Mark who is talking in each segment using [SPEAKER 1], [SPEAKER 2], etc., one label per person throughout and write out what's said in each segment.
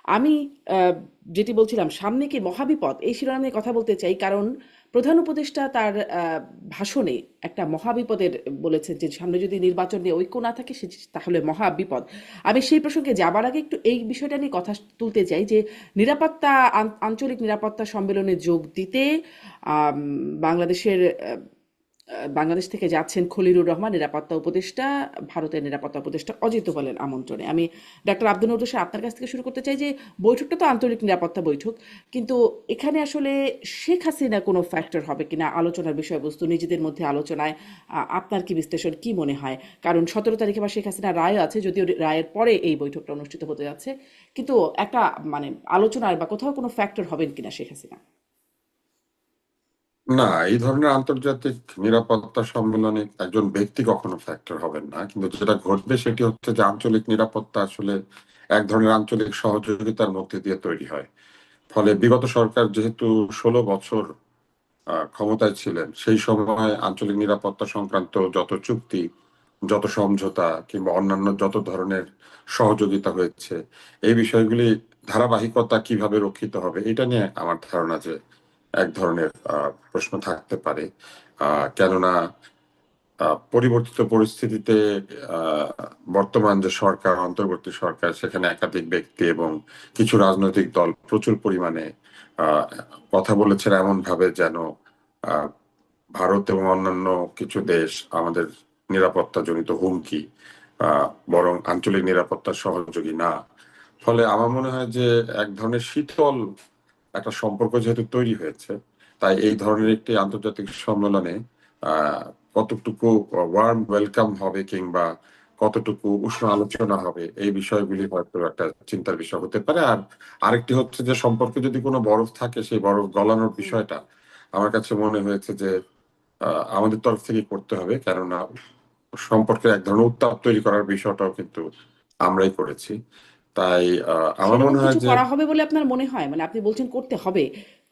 [SPEAKER 1] আমি আহ, যেটি বলছিলাম, সামনে কি মহাবিপদ, এই শিরোনাম নিয়ে কথা বলতে চাই। কারণ প্রধান উপদেষ্টা তার ভাষণে একটা মহাবিপদের বলেছেন যে সামনে যদি নির্বাচন নিয়ে ঐক্য না থাকে তাহলে মহাবিপদ। আমি সেই প্রসঙ্গে যাবার আগে একটু এই বিষয়টা নিয়ে কথা তুলতে চাই যে নিরাপত্তা, আঞ্চলিক নিরাপত্তা সম্মেলনে যোগ দিতে আম, বাংলাদেশের বাংলাদেশ থেকে যাচ্ছেন খলিলুর রহমান নিরাপত্তা উপদেষ্টা, ভারতের নিরাপত্তা উপদেষ্টা অজিত দোভালের আমন্ত্রণে। আমি ডাক্তার আব্দুল নূর হোসেন আপনার কাছ থেকে শুরু করতে চাই যে বৈঠকটা তো আন্তরিক নিরাপত্তা বৈঠক, কিন্তু এখানে আসলে শেখ হাসিনা কোনো ফ্যাক্টর হবে কিনা আলোচনার বিষয়বস্তু, নিজেদের মধ্যে আলোচনায় আপনার কি বিশ্লেষণ, কি মনে হয়? কারণ 17 তারিখে বা শেখ হাসিনা রায় আছে, যদিও রায়ের পরে এই বৈঠকটা অনুষ্ঠিত হতে যাচ্ছে, কিন্তু একটা মানে আলোচনার বা কোথাও কোনো ফ্যাক্টর হবেন কিনা শেখ হাসিনা?
[SPEAKER 2] না, এই ধরনের আন্তর্জাতিক নিরাপত্তা সম্মেলনে একজন ব্যক্তি কখনো ফ্যাক্টর হবেন না, কিন্তু যেটা ঘটবে সেটি হচ্ছে যে আঞ্চলিক নিরাপত্তা আসলে এক ধরনের আঞ্চলিক সহযোগিতার মধ্যে দিয়ে তৈরি হয়। ফলে বিগত সরকার যেহেতু 16 বছর ক্ষমতায় ছিলেন, সেই সময় আঞ্চলিক নিরাপত্তা সংক্রান্ত যত চুক্তি, যত সমঝোতা কিংবা অন্যান্য যত ধরনের সহযোগিতা হয়েছে, এই বিষয়গুলি ধারাবাহিকতা কিভাবে রক্ষিত হবে এটা নিয়ে আমার ধারণা যে এক ধরনের প্রশ্ন থাকতে পারে। কেননা পরিবর্তিত পরিস্থিতিতে আহ, বর্তমান যে সরকার, অন্তর্বর্তী সরকার, সেখানে একাধিক ব্যক্তি এবং কিছু রাজনৈতিক দল প্রচুর পরিমাণে আহ, কথা বলেছেন এমন ভাবে যেন আহ, ভারত এবং অন্যান্য কিছু দেশ আমাদের নিরাপত্তা জনিত হুমকি, বরং আঞ্চলিক নিরাপত্তার সহযোগী না। ফলে আমার মনে হয় যে এক ধরনের শীতল একটা সম্পর্ক যেহেতু তৈরি হয়েছে, তাই এই ধরনের একটি আন্তর্জাতিক সম্মেলনে আহ কতটুকু ওয়ার্ম ওয়েলকাম হবে কিংবা কতটুকু উষ্ণ আলোচনা হবে, এই বিষয়গুলি হয়তো একটা চিন্তার বিষয় হতে পারে। আর আরেকটি হচ্ছে যে সম্পর্কে যদি কোনো বরফ থাকে, সেই বরফ গলানোর বিষয়টা আমার কাছে মনে হয়েছে যে আমাদের তরফ থেকে করতে হবে, কেননা সম্পর্কে এক ধরনের উত্তাপ তৈরি করার বিষয়টাও কিন্তু আমরাই করেছি। তাই আমার
[SPEAKER 1] সেরকম
[SPEAKER 2] মনে হয়
[SPEAKER 1] কিছু
[SPEAKER 2] যে
[SPEAKER 1] করা হবে বলে আপনার মনে হয়? মানে আপনি বলছেন করতে হবে,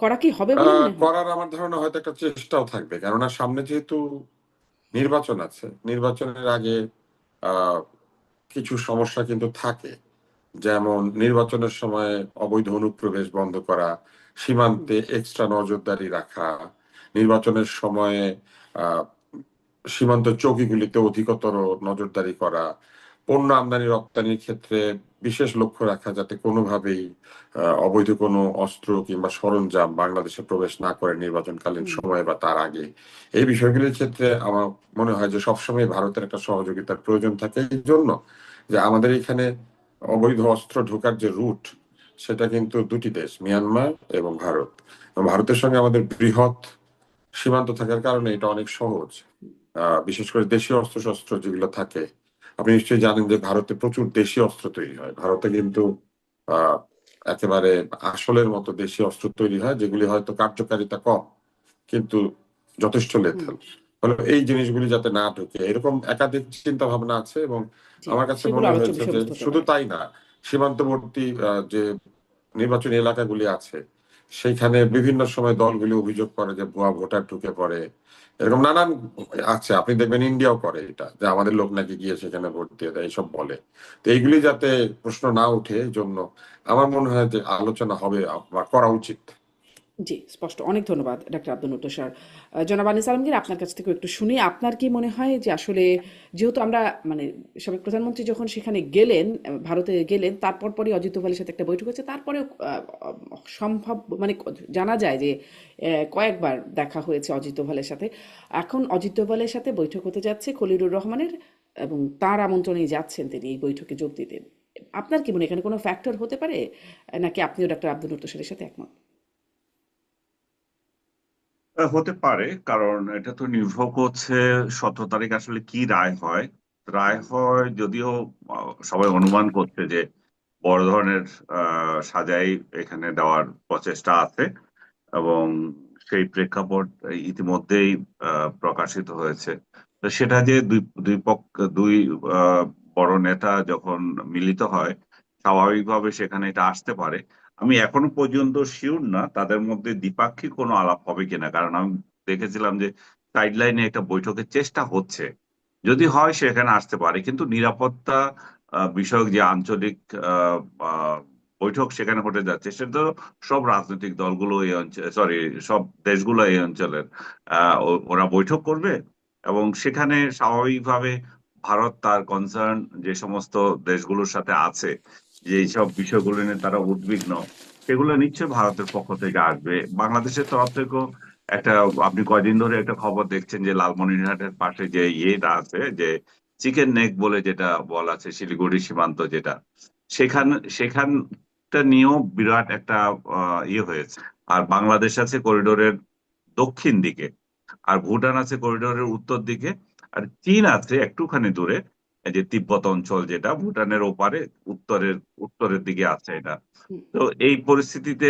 [SPEAKER 1] করা কি হবে বলে মনে হয়?
[SPEAKER 2] করার আমার ধারণা হয়তো একটা চেষ্টাও থাকবে, কেননা সামনে যেহেতু নির্বাচন আছে, নির্বাচনের আগে আহ কিছু সমস্যা কিন্তু থাকে। যেমন নির্বাচনের সময় অবৈধ অনুপ্রবেশ বন্ধ করা, সীমান্তে এক্সট্রা নজরদারি রাখা, নির্বাচনের সময়ে আহ সীমান্ত চৌকিগুলিতে অধিকতর নজরদারি করা, পণ্য আমদানি রপ্তানির ক্ষেত্রে বিশেষ লক্ষ্য রাখা যাতে কোনোভাবেই অবৈধ কোনো অস্ত্র কিংবা সরঞ্জাম বাংলাদেশে প্রবেশ না করে নির্বাচনকালীন
[SPEAKER 1] হুম।
[SPEAKER 2] সময়ে বা তার আগে। এই বিষয়গুলির ক্ষেত্রে আমার মনে হয় যে সবসময় ভারতের একটা সহযোগিতার প্রয়োজন থাকে, এই জন্য যে আমাদের এখানে অবৈধ অস্ত্র ঢোকার যে রুট, সেটা কিন্তু দুটি দেশ, মিয়ানমার এবং ভারত। এবং ভারতের সঙ্গে আমাদের বৃহৎ সীমান্ত থাকার কারণে এটা অনেক সহজ। বিশেষ করে দেশীয় অস্ত্রশস্ত্র যেগুলো থাকে, আপনি নিশ্চয়ই জানেন যে ভারতে প্রচুর দেশীয় অস্ত্র তৈরি হয়। ভারতে কিন্তু আহ একেবারে আসলের মতো দেশীয় অস্ত্র তৈরি হয়, যেগুলি হয়তো কার্যকারিতা কম কিন্তু যথেষ্ট
[SPEAKER 1] হুম।
[SPEAKER 2] লেথাল। ফলে এই জিনিসগুলি যাতে না ঢুকে, এরকম একাধিক চিন্তা ভাবনা আছে। এবং
[SPEAKER 1] জি,
[SPEAKER 2] আমার কাছে
[SPEAKER 1] সেগুলো
[SPEAKER 2] মনে
[SPEAKER 1] আলোচ্য
[SPEAKER 2] হয়েছে যে
[SPEAKER 1] বিষয়বস্তু হতে
[SPEAKER 2] শুধু
[SPEAKER 1] পারে।
[SPEAKER 2] তাই না, সীমান্তবর্তী যে নির্বাচনী এলাকাগুলি আছে, সেইখানে বিভিন্ন সময় দলগুলি অভিযোগ করে যে ভুয়া ভোটার ঢুকে পড়ে। এরকম নানান আছে, আপনি দেখবেন ইন্ডিয়াও করে এটা, যে আমাদের লোক নাকি গিয়ে সেখানে ভোট দিয়ে দেয়, এইসব বলে। তো এইগুলি যাতে প্রশ্ন না উঠে, এই জন্য আমার মনে হয় যে আলোচনা হবে বা করা উচিত।
[SPEAKER 1] জি, স্পষ্ট। অনেক ধন্যবাদ ডাক্তার আব্দুল মুত্তার স্যার। জনাব আনিস আলমগীর, আপনার কাছ থেকেও একটু শুনি। আপনার কি মনে হয় যে আসলে যেহেতু আমরা মানে সাবেক প্রধানমন্ত্রী যখন সেখানে গেলেন, ভারতে গেলেন, তারপর পরই অজিত দোভালের সাথে একটা বৈঠক হয়েছে। তারপরেও সম্ভব মানে জানা যায় যে কয়েকবার দেখা হয়েছে অজিত দোভালের সাথে। এখন অজিত দোভালের সাথে বৈঠক হতে যাচ্ছে খলিলুর রহমানের, এবং তার আমন্ত্রণেই যাচ্ছেন তিনি এই বৈঠকে যোগ দিতে। আপনার কি মনে হয় এখানে কোনো ফ্যাক্টর হতে পারে? নাকি আপনিও ডাক্তার আব্দুল মুত্তার স্যারের সাথে একমত?
[SPEAKER 3] হতে পারে, কারণ এটা তো নির্ভর করছে 17 তারিখ আসলে কি রায় হয়। রায় হয় যদিও সবাই অনুমান করছে যে বড় ধরনের সাজাই এখানে দেওয়ার প্রচেষ্টা আছে, এবং সেই প্রেক্ষাপট ইতিমধ্যেই প্রকাশিত হয়েছে। তো সেটা যে দুই দুই পক্ষ, দুই আহ, বড় নেতা যখন মিলিত হয়, স্বাভাবিকভাবে সেখানে এটা আসতে পারে। আমি এখনো পর্যন্ত শিওর না তাদের মধ্যে দ্বিপাক্ষিক কোনো আলাপ হবে কিনা, কারণ আমি দেখেছিলাম যে সাইডলাইনে একটা বৈঠকের চেষ্টা হচ্ছে। যদি হয় সেখানে আসতে পারে, কিন্তু নিরাপত্তা বিষয়ক যে আঞ্চলিক আহ, আহ, বৈঠক সেখানে হতে যাচ্ছে, সেটা তো সব রাজনৈতিক দলগুলো এই অঞ্চল, সরি, সব দেশগুলো এই অঞ্চলের ওরা বৈঠক করবে এবং সেখানে স্বাভাবিকভাবে ভারত তার কনসার্ন যে সমস্ত দেশগুলোর সাথে আছে, যে এইসব বিষয়গুলো নিয়ে তারা উদ্বিগ্ন, সেগুলো নিশ্চয়ই ভারতের পক্ষ থেকে আসবে। বাংলাদেশের তরফ থেকেও একটা, আপনি কয়দিন ধরে একটা খবর দেখছেন যে লালমনিরহাটের পাশে যে ইয়েটা আছে, যে চিকেন নেক বলে যেটা বলা আছে, শিলিগুড়ি সীমান্ত যেটা, সেখানটা নিয়েও বিরাট একটা ইয়ে হয়েছে। আর বাংলাদেশ আছে করিডোরের দক্ষিণ দিকে, আর ভুটান আছে করিডোরের উত্তর দিকে, আর চীন আছে একটুখানি দূরে, এই যে তিব্বত অঞ্চল যেটা ভুটানের ওপারে উত্তরের উত্তরের দিকে আছে এটা।
[SPEAKER 1] হুম,
[SPEAKER 3] তো এই পরিস্থিতিতে,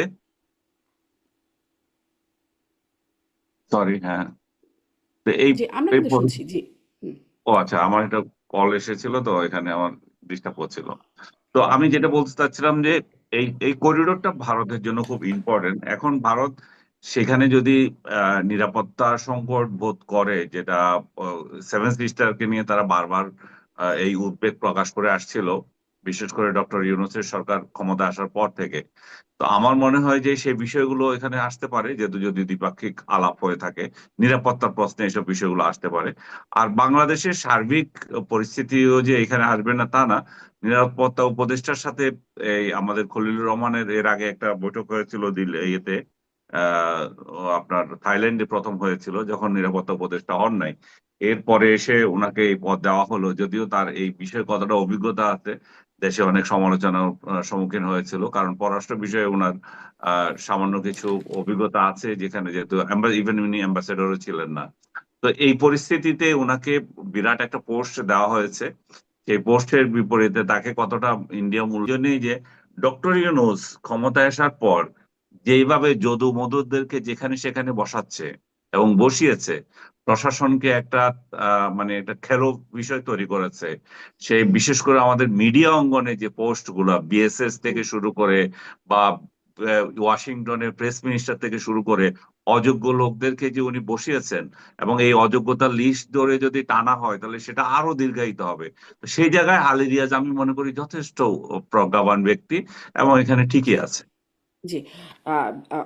[SPEAKER 3] সরি, হ্যাঁ, তো এই
[SPEAKER 1] জি আমরা
[SPEAKER 3] এই
[SPEAKER 1] কিন্তু শুনছি, জি। হুম,
[SPEAKER 3] ও আচ্ছা, আমার একটা কল এসেছিল তো, এখানে আমার ডিস্টার্ব হচ্ছিল। তো আমি যেটা বলতে চাচ্ছিলাম যে এই করিডোরটা ভারতের জন্য খুব ইম্পর্টেন্ট। এখন ভারত সেখানে যদি নিরাপত্তা সংকট বোধ করে, যেটা সেভেন সিস্টারকে নিয়ে তারা বারবার এই উদ্বেগ প্রকাশ করে আসছিল, বিশেষ করে ডক্টর ইউনূসের সরকার ক্ষমতা আসার পর থেকে। তো আমার মনে হয় যে সেই বিষয়গুলো এখানে আসতে পারে, যেহেতু যদি দ্বিপাক্ষিক আলাপ হয়ে থাকে, নিরাপত্তার প্রশ্নে এসব বিষয়গুলো আসতে পারে। আর বাংলাদেশের সার্বিক পরিস্থিতিও যে এখানে আসবে না তা না। নিরাপত্তা উপদেষ্টার সাথে এই আমাদের খলিলুর রহমানের এর আগে একটা বৈঠক হয়েছিল ইয়েতে, আপনার থাইল্যান্ডে প্রথম হয়েছিল যখন নিরাপত্তা উপদেষ্টা হন নাই। এরপরে এসে ওনাকে এই পদ দেওয়া হলো, যদিও তার এই বিষয়ে কতটা অভিজ্ঞতা আছে দেশে অনেক সমালোচনার সম্মুখীন হয়েছিল, কারণ পররাষ্ট্র বিষয়ে ওনার সামান্য কিছু অভিজ্ঞতা আছে, যেখানে যেহেতু ইভেন উনি অ্যাম্বাসেডরও ছিলেন না। তো এই পরিস্থিতিতে ওনাকে বিরাট একটা পোস্ট দেওয়া হয়েছে। সেই পোস্টের বিপরীতে তাকে কতটা ইন্ডিয়া মূল্য নেই, যে ডক্টর ইউনূস ক্ষমতায় আসার পর যেইভাবে যদু মধুদেরকে যেখানে সেখানে বসাচ্ছে এবং বসিয়েছে, প্রশাসনকে একটা মানে একটা খেলো বিষয় তৈরি করেছে। সেই বিশেষ করে আমাদের মিডিয়া অঙ্গনে যে পোস্ট গুলা, বিএসএস
[SPEAKER 1] হুম,
[SPEAKER 3] থেকে শুরু করে বা ওয়াশিংটনের প্রেস মিনিস্টার থেকে শুরু করে, অযোগ্য লোকদেরকে যে উনি বসিয়েছেন, এবং এই অযোগ্যতার লিস্ট ধরে যদি টানা হয় তাহলে সেটা আরো দীর্ঘায়িত হবে। তো সেই জায়গায় আলী রিয়াজ আমি মনে করি যথেষ্ট প্রজ্ঞাবান ব্যক্তি, এবং এখানে ঠিকই আছে।
[SPEAKER 1] জি।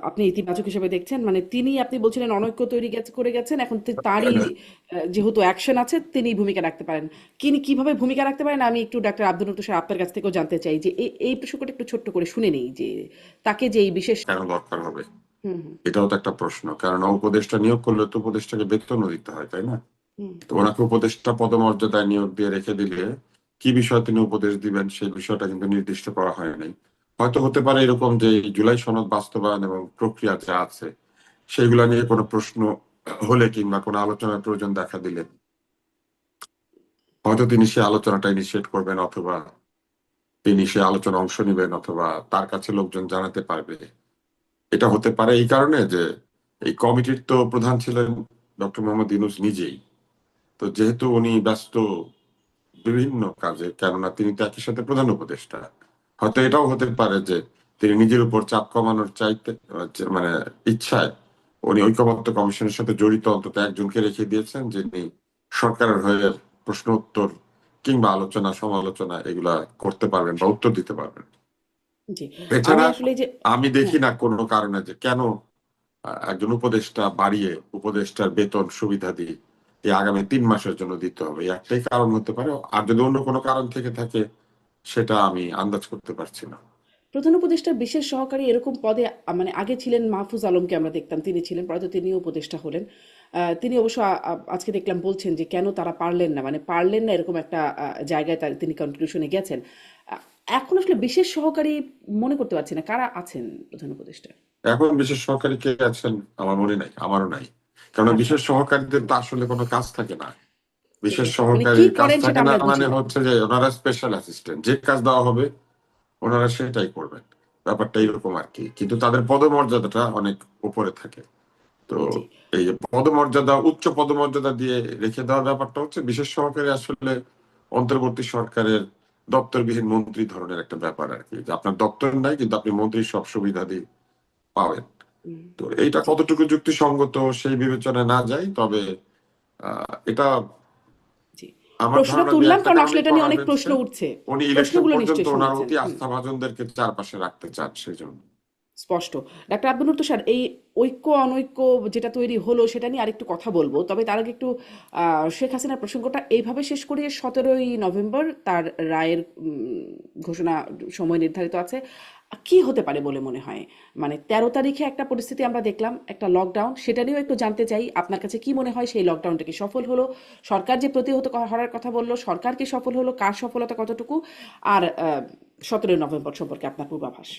[SPEAKER 1] আপনি ইতিবাচক হিসেবে দেখছেন, মানে তিনি, আপনি বলছিলেন অনৈক্য করে গেছেন, এখন তারই যেহেতু অ্যাকশন আছে তিনি ভূমিকা রাখতে পারেন। কিভাবে ভূমিকা রাখতে পারেন আমি একটু ডাক্তার আব্দুল তুষার আপনার কাছ থেকেও জানতে চাই, যে এই প্রসঙ্গটা একটু ছোট্ট করে শুনে নেই, যে তাকে যে এই বিশেষ।
[SPEAKER 2] কেন দরকার হবে?
[SPEAKER 1] হুম, হুম,
[SPEAKER 2] এটাও তো একটা প্রশ্ন, কারণ উপদেষ্টা নিয়োগ করলে তো উপদেষ্টাকে বেতনও দিতে হয়, তাই না?
[SPEAKER 1] হুম,
[SPEAKER 2] তো ওনাকে উপদেষ্টা পদমর্যাদায় নিয়োগ দিয়ে রেখে দিলে কি বিষয়ে তিনি উপদেশ দিবেন সেই বিষয়টা কিন্তু নির্দিষ্ট করা হয় নাই। হয়তো হতে পারে এরকম যে এই জুলাই সনদ বাস্তবায়ন এবং প্রক্রিয়া যা আছে সেগুলা নিয়ে কোনো প্রশ্ন হলে কিংবা কোনো আলোচনার প্রয়োজন দেখা দিলে হয়তো তিনি সে আলোচনাটা ইনিশিয়েট করবেন, অথবা তিনি সে আলোচনা অংশ নেবেন, অথবা তার কাছে লোকজন জানাতে পারবে। এটা হতে পারে এই কারণে যে এই কমিটির তো প্রধান ছিলেন ডক্টর মোহাম্মদ ইউনূস নিজেই। তো যেহেতু উনি ব্যস্ত বিভিন্ন কাজে, কেননা তিনি তো একই সাথে প্রধান উপদেষ্টা, হয়তো এটাও হতে পারে যে তিনি নিজের উপর চাপ কমানোর চাইতে মানে ইচ্ছায় উনি ঐকমত্য কমিশনের সাথে জড়িত অন্তত একজনকে রেখে দিয়েছেন, যিনি সরকারের হয়ে প্রশ্ন উত্তর কিংবা আলোচনা সমালোচনা এগুলা করতে পারবেন বা উত্তর দিতে পারবেন।
[SPEAKER 1] জি। আমি
[SPEAKER 2] এছাড়া
[SPEAKER 1] আসলে যে,
[SPEAKER 2] আমি দেখি
[SPEAKER 1] হ্যাঁ,
[SPEAKER 2] না কোনো কারণে যে কেন একজন উপদেষ্টা বাড়িয়ে উপদেষ্টার বেতন সুবিধাদি এই আগামী 3 মাসের জন্য দিতে হবে, এই একটাই কারণ হতে পারে। আর যদি অন্য কোনো কারণ থেকে থাকে সেটা আমি আন্দাজ করতে পারছি না।
[SPEAKER 1] প্রধান উপদেষ্টার বিশেষ সহকারী এরকম পদে মানে আগে ছিলেন মাহফুজ আলমকে আমরা দেখতাম, তিনি ছিলেন, পরে তো তিনিও উপদেষ্টা হলেন। তিনি অবশ্য আজকে দেখলাম বলছেন যে কেন তারা পারলেন না, মানে পারলেন না এরকম একটা জায়গায় তিনি কনক্লুশনে গেছেন। আহ, এখন আসলে বিশেষ সহকারী মনে করতে পারছি না কারা আছেন প্রধান উপদেষ্টা।
[SPEAKER 2] এখন বিশেষ সহকারী কে আছেন আমার মনে নাই, আমারও নাই। কারণ
[SPEAKER 1] আচ্ছা,
[SPEAKER 2] বিশেষ সহকারীদের তো আসলে কোনো কাজ থাকে না।
[SPEAKER 1] ঠিক
[SPEAKER 2] বিশেষ
[SPEAKER 1] আছে, মানে কি
[SPEAKER 2] সহকারীর কাজ
[SPEAKER 1] করেন সেটা
[SPEAKER 2] থাকে না,
[SPEAKER 1] আমরা বুঝি
[SPEAKER 2] মানে
[SPEAKER 1] না।
[SPEAKER 2] হচ্ছে যে ওনারা স্পেশাল অ্যাসিস্ট্যান্ট, যে কাজ দেওয়া হবে ওনারা সেটাই করবেন। ব্যাপারটা
[SPEAKER 1] হুম,
[SPEAKER 2] এরকম আর কি, কিন্তু তাদের পদমর্যাদাটা অনেক উপরে থাকে। তো
[SPEAKER 1] জি,
[SPEAKER 2] এই যে পদমর্যাদা, উচ্চ পদমর্যাদা দিয়ে রেখে দেওয়ার ব্যাপারটা হচ্ছে বিশেষ সহকারী আসলে অন্তর্বর্তী সরকারের দপ্তরবিহীন মন্ত্রী ধরনের একটা ব্যাপার আর কি, যে আপনার দপ্তর নাই কিন্তু আপনি মন্ত্রীর সব সুবিধাদি পাবেন।
[SPEAKER 1] হুম,
[SPEAKER 2] তো এইটা
[SPEAKER 1] জি,
[SPEAKER 2] কতটুকু যুক্তিসঙ্গত সেই বিবেচনায় না যায়, তবে এটা
[SPEAKER 1] জি।
[SPEAKER 2] আমার
[SPEAKER 1] প্রশ্নটা
[SPEAKER 2] ধারণা যে
[SPEAKER 1] তুললাম
[SPEAKER 2] একটা
[SPEAKER 1] কারণ আসলে
[SPEAKER 2] কারণে
[SPEAKER 1] এটা নিয়ে
[SPEAKER 2] করা
[SPEAKER 1] অনেক
[SPEAKER 2] হয়েছে,
[SPEAKER 1] প্রশ্ন উঠছে।
[SPEAKER 2] উনি ইলেকশন
[SPEAKER 1] প্রশ্নগুলো
[SPEAKER 2] পর্যন্ত
[SPEAKER 1] নিশ্চয়ই
[SPEAKER 2] ওনার
[SPEAKER 1] শুনেছেন।
[SPEAKER 2] অতি
[SPEAKER 1] হুম।
[SPEAKER 2] আস্থাভাজনদেরকে চারপাশে রাখতে চান সেই জন্য।
[SPEAKER 1] স্পষ্ট। ডাক্তার আব্দুল তুষার, এই ঐক্য অনৈক্য যেটা তৈরি হলো সেটা নিয়ে আরেকটু কথা বলবো, তবে তার আগে একটু শেখ হাসিনার প্রসঙ্গটা এইভাবে শেষ করি। 17ই নভেম্বর তার রায়ের ঘোষণা, সময় নির্ধারিত আছে। কি হতে পারে বলে মনে হয়? মানে 13 তারিখে একটা পরিস্থিতি আমরা দেখলাম, একটা লকডাউন, সেটা নিয়েও একটু জানতে চাই আপনার কাছে কি মনে হয় সেই লকডাউনটা কি সফল হলো? সরকার যে প্রতিহত হওয়ার কথা বললো, সরকার কি সফল হলো? কার সফলতা কতটুকু? আর 17ই নভেম্বর সম্পর্কে আপনার পূর্বাভাস।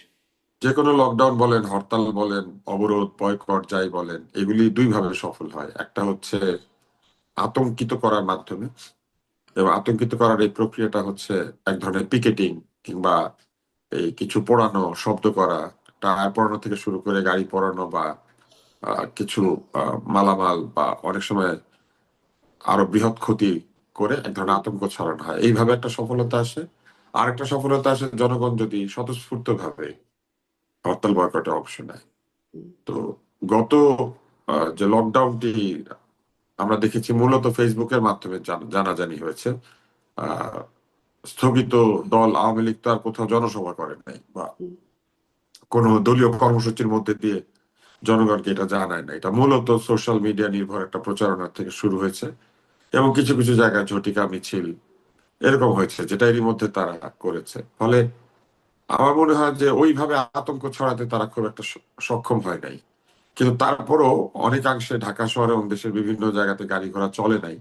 [SPEAKER 2] যে কোনো লকডাউন বলেন, হরতাল বলেন, অবরোধ, বয়কট যাই বলেন, এগুলি দুই ভাবে সফল হয়। একটা হচ্ছে আতঙ্কিত করার মাধ্যমে, এবং আতঙ্কিত করার এই প্রক্রিয়াটা হচ্ছে এক ধরনের পিকেটিং, কিংবা এই কিছু পোড়ানো, শব্দ করা, টায়ার পোড়ানো থেকে শুরু করে গাড়ি পোড়ানো, বা কিছু মালামাল, বা অনেক সময় আরো বৃহৎ ক্ষতি করে এক ধরনের আতঙ্ক ছড়ানো হয়। এইভাবে একটা সফলতা আসে। আর একটা সফলতা আসে জনগণ যদি স্বতঃস্ফূর্ত ভাবে হরতাল বয়কটে অংশ নেয়। তো গত যে লকডাউনটি আমরা দেখেছি মূলত ফেসবুকের মাধ্যমে জানাজানি হয়েছে। আহ স্থগিত দল আওয়ামী লীগ তো আর কোথাও জনসভা করে নাই, বা কোনো দলীয় কর্মসূচির মধ্যে দিয়ে জনগণকে এটা জানায় না। এটা মূলত সোশ্যাল মিডিয়া নির্ভর একটা প্রচারণা থেকে শুরু হয়েছে, এবং কিছু কিছু জায়গায় ঝটিকা মিছিল এরকম হয়েছে, যেটা এরই মধ্যে তারা করেছে। ফলে আমার মনে হয় যে ওইভাবে আতঙ্ক ছড়াতে তারা খুব একটা সক্ষম হয় নাই। কিন্তু তারপরও অনেকাংশে ঢাকা শহরে এবং দেশের বিভিন্ন জায়গাতে গাড়ি ঘোড়া চলে নাই।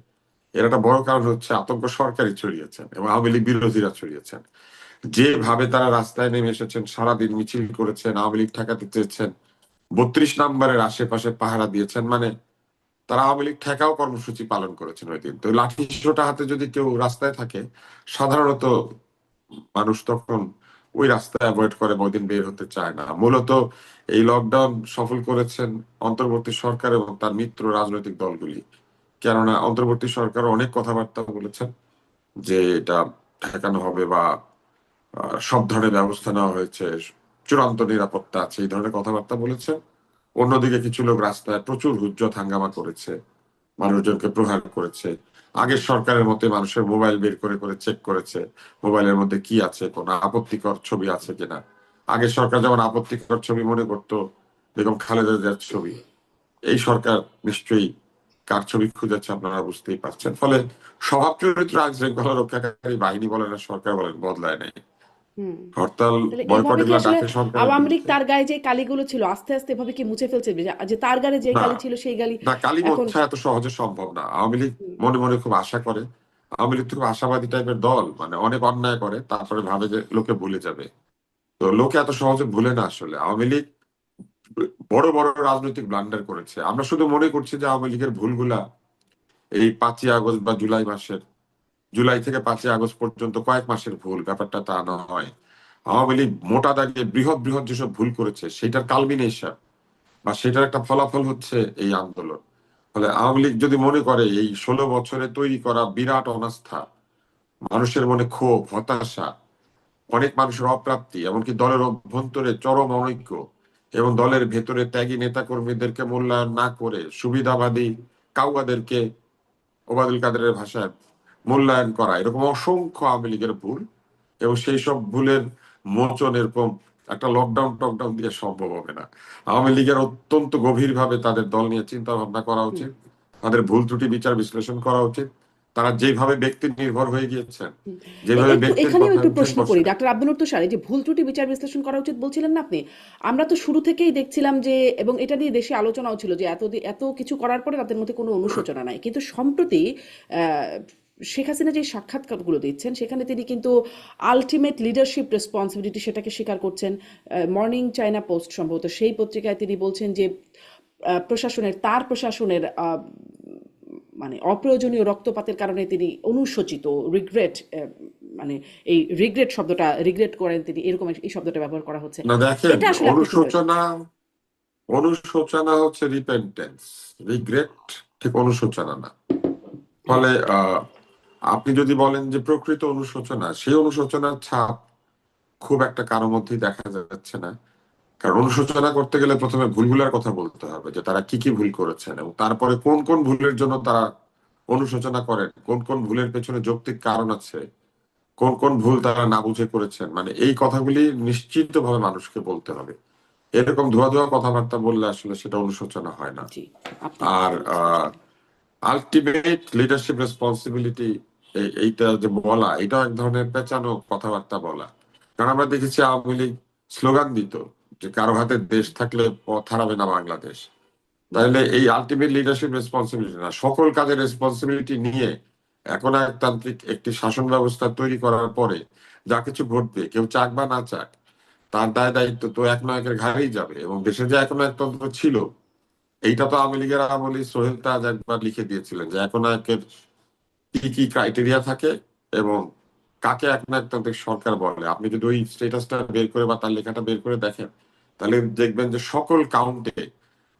[SPEAKER 2] এর একটা বড় কারণ হচ্ছে আতঙ্ক সরকারই ছড়িয়েছেন এবং আওয়ামী লীগ বিরোধীরা ছড়িয়েছেন। যেভাবে তারা রাস্তায় নেমে এসেছেন, সারাদিন মিছিল করেছেন, আওয়ামী লীগ ঠেকাতে চেয়েছেন, 32 নম্বরের আশেপাশে পাহারা দিয়েছেন, মানে তারা আওয়ামী লীগ ঠেকাও কর্মসূচি পালন করেছেন ওই দিন। তো লাঠি সোটা হাতে যদি কেউ রাস্তায় থাকে, সাধারণত মানুষ তখন ওই রাস্তায় অ্যাভয়েড করে, ওই দিন বের হতে চায় না। মূলত এই লকডাউন সফল করেছেন অন্তর্বর্তী সরকার এবং তার মিত্র রাজনৈতিক দলগুলি। কেননা অন্তর্বর্তী সরকার অনেক কথাবার্তা বলেছেন যে এটা ঠেকানো হবে, বা সব ধরনের ব্যবস্থা নেওয়া হয়েছে, চূড়ান্ত নিরাপত্তা আছে, এই ধরনের কথাবার্তা বলেছে। অন্যদিকে কিছু লোক রাস্তায় প্রচুর হুজ্জত হাঙ্গামা করেছে, মানুষজনকে প্রহার করেছে। আগের সরকারের মতে মানুষের মোবাইল বের করে করে চেক করেছে মোবাইলের মধ্যে কি আছে, কোনো আপত্তিকর ছবি আছে কিনা। আগের সরকার যেমন আপত্তিকর ছবি মনে করতো বেগম খালেদা জিয়ার ছবি, এই সরকার নিশ্চয়ই কার ছবি খুঁজেছে আপনারা বুঝতেই পারছেন। ফলে স্বভাব চরিত্র আইন শৃঙ্খলা রক্ষাকারী বাহিনী বলেন আর সরকার বলেন বদলায় নাই।
[SPEAKER 1] হুম।
[SPEAKER 2] হরতাল
[SPEAKER 1] তাহলে
[SPEAKER 2] বয়কট
[SPEAKER 1] এইভাবে কি
[SPEAKER 2] এগুলা
[SPEAKER 1] আসলে
[SPEAKER 2] ডাকে সরকারের
[SPEAKER 1] আওয়ামী লীগ
[SPEAKER 2] বিরুদ্ধে।
[SPEAKER 1] তার গায়ে যে কালিগুলো ছিল আস্তে আস্তে এভাবে কি মুছে ফেলছে, যে যে তার গায়ে যে
[SPEAKER 2] না,
[SPEAKER 1] কালি ছিল সেই কালি
[SPEAKER 2] না, কালী
[SPEAKER 1] এখন?
[SPEAKER 2] মোছা এত সহজে সম্ভব না। আওয়ামী লীগ
[SPEAKER 1] হুম,
[SPEAKER 2] মনে মনে খুব আশা করে। আওয়ামী লীগ তো খুব আশাবাদী টাইপের দল, মানে অনেক অন্যায় করে তারপরে ভাবে যে লোকে ভুলে যাবে। তো লোকে এত সহজে ভুলে না। আসলে আওয়ামী লীগ বড় বড় রাজনৈতিক ব্লান্ডার করেছে। আমরা শুধু মনে করছি যে আওয়ামী লীগের ভুলগুলা এই 5ই আগস্ট বা জুলাই মাসের, জুলাই থেকে 5ই আগস্ট পর্যন্ত কয়েক মাসের ভুল, ব্যাপারটা তা নয়। আওয়ামী লীগ মোটা দাগে বৃহৎ বৃহৎ যেসব ভুল করেছে সেটার কালমিনেশন বা সেটার একটা ফলাফল হচ্ছে এই আন্দোলন। ফলে আওয়ামী লীগ যদি মনে করে এই 16 বছরে তৈরি করা বিরাট অনাস্থা, মানুষের মনে ক্ষোভ, হতাশা, অনেক মানুষের অপ্রাপ্তি, এমনকি দলের অভ্যন্তরে চরম অনৈক্য, এবং দলের ভেতরে ত্যাগী নেতা কর্মীদেরকে মূল্যায়ন না করে সুবিধাবাদী কাউয়াদেরকে, ওবায়দুল কাদেরের ভাষায়, মূল্যায়ন করা, এরকম অসংখ্য আওয়ামী লীগের ভুল। এবং সেই সব ভুলের মোচন এরকম একটা লকডাউন টকডাউন দিয়ে সম্ভব হবে না। আওয়ামী লীগের অত্যন্ত গভীরভাবে তাদের দল নিয়ে চিন্তা ভাবনা করা
[SPEAKER 1] হুম,
[SPEAKER 2] উচিত, তাদের ভুল ত্রুটি বিচার বিশ্লেষণ করা উচিত। তারা যেভাবে ব্যক্তি নির্ভর হয়ে গিয়েছেন,
[SPEAKER 1] হুম।
[SPEAKER 2] যেভাবে
[SPEAKER 1] একটু
[SPEAKER 2] ব্যক্তির
[SPEAKER 1] এখানেও
[SPEAKER 2] কথা
[SPEAKER 1] একটু
[SPEAKER 2] উঠে
[SPEAKER 1] প্রশ্ন করি
[SPEAKER 2] বসে।
[SPEAKER 1] ডাক্তার আব্দুল তুষার, এই যে ভুল ত্রুটি বিচার বিশ্লেষণ করা উচিত বলছিলেন না আপনি, আমরা তো শুরু থেকেই দেখছিলাম যে, এবং এটা নিয়ে দেশে আলোচনাও ছিল যে এত কিছু করার পরে তাদের মধ্যে কোনো অনুশোচনা নাই, কিন্তু সম্প্রতি আহ, শেখ হাসিনা যে সাক্ষাৎকারগুলো দিচ্ছেন সেখানে তিনি কিন্তু আলটিমেট লিডারশিপ রেসপন্সিবিলিটি সেটাকে স্বীকার করছেন। মর্নিং চায়না পোস্ট সম্ভবত সেই পত্রিকায় তিনি বলছেন যে তার প্রশাসনের মানে অপ্রয়োজনীয় রক্তপাতের কারণে তিনি অনুশোচিত, রিগ্রেট, মানে এই রিগ্রেট শব্দটা, রিগ্রেট করেন তিনি, এরকম এই শব্দটা ব্যবহার করা হচ্ছে।
[SPEAKER 2] না, দেখেন,
[SPEAKER 1] এটা আসলে আপনি কিভাবে দেখেন?
[SPEAKER 2] অনুশোচনা, অনুশোচনা হচ্ছে রিপেন্টেন্স, রিগ্রেট ঠিক অনুশোচনা না।
[SPEAKER 1] হ্যাঁ।
[SPEAKER 2] ফলে আপনি যদি বলেন যে প্রকৃত অনুশোচনা, সেই অনুশোচনার ছাপ খুব একটা কারোর মধ্যেই দেখা যাচ্ছে না। কারণ অনুশোচনা করতে গেলে প্রথমে ভুলগুলোর কথা বলতে হবে, যে তারা কি কি ভুল করেছেন এবং তারপরে কোন কোন ভুলের জন্য তারা অনুশোচনা করেন, কোন কোন ভুলের পেছনে যৌক্তিক কারণ আছে, কোন কোন ভুল তারা না বুঝে করেছেন, মানে এই কথাগুলি নিশ্চিতভাবে মানুষকে বলতে হবে। এরকম ধোয়া ধোয়া কথাবার্তা বললে আসলে সেটা অনুশোচনা হয় না।
[SPEAKER 1] জি, আপনি ঠিক
[SPEAKER 2] আর
[SPEAKER 1] বলেছেন আসলে।
[SPEAKER 2] আলটিমেট লিডারশিপ রেসপন্সিবিলিটি এইটা যে বলা, এটাও এক ধরনের পেঁচানো কথাবার্তা বলা। কারণ আমরা দেখেছি আওয়ামী লীগ স্লোগান দিত যে কারো হাতে দেশ থাকলে পথ হারাবে না বাংলাদেশ। তাহলে এই আলটিমেট লিডারশিপ রেসপন্সিবিলিটি না, সকল কাজের রেসপন্সিবিলিটি নিয়ে এখন একতান্ত্রিক একটি শাসন ব্যবস্থা তৈরি করার পরে যা কিছু ঘটবে, কেউ চাক বা না চাক, তার দায় দায়িত্ব তো একনায়কের ঘাড়েই যাবে। এবং দেশে যে একনায়কতন্ত্র ছিল, এইটা তো আওয়ামী লীগের আমলে সোহেল তাজ একবার লিখে দিয়েছিলেন যে একনায়কের কি কি ক্রাইটেরিয়া থাকে এবং কাকে একনায়কতান্ত্রিক সরকার বলে। আপনি যদি ওই স্টেটাসটা বের করে বা তার লেখাটা বের করে দেখেন, তাহলে দেখবেন যে সকল কাউন্টে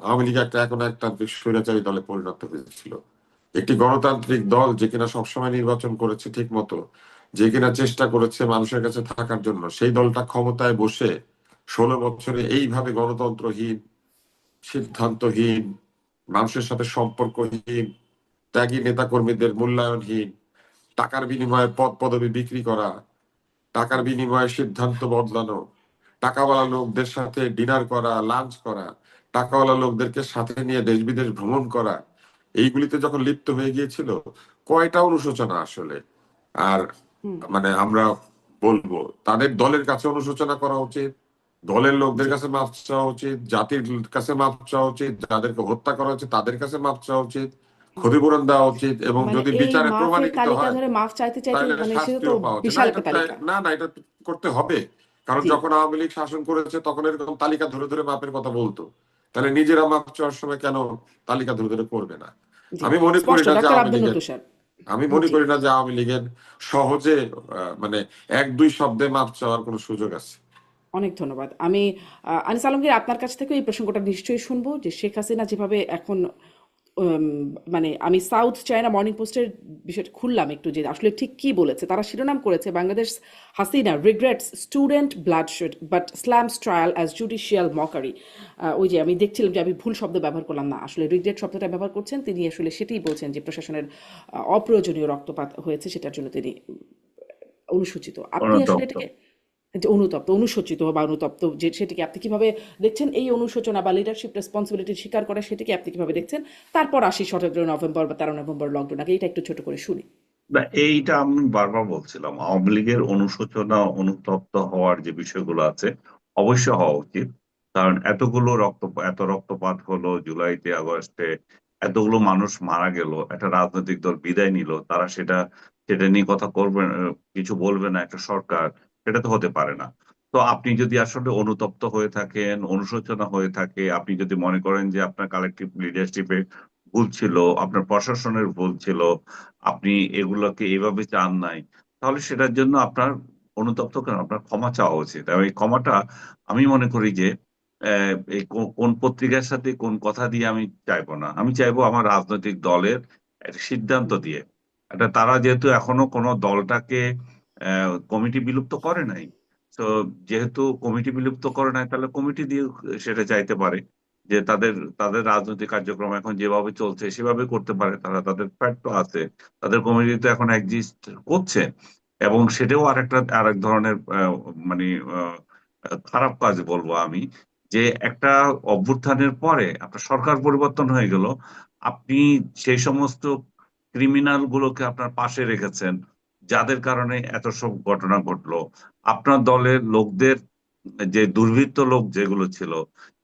[SPEAKER 2] আওয়ামী লীগ একটা একনায়কতান্ত্রিক স্বৈরাচারী দলে পরিণত হয়েছিল। একটি গণতান্ত্রিক দল যে কিনা সবসময় নির্বাচন করেছে ঠিক মতো, যে কিনা চেষ্টা করেছে মানুষের কাছে থাকার জন্য, সেই দলটা ক্ষমতায় বসে 16 বছরে এইভাবে গণতন্ত্রহীন, সিদ্ধান্তহীন, মানুষের সাথে সম্পর্কহীন, ত্যাগী নেতা কর্মীদের মূল্যায়নহীন, টাকার বিনিময়ে পদ পদবি বিক্রি করা, টাকার বিনিময়ে সিদ্ধান্ত বদলানো, টাকাওয়ালা লোকদের সাথে ডিনার করা, লাঞ্চ করা, টাকাওয়ালা লোকদেরকে সাথে নিয়ে দেশ বিদেশ ভ্রমণ করা, এইগুলিতে যখন লিপ্ত হয়ে গিয়েছিল, কয়টা অনুশোচনা আসলে। আর
[SPEAKER 1] হুম।
[SPEAKER 2] মানে আমরা বলবো তাদের দলের কাছে অনুশোচনা করা উচিত, দলের লোকদের
[SPEAKER 1] জি।
[SPEAKER 2] কাছে মাপ চাওয়া উচিত, জাতির কাছে মাপ চাওয়া উচিত, যাদেরকে হত্যা করা হচ্ছে তাদের কাছে মাপ চাওয়া উচিত,
[SPEAKER 1] হুম।
[SPEAKER 2] ক্ষতিপূরণ দেওয়া উচিত, এবং
[SPEAKER 1] মানে
[SPEAKER 2] যদি
[SPEAKER 1] এই
[SPEAKER 2] বিচারে
[SPEAKER 1] মাফের
[SPEAKER 2] প্রমাণিত
[SPEAKER 1] তালিকা
[SPEAKER 2] হয়
[SPEAKER 1] ধরে মাফ চাইতে চাইতে
[SPEAKER 2] তাহলে
[SPEAKER 1] মানে সেটা তো
[SPEAKER 2] শাস্তিও পাওয়া উচিত। না
[SPEAKER 1] বিশাল
[SPEAKER 2] এটা
[SPEAKER 1] একটা তালিকা।
[SPEAKER 2] না না এটা করতে হবে। কারণ
[SPEAKER 1] জি।
[SPEAKER 2] যখন আওয়ামী লীগ শাসন করেছে তখন এরকম তালিকা ধরে ধরে মাপের কথা বলতো, তাহলে নিজেরা মাপ চাওয়ার সময় কেন তালিকা ধরে ধরে করবে না?
[SPEAKER 1] জি,
[SPEAKER 2] আমি মনে করি
[SPEAKER 1] স্পষ্ট
[SPEAKER 2] না যে
[SPEAKER 1] ডাক্তার
[SPEAKER 2] আওয়ামী
[SPEAKER 1] আব্দুল
[SPEAKER 2] লীগের
[SPEAKER 1] তুষার।
[SPEAKER 2] আমি মনে
[SPEAKER 1] জি।
[SPEAKER 2] করি না যে আওয়ামী লীগের সহজে মানে এক দুই শব্দে মাপ চাওয়ার কোনো সুযোগ আছে।
[SPEAKER 1] অনেক ধন্যবাদ। আমি আনিস আলমগীর, আপনার কাছ থেকেও এই প্রসঙ্গটা নিশ্চয়ই শুনবো যে শেখ হাসিনা যেভাবে এখন উম, মানে আমি সাউথ চায়না মর্নিং পোস্টের বিষয়টা খুললাম একটু যে আসলে ঠিক কি বলেছে। তারা শিরোনাম করেছে, Bangladesh Hasina regrets student bloodshed but slams trial as judicial mockery. ওই যে আমি দেখছিলাম যে আমি ভুল শব্দ ব্যবহার করলাম না, আসলে রিগ্রেট শব্দটা ব্যবহার করছেন তিনি, আসলে সেটাই বলছেন যে প্রশাসনের অপ্রয়োজনীয় রক্তপাত হয়েছে, সেটার জন্য তিনি অনুসূচিত। আপনি আসলে
[SPEAKER 3] অনুতপ্ত।
[SPEAKER 1] এটাকে যে অনুতপ্ত, অনুশোচিত বা অনুতপ্ত, যে সেটিকে আপনি কিভাবে দেখছেন? এই অনুশোচনা বা লিডারশিপ রেসপন্সিবিলিটি স্বীকার করা, সেটিকে আপনি কিভাবে দেখছেন? তারপর আসি 17 নভেম্বর বা 13 নভেম্বর লকডাউন, আগে এটা একটু ছোট করে শুনি।
[SPEAKER 3] না, এইটা আমি বারবার বলছিলাম, আওয়ামী লীগের অনুশোচনা অনুতপ্ত হওয়ার যে বিষয়গুলো আছে অবশ্যই হওয়া উচিত। কারণ এত রক্তপাত হলো জুলাইতে, আগস্টে, এতগুলো মানুষ মারা গেল, একটা রাজনৈতিক দল বিদায় নিল, তারা সেটা নিয়ে কথা করবে, কিছু বলবে না একটা সরকার, সেটা তো হতে পারে না। তো আপনি যদি আসলে অনুতপ্ত হয়ে থাকেন, অনুশোচনা হয়ে থাকে, আপনি যদি মনে করেন যে আপনার কালেকটিভ লিডারশিপে ভুল ছিল, আপনার প্রশাসনের ভুল ছিল, আপনি এগুলোকে এভাবে চান নাই, তাহলে সেটার জন্য আপনার অনুতপ্ত কেন, আপনার ক্ষমা চাওয়া উচিত। এবং এই ক্ষমাটা আমি মনে করি যে এই কোন পত্রিকার সাথে কোন কথা দিয়ে আমি চাইবো না, আমি চাইবো আমার রাজনৈতিক দলের একটা সিদ্ধান্ত দিয়ে। তারা যেহেতু এখনো কোনো দলটাকে কমিটি বিলুপ্ত করে নাই, তো যেহেতু কমিটি বিলুপ্ত করে নাই, তাহলে কমিটি দিয়ে সেটা চাইতে পারে যে তাদের তাদের রাজনৈতিক কার্যক্রম এখন যেভাবে চলছে সেভাবে করতে পারে। তারা, তাদের ফ্যাক্ট তো আছে, তাদের কমিটি তো এখন এক্সিস্ট করছে। এবং সেটাও আরেক ধরনের মানে আহ, খারাপ কাজ বলবো আমি, যে একটা অভ্যুত্থানের পরে আপনার সরকার পরিবর্তন হয়ে গেল, আপনি সেই সমস্ত ক্রিমিনাল গুলোকে আপনার পাশে রেখেছেন যাদের কারণে এত সব ঘটনা ঘটলো। আপনার দলের লোকদের, যে দুর্বৃত্ত লোক যেগুলো ছিল,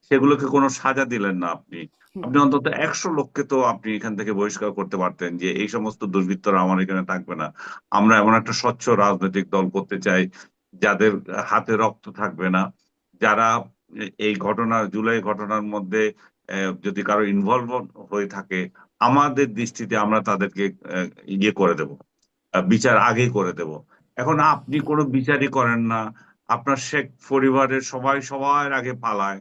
[SPEAKER 3] সেগুলোকে কোনো সাজা দিলেন না আপনি।
[SPEAKER 1] হুম।
[SPEAKER 3] আপনি অন্তত 100 লোককে তো আপনি এখান থেকে বহিষ্কার করতে পারতেন যে এই সমস্ত দুর্বৃত্তরা আমার এখানে থাকবে না। আমরা এমন একটা স্বচ্ছ রাজনৈতিক দল করতে চাই যাদের হাতে রক্ত থাকবে না, যারা এই জুলাই ঘটনার মধ্যে যদি কারো ইনভলভ হয়ে থাকে, আমাদের দৃষ্টিতে আমরা তাদেরকে ইয়ে করে দেব, বিচার আগে করে দেব। এখন আপনি কোনো বিচারই করেন না, আপনার শেখ পরিবারের সবাই সবার আগে পালায়,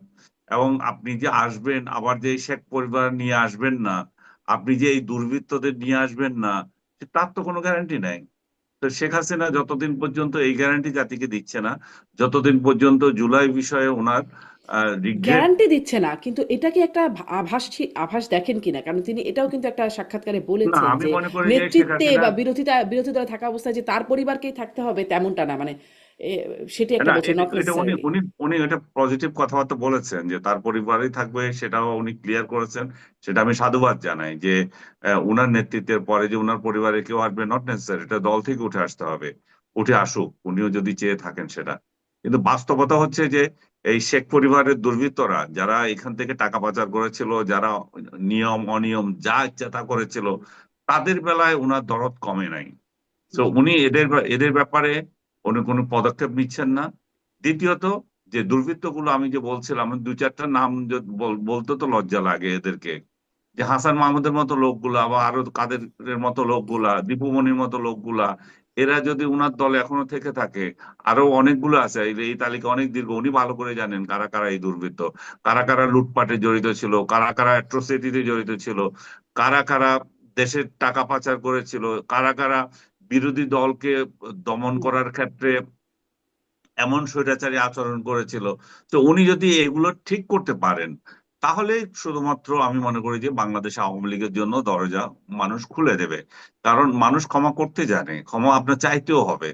[SPEAKER 3] এবং আপনি যে আসবেন আবার যে এই শেখ পরিবার নিয়ে আসবেন না, আপনি যে এই দুর্বৃত্তদের নিয়ে আসবেন না, তার তো কোনো গ্যারান্টি নাই। তো শেখ হাসিনা যতদিন পর্যন্ত এই গ্যারান্টি জাতিকে দিচ্ছে না, যতদিন পর্যন্ত জুলাই বিষয়ে ওনার রিগ্রেট।
[SPEAKER 1] গ্যারান্টি দিচ্ছে না, কিন্তু এটা কি একটা আভাস দেখেন কিনা? কারণ তিনি এটাও কিন্তু একটা সাক্ষাৎকারে
[SPEAKER 3] না,
[SPEAKER 1] বলেছেন
[SPEAKER 3] আমি
[SPEAKER 1] যে
[SPEAKER 3] মনে করি যে শেখ
[SPEAKER 1] নেতৃত্বে
[SPEAKER 3] হাসিনা,
[SPEAKER 1] বা বিরোধী দলে থাকা অবস্থায় যে তার পরিবারকেই থাকতে হবে তেমনটা না, মানে এ, সেটি একটা
[SPEAKER 3] না,
[SPEAKER 1] বলছেন,
[SPEAKER 3] এটা
[SPEAKER 1] নট
[SPEAKER 3] এটা উনি
[SPEAKER 1] নেসেসারিলি।
[SPEAKER 3] উনি উনি এটা পজিটিভ কথাবার্তা বলেছেন যে তার পরিবারই থাকবে, সেটাও উনি ক্লিয়ার করেছেন। সেটা আমি সাধুবাদ জানাই যে উনার নেতৃত্বের পরে যে উনার পরিবারে কেউ আসবে নট নেসেসারি, এটা দল থেকে উঠে আসতে হবে। উঠে আসুক, উনিও যদি চেয়ে থাকেন সেটা। কিন্তু বাস্তবতা হচ্ছে যে এই শেখ পরিবারের দুর্বৃত্তরা যারা এখান থেকে টাকা পাচার করেছিল, যারা নিয়ম অনিয়ম যা ইচ্ছা তা করেছিল, তাদের বেলায় উনার দরদ কমে নাই। তো
[SPEAKER 1] জি।
[SPEAKER 3] উনি এদের ব্যাপারে উনি কোনো পদক্ষেপ নিচ্ছেন না। দ্বিতীয়ত, যে দুর্বৃত্তগুলো আমি যে বলছিলাম, আমি 2-4টা নাম বলতে তো লজ্জা লাগে এদেরকে, যে হাসান মাহমুদের মতো লোকগুলা বা আরো কাদেরের মতো লোকগুলা, দীপু মনির মতো লোকগুলা, এরা যদি উনার দলে এখনো থেকে থাকে, আরো অনেকগুলো আছে, এই তালিকা অনেক দীর্ঘ। উনি ভালো করে জানেন কারা কারা এই দুর্বৃত্ত, কারা কারা লুটপাটে জড়িত ছিল, কারা কারা অ্যাট্রোসিটিতে জড়িত ছিল, কারা কারা দেশের টাকা পাচার করেছিল, কারা কারা বিরোধী দলকে দমন
[SPEAKER 1] হুম।
[SPEAKER 3] করার ক্ষেত্রে এমন স্বৈরাচারী আচরণ করেছিল। তো উনি যদি এগুলো ঠিক করতে পারেন, তাহলে শুধুমাত্র আমি মনে করি যে বাংলাদেশ আওয়ামী লীগের জন্য দরজা মানুষ খুলে দেবে। কারণ মানুষ ক্ষমা করতে জানে, ক্ষমা আপনার চাইতেও হবে।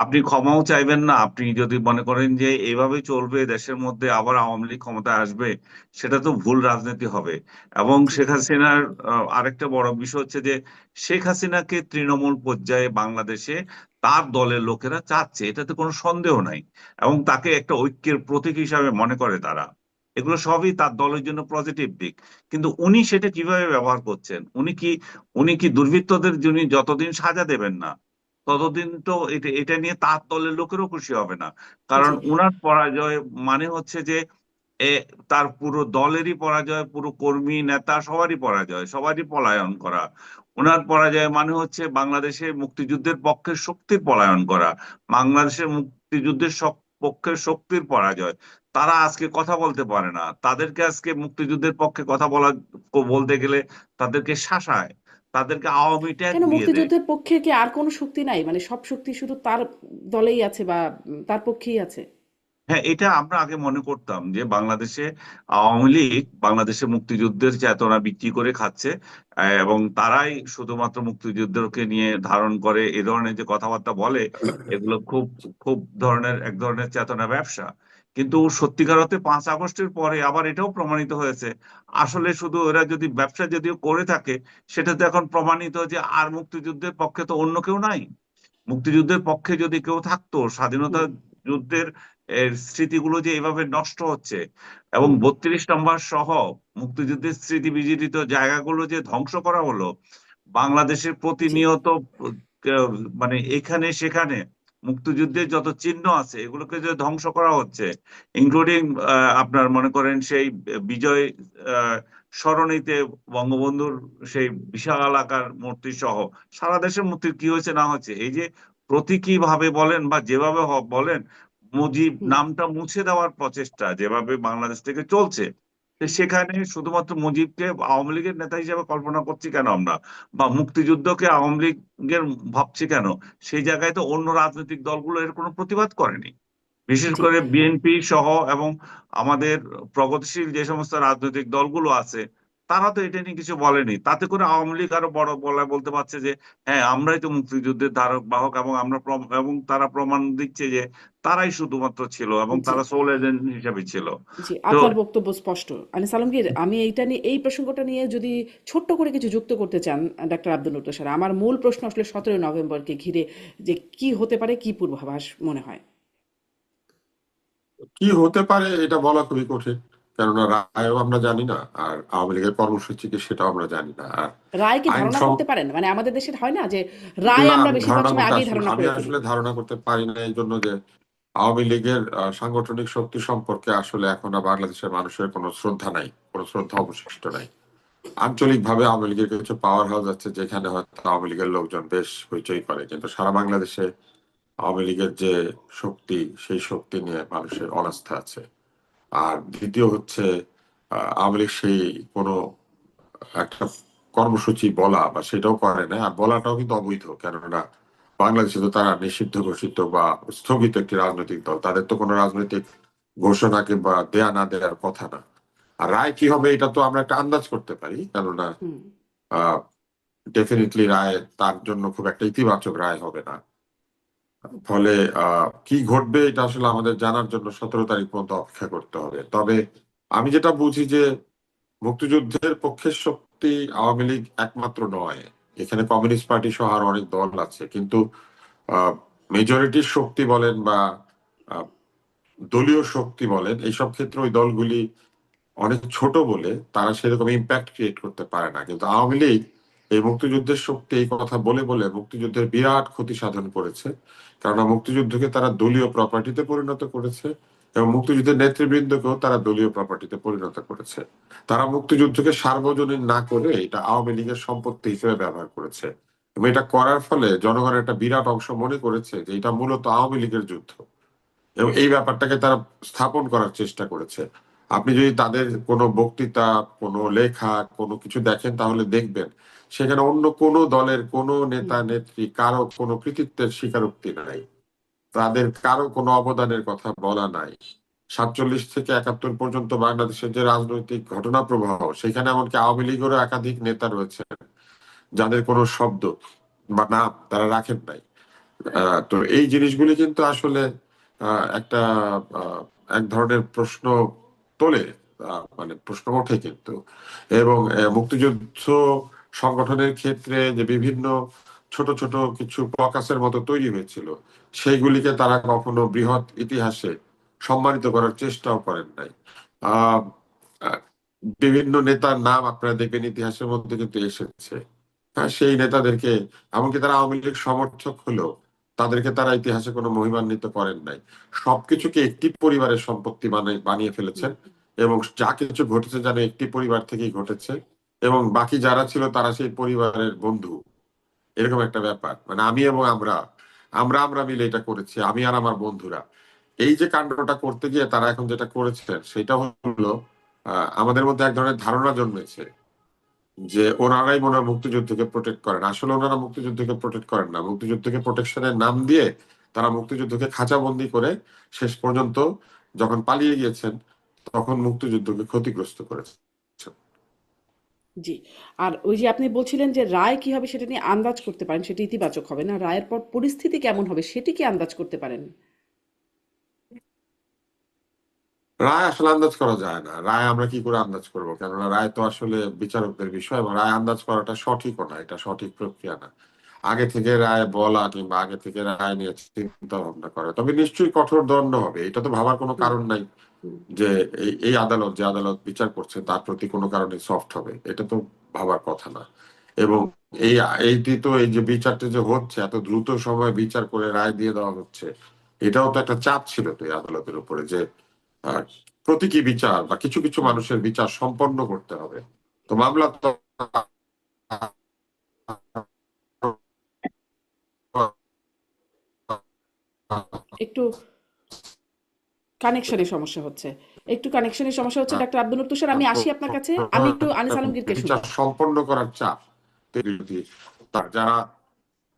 [SPEAKER 3] আপনি ক্ষমাও চাইবেন না, আপনি যদি মনে করেন যে এইভাবে চলবে দেশের মধ্যে, আবার আওয়ামী লীগ ক্ষমতায় আসবে, সেটা তো ভুল রাজনীতি হবে। এবং
[SPEAKER 1] জি।
[SPEAKER 3] শেখ হাসিনার আরেকটা বড় বিষয় হচ্ছে যে শেখ হাসিনাকে তৃণমূল পর্যায়ে বাংলাদেশে তার দলের লোকেরা চাচ্ছে, এটাতে কোনো সন্দেহ নাই। এবং তাকে একটা ঐক্যের প্রতীক হিসাবে মনে করে তারা। এগুলো সবই তার দলের জন্য পজিটিভ দিক। কিন্তু উনি সেটা কিভাবে ব্যবহার করছেন? উনি কি দুর্বৃত্তদের জন্য যতদিন সাজা দেবেন না, ততদিন তো এটা নিয়ে তার দলের লোকেরও খুশি হবে না। কারণ
[SPEAKER 1] জি।
[SPEAKER 3] উনার পরাজয় মানে হচ্ছে যে এ তার পুরো দলেরই পরাজয়, পুরো কর্মী নেতা সবারই পরাজয়, সবারই পলায়ন করা। ওনার পরাজয় মানে হচ্ছে বাংলাদেশের মুক্তিযুদ্ধের পক্ষের শক্তির পলায়ন করা, বাংলাদেশের মুক্তিযুদ্ধের পক্ষের শক্তির পরাজয়। তারা আজকে কথা বলতে পারে না, তাদেরকে আজকে মুক্তিযুদ্ধের পক্ষে কথা বলতে গেলে তাদেরকে শাসায়, তাদেরকে আওয়ামী ট্যাগ
[SPEAKER 1] কেন
[SPEAKER 3] দিয়ে দেয়।
[SPEAKER 1] মুক্তিযুদ্ধের পক্ষে কি আর কোনো শক্তি নাই? মানে সব শক্তি শুধু তার দলেই আছে বা তার পক্ষেই আছে?
[SPEAKER 3] হ্যাঁ, এটা আমরা আগে মনে করতাম যে বাংলাদেশে আওয়ামী লীগ বাংলাদেশে মুক্তিযুদ্ধের চেতনা বিক্রি করে খাচ্ছে, এবং তারাই শুধুমাত্র মুক্তিযুদ্ধকে নিয়ে ধারণ করে এ ধরনের যে কথাবার্তা বলে, এগুলো খুব খুব এক ধরনের চেতনা ব্যবসা। কিন্তু সত্যিকার অর্থে 5 আগস্টের পরে আবার এটাও প্রমাণিত হয়েছে, আসলে শুধু এরা যদি ব্যবসা যদিও করে থাকে, সেটা তো এখন প্রমাণিত যে আর মুক্তিযুদ্ধের পক্ষে তো অন্য কেউ নাই। মুক্তিযুদ্ধের পক্ষে যদি কেউ থাকতো, স্বাধীনতা
[SPEAKER 1] হুম।
[SPEAKER 3] যুদ্ধের স্মৃতিগুলো যে এভাবে নষ্ট হচ্ছে, এবং
[SPEAKER 1] হুম।
[SPEAKER 3] 32 নম্বর সহ মুক্তিযুদ্ধের স্মৃতি বিজড়িত জায়গাগুলো যে ধ্বংস করা হলো, বাংলাদেশের
[SPEAKER 1] জি।
[SPEAKER 3] প্রতিনিয়ত মানে এখানে সেখানে মুক্তিযুদ্ধের যত চিহ্ন আছে এগুলোকে যে ধ্বংস করা হচ্ছে, ইনক্লুডিং আপনার মনে করেন সেই বিজয় আহ, সরণিতে বঙ্গবন্ধুর সেই বিশাল আকার মূর্তি সহ সারা দেশের মূর্তির কি হয়েছে না হয়েছে, এই যে প্রতীকী ভাবে বলেন বা যেভাবে বলেন, মুজিব
[SPEAKER 1] হুম।
[SPEAKER 3] নামটা মুছে দেওয়ার প্রচেষ্টা যেভাবে বাংলাদেশ থেকে চলছে, তো সেখানে শুধুমাত্র মুজিবকে আওয়ামী লীগের নেতা হিসেবে কল্পনা করছি কেন আমরা, বা মুক্তিযুদ্ধকে আওয়ামী লীগের ভাবছি কেন? সেই জায়গায় তো অন্য রাজনৈতিক দলগুলো এর কোনো প্রতিবাদ করেনি, বিশেষ
[SPEAKER 1] জি।
[SPEAKER 3] করে বিএনপি সহ, এবং আমাদের প্রগতিশীল যে সমস্ত রাজনৈতিক দলগুলো আছে, তারা তো এটা নিয়ে কিছু বলেনি। তাতে করে আওয়ামী লীগ আরো বড় গলায় বলতে পারছে যে হ্যাঁ, আমরাই তো মুক্তিযুদ্ধের ধারক বাহক, এবং এবং তারা প্রমাণ দিচ্ছে যে তারাই শুধুমাত্র ছিল, এবং
[SPEAKER 1] জি।
[SPEAKER 3] তারা সোল এজেন্ট হিসেবে ছিল।
[SPEAKER 1] জি,
[SPEAKER 3] তো
[SPEAKER 1] আপনার বক্তব্য স্পষ্ট। আনিস আলমগীর, আমি এইটা নিয়ে, এই প্রসঙ্গটা নিয়ে যদি ছোট্ট করে কিছু যুক্ত করতে চান, ডাক্তার আব্দুল লতিফ স্যার, আমার মূল প্রশ্ন আসলে 17 নভেম্বরকে ঘিরে, যে কি হতে পারে, কি পূর্বাভাস মনে হয়?
[SPEAKER 2] কি হতে পারে এটা বলা খুবই কঠিন, কেননা রায়ও আমরা জানি না, আর আওয়ামী লীগের কর্মসূচি কি সেটাও আমরা জানি না। আর
[SPEAKER 1] রায় কি
[SPEAKER 2] আইন
[SPEAKER 1] ধারণা
[SPEAKER 2] সং
[SPEAKER 1] করতে পারেন? মানে আমাদের দেশের হয় না যে রায়
[SPEAKER 2] না,
[SPEAKER 1] আমরা
[SPEAKER 2] আমি
[SPEAKER 1] বেশিরভাগ
[SPEAKER 2] ধারণা
[SPEAKER 1] সময়
[SPEAKER 2] করতে
[SPEAKER 1] আগেই
[SPEAKER 2] আসলে
[SPEAKER 1] ধারণা
[SPEAKER 2] আমি
[SPEAKER 1] করে ফেলি।
[SPEAKER 2] আসলে ধারণা করতে পারি না, এই জন্য যে আওয়ামী লীগের সাংগঠনিক শক্তি সম্পর্কে আসলে এখন আর বাংলাদেশের মানুষের কোনো শ্রদ্ধা নাই, কোনো শ্রদ্ধা অবশিষ্ট নাই। আঞ্চলিকভাবে আওয়ামী লীগের কিছু পাওয়ার হাউস আছে যেখানে হয়তো আওয়ামী লীগের লোকজন বেশ হইচই করে, কিন্তু সারা বাংলাদেশে আওয়ামী লীগের যে শক্তি, সেই শক্তি নিয়ে মানুষের অনাস্থা আছে। আর দ্বিতীয় হচ্ছে আওয়ামী লীগ সেই কোনো একটা কর্মসূচি বলা বা সেটাও করে না, আর বলাটাও কিন্তু অবৈধ, কেননা বাংলাদেশে তো তারা নিষিদ্ধ ঘোষিত বা স্থগিত একটি রাজনৈতিক দল, তাদের তো কোনো রাজনৈতিক ঘোষণা কিংবা দেয়া না দেওয়ার কথা না। আর রায় কি হবে এটা তো আমরা একটা আন্দাজ করতে পারি, কেননা
[SPEAKER 1] হুম।
[SPEAKER 2] ডেফিনেটলি রায় তার জন্য খুব একটা ইতিবাচক রায় হবে না। ফলে কি ঘটবে এটা আসলে আমাদের জানার জন্য 17 তারিখ পর্যন্ত অপেক্ষা করতে হবে। তবে আমি যেটা বুঝি যে মুক্তিযুদ্ধের পক্ষের শক্তি আওয়ামী লীগ একমাত্র নয়, এখানে কমিউনিস্ট পার্টি সহ আরো অনেক দল আছে, কিন্তু মেজরিটির শক্তি বলেন বা আহ, দলীয় শক্তি বলেন, এইসব ক্ষেত্রে ওই দলগুলি অনেক ছোট বলে তারা সেরকম ইম্প্যাক্ট ক্রিয়েট করতে পারে না। কিন্তু আওয়ামী লীগ এই মুক্তিযুদ্ধের শক্তি এই কথা বলে বলে মুক্তিযুদ্ধের বিরাট ক্ষতি সাধন করেছে। কারণ মুক্তিযুদ্ধকে তারা দলীয় প্রপার্টিতে পরিণত করেছে এবং মুক্তিযুদ্ধের নেতৃবৃন্দকেও তারা দলীয় প্রপার্টিতে পরিণত করেছে। তারা মুক্তিযুদ্ধকে সার্বজনীন না করে এটা আওয়ামী লীগের সম্পত্তি হিসেবে ব্যবহার করেছে এবং এটা করার ফলে জনগণের একটা বিরাট অংশ মনে করেছে যে এটা মূলত আওয়ামী লীগের যুদ্ধ এবং এই ব্যাপারটাকে তারা স্থাপন করার চেষ্টা করেছে। আপনি যদি তাদের কোনো বক্তৃতা, কোনো লেখা, কোনো কিছু দেখেন তাহলে দেখবেন সেখানে অন্য কোনো দলের কোনো নেতা
[SPEAKER 1] হুম।
[SPEAKER 2] নেত্রী কারো কোনো কৃতিত্বের স্বীকারোক্তি নাই, তাদের কারো কোনো অবদানের কথা বলা নাই। 47 থেকে 71 পর্যন্ত বাংলাদেশের যে রাজনৈতিক ঘটনা প্রবাহ, সেখানে এমনকি আওয়ামী লীগেরও একাধিক নেতা রয়েছে যাদের কোনো শব্দ বা নাম তারা রাখেন নাই। তো এই জিনিসগুলি কিন্তু আসলে একটা আহ, এক ধরনের প্রশ্ন তোলে, মানে প্রশ্ন ওঠে কিন্তু। এবং মুক্তিযুদ্ধ সংগঠনের ক্ষেত্রে যে বিভিন্ন ছোট ছোট কিছু ককাসের মতো তৈরি হয়েছিল, সেইগুলিকে তারা কখনো বৃহৎ ইতিহাসে সম্মানিত করার চেষ্টাও করেন নাই। আহ আহ, বিভিন্ন নেতার নাম আপনারা দেখবেন ইতিহাসের মধ্যে কিন্তু এসেছে। হ্যাঁ, সেই নেতাদেরকে, এমনকি তারা আওয়ামী লীগ সমর্থক হলেও তাদেরকে তারা ইতিহাসে কোনো মহিমান্বিত করেন নাই। সবকিছুকে একটি পরিবারের সম্পত্তি বানিয়ে ফেলেছেন এবং যা কিছু ঘটেছে যেন একটি পরিবার থেকেই ঘটেছে এবং বাকি যারা ছিল তারা সেই পরিবারের বন্ধু, এরকম একটা ব্যাপার। মানে আমি এবং আমরা আমরা আমরা মিলে এটা করেছি, আমি আর আমার বন্ধুরা। এই যে কাণ্ডটা করতে গিয়ে তারা এখন যেটা করেছেন সেটা হলো আমাদের মধ্যে এক ধরনের ধারণা জন্মেছে যে ওনারাই মনে হয় মুক্তিযুদ্ধকে প্রোটেক্ট করেন। আসলে ওনারা মুক্তিযুদ্ধকে প্রোটেক্ট করেন না, মুক্তিযুদ্ধকে প্রোটেকশনের নাম দিয়ে তারা মুক্তিযুদ্ধকে খাঁচাবন্দি করে শেষ পর্যন্ত যখন পালিয়ে গিয়েছেন তখন মুক্তিযুদ্ধকে ক্ষতিগ্রস্ত করেছে।
[SPEAKER 1] জি। আর ওই যে আপনি বলছিলেন যে রায় কি হবে সেটা নিয়ে আন্দাজ করতে পারেন, সেটা ইতিবাচক হবে না, রায়ের পর পরিস্থিতি কেমন হবে সেটি কি আন্দাজ করতে পারেন?
[SPEAKER 2] রায় আসলে আন্দাজ করা যায় না, রায় আমরা কি করে আন্দাজ করবো, কেননা রায় তো আসলে বিচারকদের বিষয় এবং রায় আন্দাজ করাটা সঠিকও না, এটা সঠিক প্রক্রিয়া না। আগে থেকে রায় বলা কিংবা আগে থেকে রায় নিয়ে চিন্তা ভাবনা করা, তবে নিশ্চয়ই কঠোর দণ্ড হবে, এটা তো ভাবার কোনো
[SPEAKER 1] হুম।
[SPEAKER 2] কারণ নাই
[SPEAKER 1] হুম।
[SPEAKER 2] যে এই আদালত, যে আদালত বিচার করছে তার প্রতি কোনো কারণে সফট হবে, এটা তো ভাবার কথা না। এবং এই এইটি তো, এই যে বিচারটা যে হচ্ছে এত দ্রুত সময় বিচার করে রায় দিয়ে দেওয়া হচ্ছে, এটাও তো একটা চাপ ছিল তো এই আদালতের উপরে যে আহ, প্রতীকী বিচার বা কিছু কিছু
[SPEAKER 1] হুম।
[SPEAKER 2] মানুষের বিচার সম্পন্ন করতে হবে। তো মামলা তো
[SPEAKER 1] একটু কানেকশনের সমস্যা হচ্ছে, একটু কানেকশনের সমস্যা হচ্ছে ডাক্তার আব্দুল তুষার, আমি আসি আপনার কাছে, আমি একটু আনিস আলমগীরকে শুনি।
[SPEAKER 2] বিচার সম্পন্ন করার চাপ তৈরি হচ্ছে। তার যারা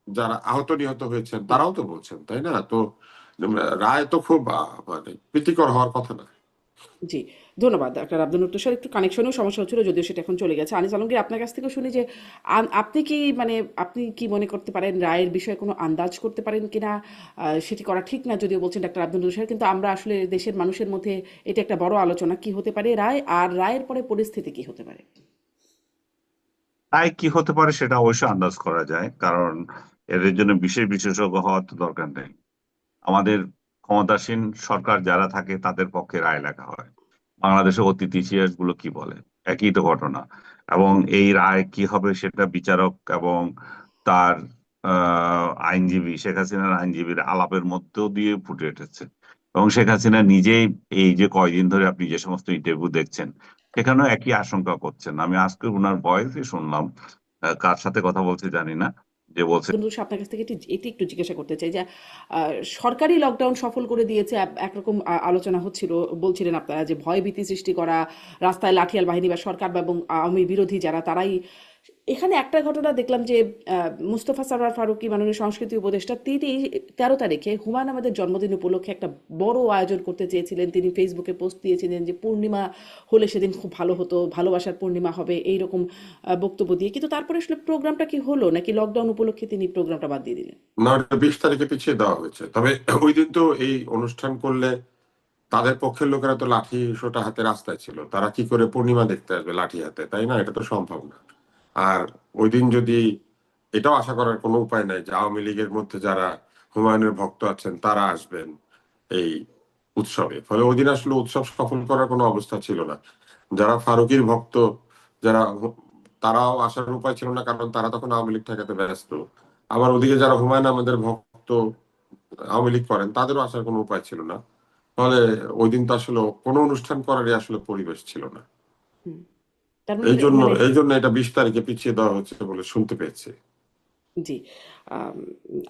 [SPEAKER 2] যারা আহত নিহত হয়েছেন
[SPEAKER 1] জি।
[SPEAKER 2] তারাও তো বলছেন, তাই না? তো রায় তো খুব মানে প্রীতিকর হওয়ার কথা না।
[SPEAKER 1] জি, ধন্যবাদ ডাক্তার আব্দুল তুষার। একটু কানেকশনেও সমস্যা হচ্ছিল, যদিও সেটা এখন চলে গেছে। আনিস আলমগীর, আপনার কাছ থেকেও শুনি যে আপনি কি মানে আপনি কি মনে করতে পারেন রায়ের বিষয়ে কোনো আন্দাজ করতে পারেন কিনা? সেটি করা ঠিক না যদিও বলছেন ডাক্তার আব্দুল তুষার, কিন্তু আমরা আসলে দেশের মানুষের মধ্যে এটা একটা বড় আলোচনা, কি হতে পারে রায়, আর রায়ের পরে পরিস্থিতি কি হতে পারে।
[SPEAKER 3] তাই কি হতে পারে সেটা অবশ্যই আন্দাজ করা যায়, কারণ এদের জন্য বিশেষ বিশেষজ্ঞ হওয়ার তো দরকার নেই। আমাদের ক্ষমতাসীন সরকার যারা থাকে তাদের পক্ষে রায় লেখা হয়। বাংলাদেশের অতীত ইতিহাস গুলো কি বলে, একই তো ঘটনা। এবং এই রায় কি হবে সেটা বিচারক এবং তার আইনজীবী, শেখ হাসিনার আইনজীবীর আলাপের মধ্যেও দিয়ে ফুটে উঠেছে। এবং শেখ হাসিনা নিজেই এই যে কয়দিন ধরে আপনি যে সমস্ত ইন্টারভিউ দেখছেন সেখানেও একই আশঙ্কা করছেন। আমি আজকে ওনার ভয়েসে শুনলাম, কার সাথে কথা বলছে জানি না, যে বলছে
[SPEAKER 1] কিন্তু আপনার কাছ থেকে এটি একটু জিজ্ঞাসা করতে চাই যে সরকারি লকডাউন সফল করে দিয়েছে, একরকম আলোচনা হচ্ছিল, বলছিলেন আপনারা যে ভয়ভীতি সৃষ্টি করা, রাস্তায় লাঠিয়াল বাহিনী বা সরকার এবং আওয়ামী বিরোধী যারা তারাই এখানে একটা ঘটনা দেখলাম যে মুস্তফা সরোয়ার ফারুকী মাননীয় সংস্কৃতি উপদেষ্টা তিনি 13 তারিখে হুমায়ুন আহমেদের জন্মদিন উপলক্ষে একটা বড় আয়োজন করতে চেয়েছিলেন। তিনি ফেসবুকে পোস্ট দিয়েছিলেন যে পূর্ণিমা হলে সেদিন খুব ভালো হতো, ভালোবাসার পূর্ণিমা হবে, এইরকম বক্তব্য দিয়ে। কিন্তু তারপরে আসলে প্রোগ্রামটা কি হলো, নাকি লকডাউন উপলক্ষে তিনি প্রোগ্রামটা বাদ দিয়ে দিলেন?
[SPEAKER 2] না, ওটা 20 তারিখে পিছিয়ে দেওয়া হয়েছে। তবে ওই দিন তো এই অনুষ্ঠান করলে তাদের পক্ষের লোকেরা তো লাঠি সোটা হাতে রাস্তায় ছিল, তারা কি করে পূর্ণিমা দেখতে আসবে লাঠি হাতে, তাই না? এটা তো সম্ভব না। আর ওই দিন যদি, এটাও আশা করার কোনো উপায় নাই যে আওয়ামী লীগের মধ্যে যারা হুমায়ুনের ভক্ত আছেন তারা আসবেন এই উৎসবে, ফলে ওই দিন আসলে উৎসব সফল করার কোনো অবস্থা ছিল না। যারা ফারুকীর ভক্ত, যারা তারাও আসার উপায় ছিল না, কারণ তারা তখন আওয়ামী লীগ ঠেকাতে ব্যস্ত। আবার ওদিকে যারা হুমায়ুন আমাদের ভক্ত আওয়ামী লীগ করেন, তাদেরও আসার কোনো উপায় ছিল না। ফলে ওই দিন তো আসলে কোনো অনুষ্ঠান করারই আসলে পরিবেশ ছিল না।
[SPEAKER 1] হুম। তার মানে
[SPEAKER 2] এই জন্য
[SPEAKER 1] মানে
[SPEAKER 2] এই জন্য এটা 20 তারিখে পিছিয়ে দেওয়া হচ্ছে বলে শুনতে পেয়েছি।
[SPEAKER 1] জি।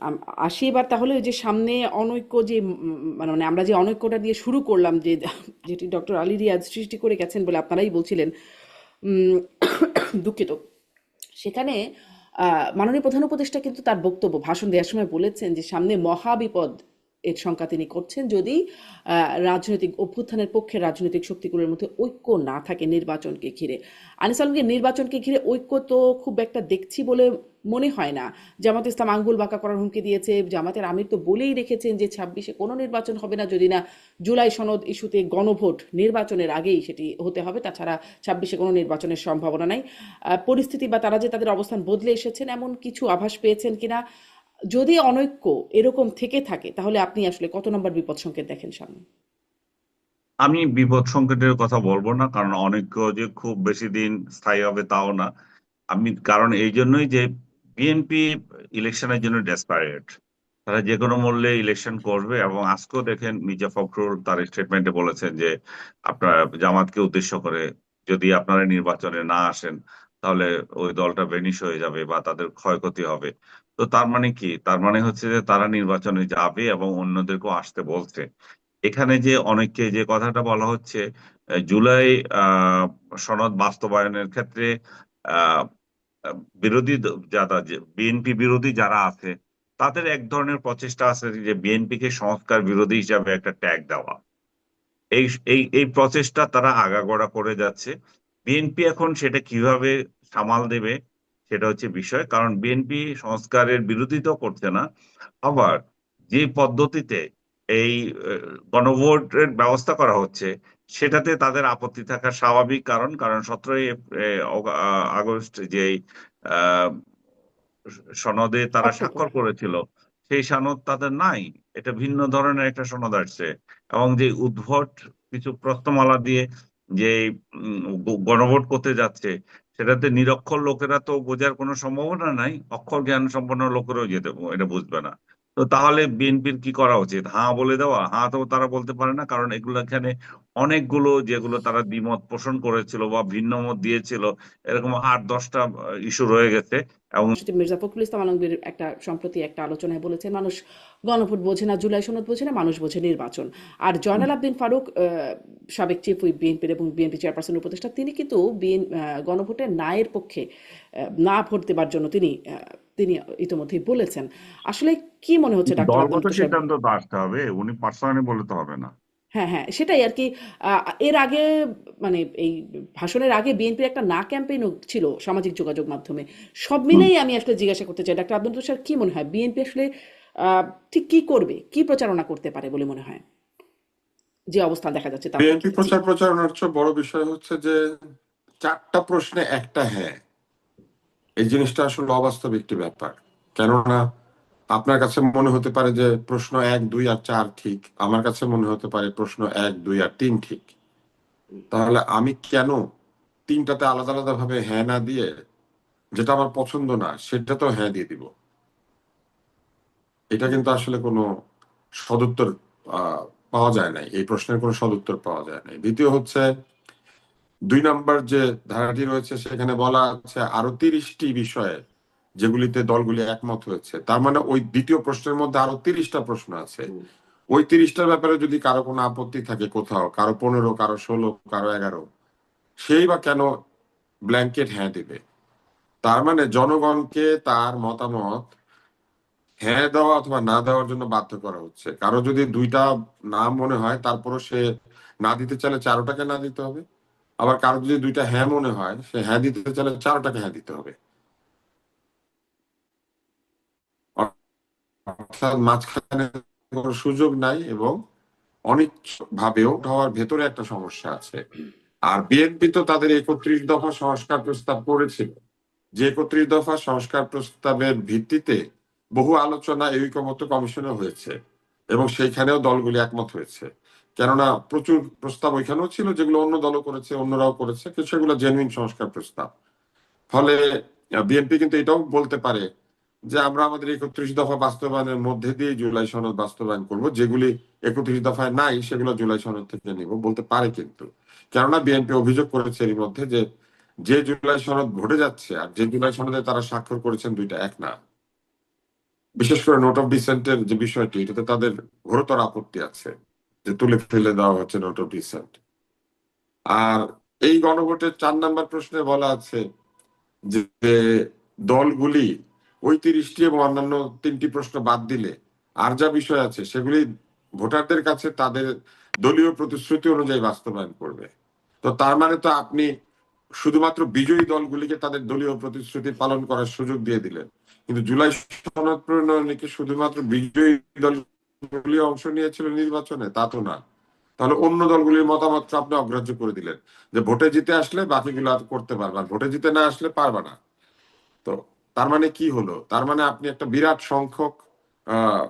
[SPEAKER 1] আম, আসি এবার তাহলে ওই যে সামনে অনৈক্য যে মানে মানে আমরা যে অনৈক্যটা দিয়ে শুরু করলাম, যে যেটি ডক্টর আলী রিয়াজ সৃষ্টি করে গেছেন বলে আপনারাই বলছিলেন, উম, দুঃখিত। সেখানে মাননীয় প্রধান উপদেষ্টা কিন্তু তার বক্তব্য ভাষণ দেওয়ার সময় বলেছেন যে সামনে মহাবিপদ এর শঙ্কা তিনি করছেন যদি রাজনৈতিক অভ্যুত্থানের পক্ষে রাজনৈতিক শক্তিগুলোর মধ্যে ঐক্য না থাকে নির্বাচনকে ঘিরে। আনিস আলমগীর, নির্বাচনকে ঘিরে ঐক্য তো খুব একটা দেখছি বলে মনে হয় না। জামাত ইসলাম আঙ্গুল বাঁকা করার হুমকি দিয়েছে। জামাতের আমির তো বলেই রেখেছেন যে 26-এ কোনো নির্বাচন হবে না যদি না জুলাই সনদ ইস্যুতে গণভোট নির্বাচনের আগেই সেটি হতে হবে, তাছাড়া 26-এ কোনো নির্বাচনের সম্ভাবনা নাই। পরিস্থিতি বা তারা যে তাদের অবস্থান বদলে এসেছেন এমন কিছু আভাস পেয়েছেন কিনা? যদি অনৈক্য এরকম থেকে থাকে তাহলে আপনি আসলে কত নম্বর বিপদ সংকেত দেখেন সামনে?
[SPEAKER 3] আমি বিপদ সংকেতের কথা বলবো না, কারণ অনৈক্য যে খুব বেশি দিন স্থায়ী হবে তাও না। কারণ এই জন্যই যে বিএনপি ইলেকশনের জন্য ডেসপারেট, তারা যে কোনো মূল্যে ইলেকশন করবে। এবং আজকেও দেখেন মির্জা ফখরুল তার স্টেটমেন্টে বলেছেন যে আপনার জামাতকে উদ্দেশ্য করে, যদি আপনারা নির্বাচনে না আসেন তাহলে ওই দলটা ভেনিশ হয়ে যাবে বা তাদের ক্ষয়ক্ষতি হবে। তো তার মানে কি? তার মানে হচ্ছে যে তারা নির্বাচনে যাবে এবং অন্যদেরকেও আসতে বলছে। এখানে যে অনেককে যে কথাটা বলা হচ্ছে, জুলাই আহ সনদ বাস্তবায়নের ক্ষেত্রে আহ আহ, বিরোধী যারা, বিএনপি বিরোধী যারা আছে, তাদের এক ধরনের প্রচেষ্টা আছে যে বিএনপি কে সংস্কার বিরোধী হিসাবে একটা ট্যাগ দেওয়া। এই এই প্রচেষ্টা তারা আগাগোড়া করে যাচ্ছে। বিএনপি এখন সেটা কিভাবে সামাল দেবে সেটা হচ্ছে বিষয়, কারণ বিএনপি সংস্কারের বিরোধিতা করছে না। আবার যে পদ্ধতিতে এই গণভোটের ব্যবস্থা করা হচ্ছে সেটাতে তাদের আপত্তি থাকা স্বাভাবিক, কারণ কারণ 17ই আগস্ট যে আহ, সনদে তারা
[SPEAKER 1] অক্টোবর।
[SPEAKER 3] স্বাক্ষর করেছিল, সেই সনদ তাদের নাই। এটা ভিন্ন ধরনের একটা সনদ আসছে। এবং যে উদ্ভট কিছু প্রশ্নমালা দিয়ে যে গণভোট করতে যাচ্ছে, সেটাতে নিরক্ষর লোকেরা তো বোঝার কোনো সম্ভাবনা নাই, অক্ষর জ্ঞান সম্পন্ন লোকেরাও যেতে এটা বুঝবে না। তো তাহলে বিএনপির কি করা উচিত? হাঁ বলে দেওয়া? হাঁ তো তারা বলতে পারে না, কারণ এগুলো এখানে অনেকগুলো যেগুলো তারা দ্বিমত পোষণ করেছিল বা ভিন্ন মত দিয়েছিল, এরকম 8-10টা ইস্যু রয়ে গেছে। এবং
[SPEAKER 1] সচিব মির্জা ফখরুল ইসলাম আলমগীর সম্প্রতি একটা আলোচনায় বলেছেন মানুষ গণভোট বোঝে না, জুলাই সনদ বোঝে না, মানুষ বোঝে নির্বাচন। আর জয়নাল আবদিন ফারুক, সাবেক চিফ হুইপ বিএনপির এবং বিএনপি চেয়ারপারসন উপদেষ্টা, তিনি কিন্তু গণভোটের নায়ের পক্ষে, না ভোট দেবার জন্য তিনি তিনি ইতিমধ্যেই বলেছেন। আসলে কি মনে হচ্ছে ডাক্তার আব্দুল
[SPEAKER 3] দলগত
[SPEAKER 1] তুষার?
[SPEAKER 3] সিদ্ধান্ত তো আসতে হবে, উনি পার্সোনালি বলে তো হবে না।
[SPEAKER 1] হ্যাঁ, হ্যাঁ, সেটাই আর কি। এর আগে মানে এই ভাষণের আগে বিএনপির একটা না ক্যাম্পেইনও ছিল সামাজিক যোগাযোগ মাধ্যমে। সব
[SPEAKER 3] হুম।
[SPEAKER 1] মিলেই আমি আসলে জিজ্ঞাসা করতে চাই ডাক্তার আব্দুল তুষার, কি মনে হয় বিএনপি আসলে ঠিক কি করবে, কি প্রচারণা করতে পারে বলে মনে হয়, যে অবস্থা দেখা যাচ্ছে তার
[SPEAKER 2] বিএনপি
[SPEAKER 1] প্রেক্ষিতে? জি।
[SPEAKER 2] প্রচারণার চেয়ে বড় বিষয় হচ্ছে যে 4টা প্রশ্নে একটা হ্যাঁ, এই জিনিসটা আসলে অবাস্তব একটি ব্যাপার। কেননা আপনার কাছে মনে হতে পারে যে প্রশ্ন 1, 2 আর 4 ঠিক, আমার কাছে মনে হতে পারে প্রশ্ন 1, 2 আর 3 ঠিক। তাহলে আমি কেন তিনটাতে আলাদা আলাদা ভাবে হ্যাঁ না দিয়ে যেটা আমার পছন্দ না সেটা তো হ্যাঁ দিয়ে দিব? এটা কিন্তু আসলে কোনো সদুত্তর আহ পাওয়া যায় নাই, এই প্রশ্নের কোনো সদুত্তর পাওয়া যায় নাই। দ্বিতীয় হচ্ছে 2 নম্বর যে ধারাটি রয়েছে সেখানে বলা আছে আরো 30টি বিষয়ে যেগুলিতে দলগুলি একমত হয়েছে। তার মানে ওই দ্বিতীয় প্রশ্নের মধ্যে আরো 30টা প্রশ্ন আছে।
[SPEAKER 1] হুম।
[SPEAKER 2] ওই 30টার ব্যাপারে যদি কারো কোনো আপত্তি থাকে, কোথাও কারো 15, কারো 16, কারো 11, সেই বা কেন ব্ল্যাঙ্কেট হ্যাঁ দেবে? তার মানে জনগণকে তার মতামত হ্যাঁ দেওয়া অথবা না দেওয়ার জন্য বাধ্য করা হচ্ছে। কারো যদি দুইটা না মনে হয় তারপরও সে না দিতে চাইলে চারোটাকে না দিতে হবে, আবার কারো যদি দুইটা হ্যাঁ মনে হয় সে হ্যাঁ দিতে চাইলে চারোটাকে হ্যাঁ দিতে হবে। অর্থাৎ মাঝখানে কোনো সুযোগ নাই, এবং অনেক ভাবেও হওয়ার ভেতরে একটা সমস্যা আছে। আর বিএনপি তো তাদের 31 দফা সংস্কার প্রস্তাব করেছিল, যে 31 দফা সংস্কার প্রস্তাবের ভিত্তিতে বহু আলোচনা ঐকমত্য কমিশনে হয়েছে, এবং সেইখানেও দলগুলি একমত হয়েছে। কেননা প্রচুর প্রস্তাব ওইখানেও ছিল যেগুলো অন্য দলও করেছে, অন্যরাও করেছে, কিন্তু সেগুলো জেনুইন সংস্কার প্রস্তাব। ফলে বিএনপি কিন্তু এটাও বলতে পারে যে আমরা আমাদের 31 দফা বাস্তবায়নের মধ্যে দিয়ে জুলাই সনদ বাস্তবায়ন করব, যেগুলি 31 দফায় নাই সেগুলো জুলাই সনদ থেকে নিব, বলতে পারে। কিন্তু কেননা বিএনপি অভিযোগ করেছে এর মধ্যে যে যে জুলাই সনদ ঘটে যাচ্ছে আর যে জুলাই সনদে তারা স্বাক্ষর করেছেন দুইটা এক না। বিশেষ করে নোট অফ ডিসেন্টের যে বিষয়টি, এটাতে তাদের ঘোরতর আপত্তি আছে, যে তুলে ফেলে দেওয়া হচ্ছে নোট অফ ডিসেন্ট। আর এই গণভোটের 4 নম্বর প্রশ্নে বলা আছে যে দলগুলি ওই 30টি এবং অন্যান্য 3টি প্রশ্ন বাদ দিলে আর যা বিষয় আছে সেগুলি ভোটারদের কাছে তাদের দলীয় প্রতিশ্রুতি অনুযায়ী বাস্তবায়ন করবে। তো তার মানে তো আপনি শুধুমাত্র বিজয়ী দলগুলিকে তাদের দলীয় প্রতিশ্রুতি পালন করার সুযোগ দিয়ে দিলেন, কিন্তু জুলাই সনদ প্রণয়নে কি শুধুমাত্র বিজয়ী দলগুলি অংশ নিয়েছিল নির্বাচনে? তা তো না। তাহলে অন্য দলগুলির মতামত আপনি অগ্রাহ্য করে দিলেন, যে ভোটে জিতে আসলে বাকিগুলো আর করতে পারবে, আর ভোটে জিতে না আসলে পারবে না। তো তার মানে কি হলো? তার মানে আপনি একটা বিরাট সংখ্যক আহ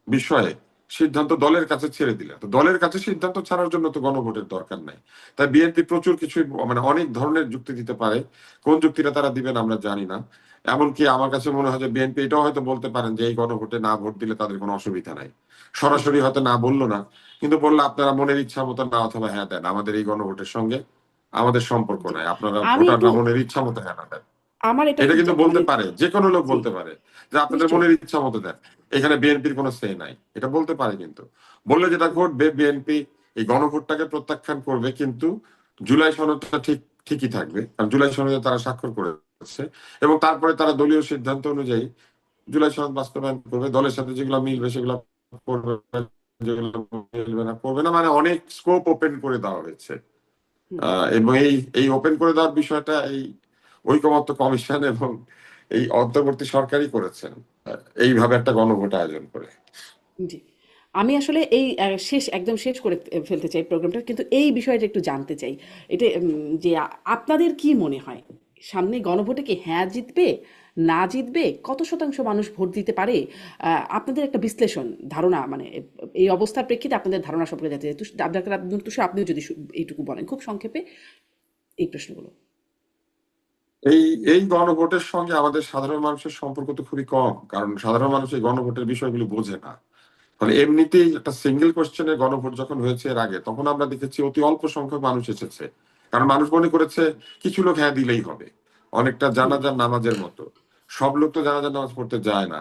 [SPEAKER 2] বিষয়ে সিদ্ধান্ত দলের কাছে ছেড়ে দিলেন। তো দলের কাছে সিদ্ধান্ত ছাড়ার জন্য তো গণভোটের দরকার নাই। তাই বিএনপি প্রচুর কিছু, মানে অনেক ধরনের যুক্তি দিতে পারে। কোন যুক্তিটা তারা দিবেন আমরা জানি না। এমনকি আমার কাছে মনে হয় যে বিএনপি এটাও হয়তো বলতে পারেন যে এই গণভোটে না ভোট দিলে তাদের কোনো অসুবিধা নাই। সরাসরি হয়তো না বললো না, কিন্তু বললো আপনারা মনের ইচ্ছা মতো না অথবা হ্যাঁ দেন, আমাদের এই গণভোটের সঙ্গে আমাদের সম্পর্ক
[SPEAKER 1] জি।
[SPEAKER 2] নাই, আপনারা
[SPEAKER 1] আমি একটু
[SPEAKER 2] ভোটাররা মনের ইচ্ছা মতো হ্যাঁ না দেন।
[SPEAKER 1] আমার এটা
[SPEAKER 2] এটা
[SPEAKER 1] খুব
[SPEAKER 2] কিন্তু বলতে
[SPEAKER 1] মানে
[SPEAKER 2] পারে, যে কোনো লোক
[SPEAKER 1] জি
[SPEAKER 2] বলতে পারে যে আপনাদের
[SPEAKER 1] নিশ্চয়ই।
[SPEAKER 2] মনের ইচ্ছা মতো দেন, এখানে বিএনপির কোনো সে নাই, এটা বলতে পারে। কিন্তু বললে যেটা ঘটবে, বিএনপি এই গণভোটটাকে প্রত্যাখ্যান করবে, কিন্তু জুলাই সনদটা ঠিকই থাকবে, কারণ জুলাই সনদে তারা স্বাক্ষর করেছে, এবং তারপরে তারা দলীয় সিদ্ধান্ত অনুযায়ী জুলাই সনদ বাস্তবায়ন করবে। দলের সাথে যেগুলো মিলবে সেগুলো করবে, যেগুলো মিলবে না করবে না, মানে অনেক স্কোপ ওপেন করে দেওয়া হয়েছে।
[SPEAKER 1] হুম,
[SPEAKER 2] এবং এই এই ওপেন করে দেওয়ার বিষয়টা এই ঐকমত্য কমিশন এবং এই অন্তর্বর্তী সরকারই করেছেন, এইভাবে একটা গণভোট আয়োজন করে।
[SPEAKER 1] জি। আমি আসলে এই একদম শেষ করে ফেলতে চাই প্রোগ্রামটা, কিন্তু এই বিষয়টা একটু জানতে চাই। এটা যে আপনাদের কি মনে হয় সামনে গণভোটে কি হ্যাঁ জিতবে না জিতবে, কত শতাংশ মানুষ ভোট দিতে পারে? আপনাদের একটা বিশ্লেষণ ধারণা, মানে এই অবস্থার প্রেক্ষিতে আপনাদের ধারণা সম্পর্কে জানতে চাই। ডাক্তার আব্দুল তুষার, আপনিও যদি এইটুকু বলেন খুব সংক্ষেপে এই প্রশ্নগুলো।
[SPEAKER 2] এই এই গণভোটের সঙ্গে আমাদের সাধারণ মানুষের সম্পর্ক তো খুবই কম, কারণ সাধারণ মানুষ এই গণভোটের বিষয়গুলো বোঝে না। ফলে এমনিতেই একটা সিঙ্গেল কোশ্চেনের গণভোট যখন হয়েছে এর আগে, তখন আমরা দেখেছি অতি অল্প সংখ্যক মানুষ এসেছে, কারণ মানুষ মনে করেছে কিছু লোক হ্যাঁ দিলেই হবে। অনেকটা
[SPEAKER 1] হুম,
[SPEAKER 2] জানাজার নামাজের মতো, সব লোক তো জানাজার নামাজ পড়তে যায় না।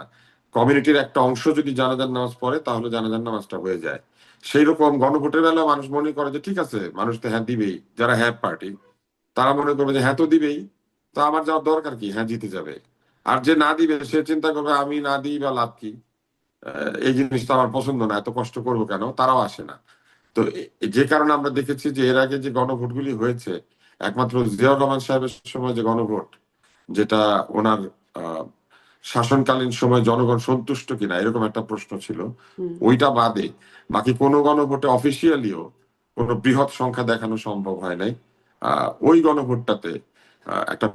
[SPEAKER 2] কমিউনিটির একটা অংশ যদি জানাজার নামাজ পড়ে তাহলে জানাজার নামাজটা হয়ে যায়। সেই রকম গণভোটের বেলা মানুষ মনে করে যে ঠিক আছে, মানুষ তো হ্যাঁ দিবেই, যারা হ্যাঁ পার্টি তারা মনে করবে যে হ্যাঁ তো দিবেই, তো আমার যাওয়ার দরকার কি, হ্যাঁ জিতে যাবে। আর যে না দিবে সে চিন্তা করবে আমি না দিই বা লাভ কি, এই জিনিসটা আমার পছন্দ না, এত কষ্ট করবো কেন, তারাও আসে না। তো যে কারণে আমরা দেখেছি যে এর আগে যে গণভোটগুলি হয়েছে, একমাত্র জিয়াউর রহমান সাহেবের সময় যে গণভোট, যেটা ওনার আহ, শাসনকালীন সময় জনগণ সন্তুষ্ট কিনা এরকম একটা প্রশ্ন ছিল,
[SPEAKER 1] হুম,
[SPEAKER 2] ওইটা বাদে বাকি কোনো গণভোটে অফিসিয়ালিও কোনো বৃহৎ সংখ্যা দেখানো সম্ভব হয় নাই। ওই গণভোটটাতে একটা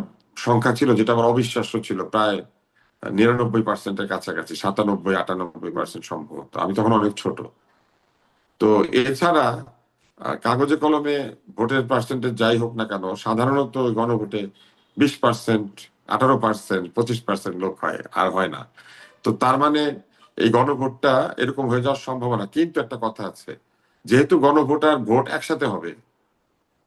[SPEAKER 2] সংখ্যা ছিল যেটা আমার অবিশ্বাস্য ছিল, প্রায় 99%-এর কাছাকাছি, 97-98% সম্ভবত, আমি তখন অনেক ছোট। তো এছাড়া কাগজে কলমে ভোটের পার্সেন্টেজ যাই হোক না কেন, সাধারণত গণভোটে 20%, 18%, 25% লোক হয়, আর হয় না। তো তার মানে এই গণভোটটা এরকম হয়ে যাওয়ার সম্ভাবনা। কিন্তু একটা কথা আছে, যেহেতু গণভোট আর ভোট একসাথে হবে,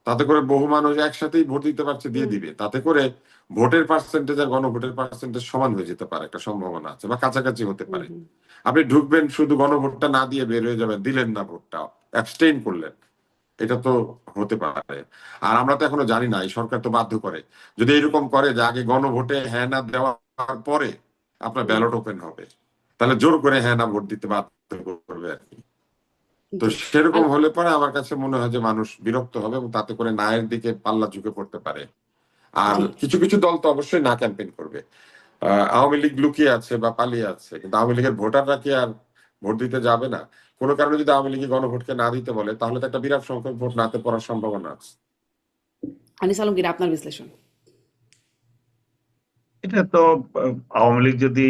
[SPEAKER 2] তাতে করে বহু মানুষ একসাথেই ভোট দিতে পারছে, দিয়ে
[SPEAKER 1] হুম,
[SPEAKER 2] দিবে, তাতে করে ভোটের পার্সেন্টেজ আর গণভোটের পার্সেন্টেজ সমান হয়ে যেতে পারে, একটা সম্ভাবনা আছে, বা কাছাকাছি হতে
[SPEAKER 1] হুম,
[SPEAKER 2] পারে।
[SPEAKER 1] হুম,
[SPEAKER 2] আপনি ঢুকবেন শুধু গণভোটটা না দিয়ে বের হয়ে যাবেন, দিলেন না ভোটটা, অ্যাবস্টেইন করলেন, এটা তো হতে পারে। আর আমরা তো এখনো জানি না, এই সরকার তো বাধ্য করে। যদি এরকম করে যে আগে গণভোটে হ্যাঁ না দেওয়ার পরে আপনার
[SPEAKER 1] হুম,
[SPEAKER 2] ব্যালট ওপেন হবে, তাহলে জোর করে হ্যাঁ না ভোট দিতে বাধ্য করবে আর কি। তো
[SPEAKER 1] জি।
[SPEAKER 2] সেরকম
[SPEAKER 1] আল-
[SPEAKER 2] হলে পরে আমার কাছে মনে হয় যে মানুষ বিরক্ত হবে এবং তাতে করে নায়ের দিকে পাল্লা ঝুঁকে পড়তে পারে। আর
[SPEAKER 1] জি।
[SPEAKER 2] কিছু কিছু দল তো অবশ্যই না ক্যাম্পেইন করবে। আওয়ামী লীগ লুকিয়ে আছে বা পালিয়ে আছে, কিন্তু আওয়ামী লীগের ভোটাররা কি আর ভোট দিতে যাবে না? কোনো কারণে যদি আওয়ামী লীগ গণভোটকে না দিতে বলে, তাহলে তো একটা বিরাট সংখ্যক ভোট নাতে পড়ার সম্ভাবনা আছে।
[SPEAKER 1] আনিস আলমগীর, আপনার বিশ্লেষণ।
[SPEAKER 3] এটা তো আওয়ামী লীগ যদি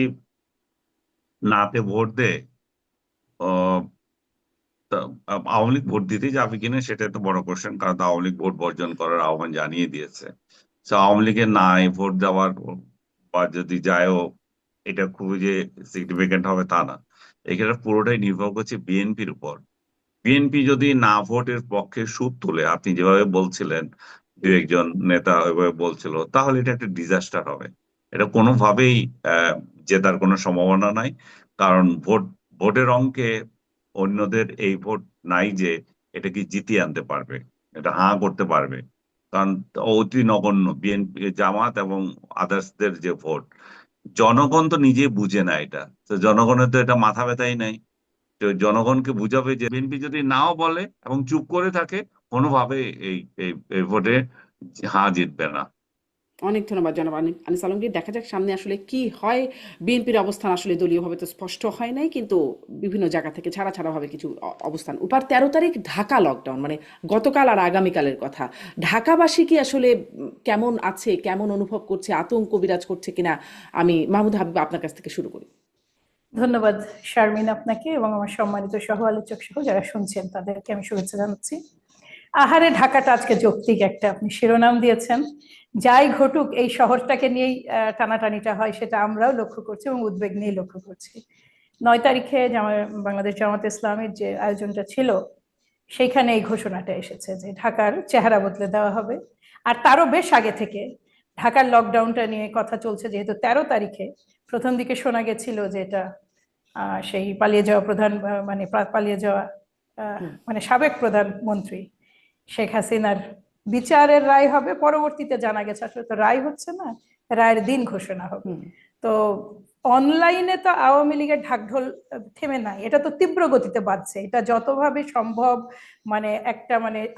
[SPEAKER 3] নাতে ভোট দেয়, আহ, তা আওয়ামী লীগ ভোট দিতে যাবে কিনা সেটা তো বড় কোশ্চেন, কারণ আওয়ামী লীগ ভোট বর্জন করার আহ্বান জানিয়ে দিয়েছে। তো আওয়ামী লীগের নাই ভোট দেওয়ার বা যদি যায়ও, এটা খুবই যে সিগনিফিকেন্ট হবে তা না। এখানে পুরোটাই নির্ভর করছে বিএনপির উপর। বিএনপি যদি না ভোটের পক্ষে সুর তোলে, আপনি যেভাবে বলছিলেন, দু
[SPEAKER 1] হুম,
[SPEAKER 3] একজন নেতা ওইভাবে বলছিল, তাহলে এটা একটা ডিজাস্টার হবে। এটা কোনোভাবেই জেতার কোনো সম্ভাবনা নাই। কারণ ভোটের অঙ্কে অন্যদের এই ভোট নাই যে এটা কি জিতিয়ে আনতে পারবে, এটা হাঁ করতে পারবে। কারণ অতি নগণ্য বিএনপি, জামাত এবং আদার্সদের যে ভোট, জনগণ তো নিজে বুঝে না এটা। তো জনগণের তো এটা মাথা ব্যথাই নাই। তো জনগণকে বুঝাবে যে বিএনপি যদি নাও বলে এবং চুপ করে থাকে, কোনোভাবে এই এই এই ভোটে হাঁ জিতবে না।
[SPEAKER 1] অনেক ধন্যবাদ জনাব আনিস আলমগীর। দেখা যাক সামনে আসলে কি হয়। বিএনপির অবস্থান আসলে দলীয়ভাবে তো স্পষ্ট হয় নাই, কিন্তু বিভিন্ন জায়গা থেকে ছাড়া ছাড়া ভাবে কিছু অবস্থান। 13 তারিখ ঢাকা লকডাউন, মানে গতকাল আর আগামীকালের কথা। ঢাকাবাসী কি আসলে কেমন আছে, কেমন অনুভব করছে, আতঙ্ক বিরাজ করছে কিনা? আমি মাহমুদ হাবিব আপনার কাছ থেকে শুরু করি।
[SPEAKER 4] ধন্যবাদ শারমিন আপনাকে এবং আমার সম্মানিত সহ আলোচক সহ যারা শুনছেন তাদেরকে আমি শুভেচ্ছা জানাচ্ছি। আহারে ঢাকাটা আজকে যৌক্তিক একটা আপনি শিরোনাম দিয়েছেন। যাই ঘটুক এই শহরটাকে নিয়েই টানাটানিটা হয়, সেটা আমরাও লক্ষ্য করছি এবং উদ্বেগ নিয়ে লক্ষ্য করছি। 9 তারিখে বাংলাদেশ জামাত ইসলামের যে আয়োজনটা ছিল, সেইখানে এই ঘোষণাটা এসেছে যে ঢাকার চেহারা বদলে দেওয়া হবে। আর তারও বেশ আগে থেকে ঢাকার লকডাউনটা নিয়ে কথা চলছে, যেহেতু 13 তারিখে প্রথম দিকে শোনা গেছিল যে এটা সেই পালিয়ে যাওয়া পালিয়ে যাওয়া
[SPEAKER 1] হুম,
[SPEAKER 4] মানে সাবেক প্রধানমন্ত্রী শেখ হাসিনার বিচারের রায় হবে। পরবর্তীতে জানা গেছে আসলে তো রায় হচ্ছে না, রায়ের দিন ঘোষণা হবে।
[SPEAKER 1] হুম,
[SPEAKER 4] তো অনলাইনে তো আওয়ামী লীগের ঢাকঢোল থেমে নাই, এটা তো তীব্র গতিতে বাড়ছে। এটা যতভাবে সম্ভব একটা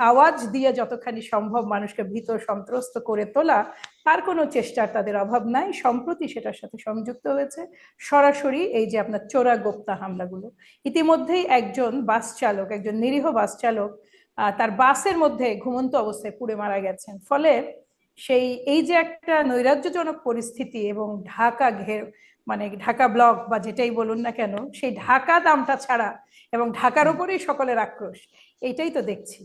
[SPEAKER 4] আওয়াজ দিয়ে যতখানি সম্ভব মানুষকে ভীত সন্ত্রস্ত করে তোলা, তার কোনো চেষ্টার তাদের অভাব নাই। সম্প্রতি সেটার সাথে সংযুক্ত হয়েছে সরাসরি এই যে আপনার চোরা গোপ্তা হামলাগুলো। ইতিমধ্যেই একজন বাস চালক, একজন নিরীহ বাস চালক তার বাসের মধ্যে ঘুমন্ত অবস্থায় পুড়ে মারা গেছেন। ফলে এই যে একটা নৈরাজ্যজনক পরিস্থিতি, এবং ঢাকা ঢাকা ব্লক বা যেটাই বলুন না কেন, সেই ঢাকা দামটা ছাড়া এবং ঢাকার
[SPEAKER 1] হুম,
[SPEAKER 4] উপরেই সকলের আক্রোশ, এইটাই তো দেখছি।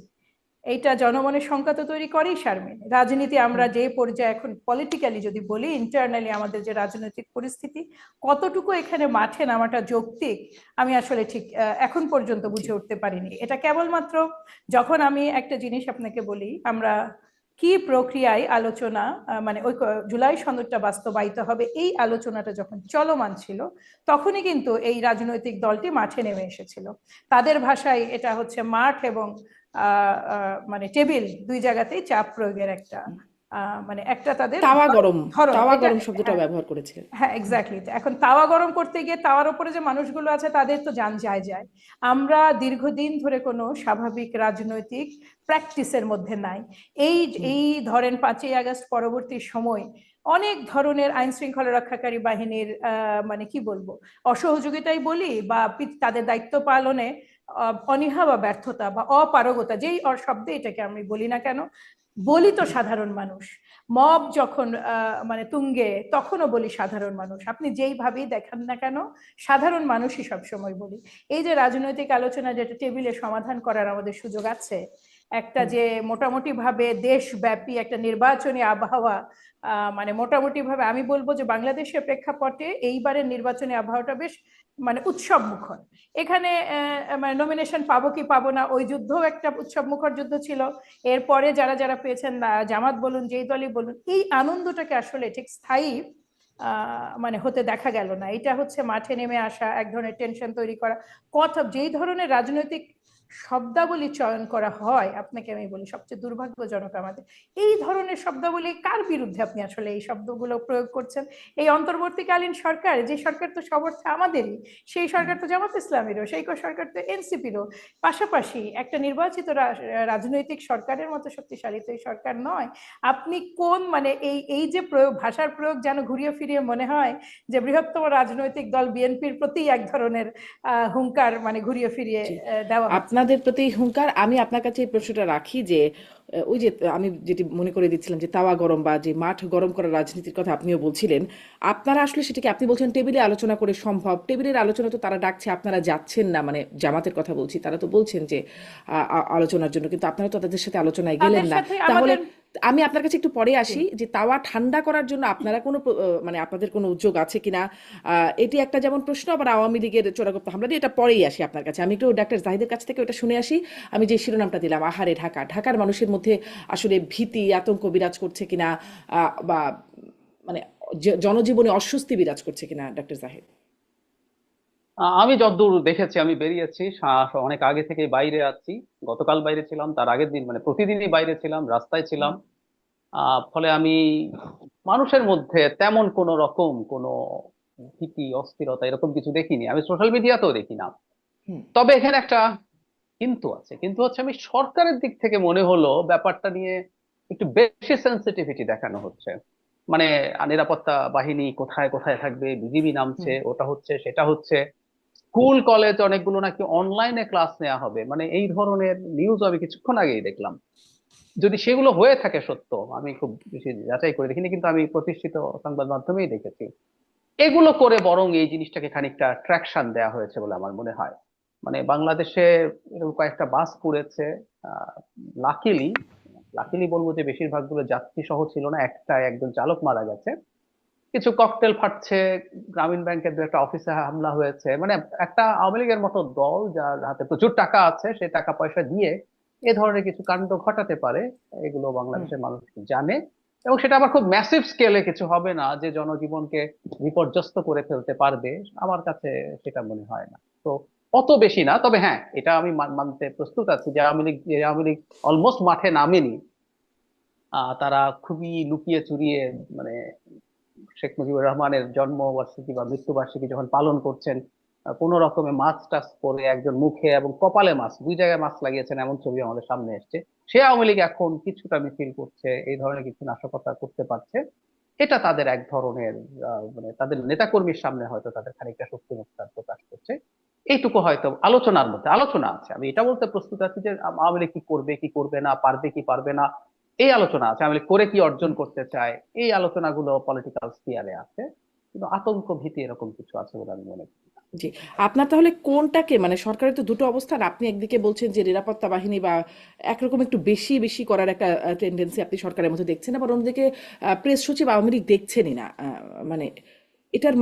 [SPEAKER 4] এইটা জনমনের শঙ্কা তো তৈরি করেই শারমিন। রাজনীতি আমরা
[SPEAKER 1] হুম।
[SPEAKER 4] যে পর্যায়ে এখন পলিটিক্যালি যদি বলি, ইন্টারনালি আমাদের যে রাজনৈতিক পরিস্থিতি, কতটুকু এখানে মাঠে নামাটা যৌক্তিক, আমি আসলে ঠিক এখন পর্যন্ত
[SPEAKER 1] জি।
[SPEAKER 4] বুঝে উঠতে পারিনি। এটা কেবলমাত্র যখন আমি একটা জিনিস আপনাকে বলি, আমরা কি প্রক্রিয়ায় আলোচনা ওই জুলাই সনদটা বাস্তবায়িত হবে, এই আলোচনাটা যখন চলমান ছিল, তখনই কিন্তু এই রাজনৈতিক দলটি মাঠে নেমে এসেছিল। তাদের ভাষায় এটা হচ্ছে মাঠ এবং টেবিল, দুই জায়গাতেই চাপ প্রয়োগের একটা একটা তাদের
[SPEAKER 1] তাওয়া গরম,
[SPEAKER 4] ধরন
[SPEAKER 1] তাওয়া
[SPEAKER 4] এটা।
[SPEAKER 1] গরম শব্দটা
[SPEAKER 4] হ্যাঁ,
[SPEAKER 1] ব্যবহার করেছিলেন।
[SPEAKER 4] হ্যাঁ, এক্স্যাক্টলি। এখন তাওয়া গরম করতে গিয়ে তাওয়ার উপরে যে মানুষগুলো আছে তাদের তো জান যায় যায়। আমরা দীর্ঘদিন ধরে কোনো স্বাভাবিক রাজনৈতিক প্র্যাকটিসের মধ্যে নাই। এই
[SPEAKER 1] হুম,
[SPEAKER 4] এই ধরেন 5ই আগস্ট পরবর্তী সময় অনেক ধরনের আইন শৃঙ্খলা রক্ষাকারী বাহিনীর কি বলবো, অসহযোগিতাই বলি বা তাদের দায়িত্ব পালনে অনীহা বা ব্যর্থতা বা অপারগতা, যেই শব্দে এটাকে আমি বলি না কেন, বলি তো সাধারণ মানুষ। মব যখন তুঙ্গে, তখনও বলি সাধারণ মানুষ। আপনি যেইভাবেই দেখান না কেন, সাধারণ মানুষই সবসময় বলি। এই যে রাজনৈতিক আলোচনা, যেটা টেবিলে সমাধান করার আমাদের সুযোগ আছে, একটা
[SPEAKER 1] হুম,
[SPEAKER 4] যে মোটামুটি ভাবে দেশব্যাপী একটা নির্বাচনী আবহাওয়া, মোটামুটি ভাবে আমি বলবো যে বাংলাদেশের প্রেক্ষাপটে এইবারের নির্বাচনী আবহাওয়াটা বেশ উৎসব মুখর। এখানে নমিনেশন পাবো কি পাবো না, ওই যুদ্ধও একটা উৎসব মুখর যুদ্ধ ছিল। এরপরে যারা যারা পেয়েছেন, জামাত বলুন, যেই দলই বলুন, এই আনন্দটাকে আসলে ঠিক স্থায়ী হতে দেখা গেল না। এটা হচ্ছে মাঠে নেমে আসা, এক ধরনের টেনশন তৈরি করা কথা। যেই ধরনের রাজনৈতিক শব্দাবলী চয়ন করা হয়, আপনাকে আমি বলি সবচেয়ে দুর্ভাগ্যজনক আমাদের এই ধরনের শব্দাবলী। কার বিরুদ্ধে আপনি আসলে এই শব্দগুলো প্রয়োগ করছেন? এই অন্তর্বর্তীকালীন সরকার, যে সরকার তো সব অর্থে আমাদেরই, সেই সরকার তো জামাত ইসলামেরও, সেই সরকার তো এনসিপিরও, পাশাপাশি একটা নির্বাচিত রাজনৈতিক সরকারের মতো শক্তিশালী তো এই সরকার নয়। আপনি কোন মানে এই এই যে প্রয়োগ, ভাষার প্রয়োগ যেন ঘুরিয়ে ফিরিয়ে মনে হয় যে বৃহত্তম রাজনৈতিক দল বিএনপির প্রতি এক ধরনের হুঙ্কার মানে ঘুরিয়ে ফিরিয়ে
[SPEAKER 1] জি,
[SPEAKER 4] দেওয়া হচ্ছে।
[SPEAKER 1] আপনাদের প্রতি হুঙ্কার। আমি আপনার কাছে এই প্রশ্নটা রাখি যে ওই যে আমি যেটি মনে করে দিচ্ছিলাম যে তাওয়া গরম বা যে মাঠ গরম করার রাজনীতির কথা আপনিও বলছিলেন, আপনারা আসলে সেটাকে আপনি বলছেন টেবিলে আলোচনা করে সম্ভব, টেবিলের আলোচনা তো তারা ডাকছে, আপনারা যাচ্ছেন না, মানে জামাতের কথা বলছি, তারা তো বলছেন যে আলোচনার জন্য, কিন্তু আপনারা তো তাদের সাথে আলোচনায় গেলেন
[SPEAKER 4] তাদের
[SPEAKER 1] না।
[SPEAKER 4] সাথে
[SPEAKER 1] তাহলে
[SPEAKER 4] আমাদের
[SPEAKER 1] আমি আপনার কাছে একটু পরে
[SPEAKER 4] জি,
[SPEAKER 1] আসি যে তাওয়া ঠান্ডা করার জন্য আপনারা কোনো মানে আপনাদের কোনো উদ্যোগ আছে কিনা, এটি একটা যেমন প্রশ্ন, আবার আওয়ামী লীগের চোরাগোপ্তা হামলা দিয়ে এটা পরেই আসি আপনার কাছে। আমি একটু ডাক্তার জাহিদের কাছ থেকে ওটা শুনে আসি। আমি যে শিরোনামটা দিলাম, আহারে ঢাকা, ঢাকার মানুষের মধ্যে আসলে ভীতি আতঙ্ক বিরাজ করছে কিনা, বা মানে জনজীবনে অস্বস্তি বিরাজ করছে কিনা, ডাক্তার জাহিদ?
[SPEAKER 5] আমি যতদূর দেখেছি, আমি বেরিয়েছি অনেক আগে থেকে বাইরে আছি। গতকাল বাইরে ছিলাম, তার আগের দিন মানে প্রতিদিনই বাইরে ছিলাম, রাস্তায় ছিলাম। ফলে আমি মানুষের মধ্যে তেমন কোনো রকম কোনো ভীতি অস্থিরতা এরকম কিছু দেখিনি, আমি সোশ্যাল মিডিয়াতেও দেখি না।
[SPEAKER 1] হুম।
[SPEAKER 5] তবে এখানে একটা কিন্তু আছে, কিন্তু হচ্ছে আমি সরকারের দিক থেকে মনে হলো ব্যাপারটা নিয়ে একটু বেশি সেন্সিটিভিটি দেখানো হচ্ছে। মানে নিরাপত্তা বাহিনী কোথায় কোথায় থাকবে, বিজিবি নামছে,
[SPEAKER 1] হুম।
[SPEAKER 5] ওটা হচ্ছে সেটা হচ্ছে, স্কুল কলেজ অনেকগুলো নাকি অনলাইনে ক্লাস নেওয়া হবে, মানে এই ধরনের নিউজ আমি কিছুক্ষণ আগেই দেখলাম। যদি সেগুলো হয়ে থাকে সত্য, আমি খুব বেশি যাচাই করে দেখিনি, কিন্তু আমি প্রতিষ্ঠিত সংবাদ মাধ্যমেই দেখেছি। এগুলো করে বরং এই জিনিসটাকে খানিকটা ট্রাকশন দেওয়া হয়েছে বলে আমার মনে হয়। মানে বাংলাদেশে এরকম কয়েকটা বাস পুড়েছে। লাকিলি লাকিলি বলবো যে বেশিরভাগগুলো যাত্রী সহ ছিল না, একজন চালক মারা গেছে। কিছু ককটেল ফাটছে, গ্রামীণ ব্যাংকের দু একটা অফিসে হামলা হয়েছে। মানে একটা আওয়ামী লীগের মতো দল যার হাতে প্রচুর টাকা আছে, সে টাকা পয়সা দিয়ে এ ধরনের কিছু কাণ্ড ঘটাতে পারে, এগুলো
[SPEAKER 1] হুম।
[SPEAKER 5] বাংলাদেশের মানুষ জানে। এবং সেটা আবার খুব ম্যাসিভ স্কেলে কিছু হবে না যে জনজীবনকে বিপর্যস্ত করে ফেলতে পারবে, আমার কাছে সেটা মনে হয় না। তো অত বেশি না, তবে হ্যাঁ, এটা আমি মানতে প্রস্তুত আছি যে আওয়ামী লীগ অলমোস্ট মাঠে নামেনি। তারা খুবই লুকিয়ে চুরিয়ে, মানে শেখ মুজিবুর রহমানের জন্মবার্ষিকী বা মৃত্যুবার্ষিকী যখন পালন করছেন, কোনো রকমে মাছ টাছ করে একজন মুখে এবং কপালে মাছ, দুই জায়গায় মাছ লাগিয়েছেন, এমন ছবি আমাদের সামনে এসছে। সে আওয়ামী লীগ এখন কিছুটা মিছিল করছে, এই ধরনের কিছু নাশকতা করতে পারছে। এটা তাদের এক ধরনের মানে তাদের নেতাকর্মীর সামনে হয়তো তাদের খানিকটা শক্তিমত্তা প্রকাশ করছে। এইটুকু হয়তো আলোচনার মধ্যে আলোচনা আছে। আমি এটা বলতে প্রস্তুত আছি যে আওয়ামী লীগ কি করবে কি করবে না, পারবে কি পারবে না, এই আলোচনা আছে। আওয়ামী লীগ করে কি অর্জন করতে চায়, এই আলোচনাগুলো পলিটিক্যাল স্ফিয়ারে আছে। কিন্তু আতঙ্ক ভীতি এরকম কিছু আছে বলে আমি মনে করি না।
[SPEAKER 1] জি, আপনার তাহলে কোনটাকে, মানে সরকারের তো দুটো অবস্থান, আপনি একদিকে বলছেন যে নিরাপত্তা বাহিনী বা একরকম একটু বেশি বেশি করার একটা টেন্ডেন্সি আপনি সরকারের মধ্যে দেখছেন, আবার অন্যদিকে প্রেস সচিব আওয়ামী লীগ দেখছেনই না, মানে এটার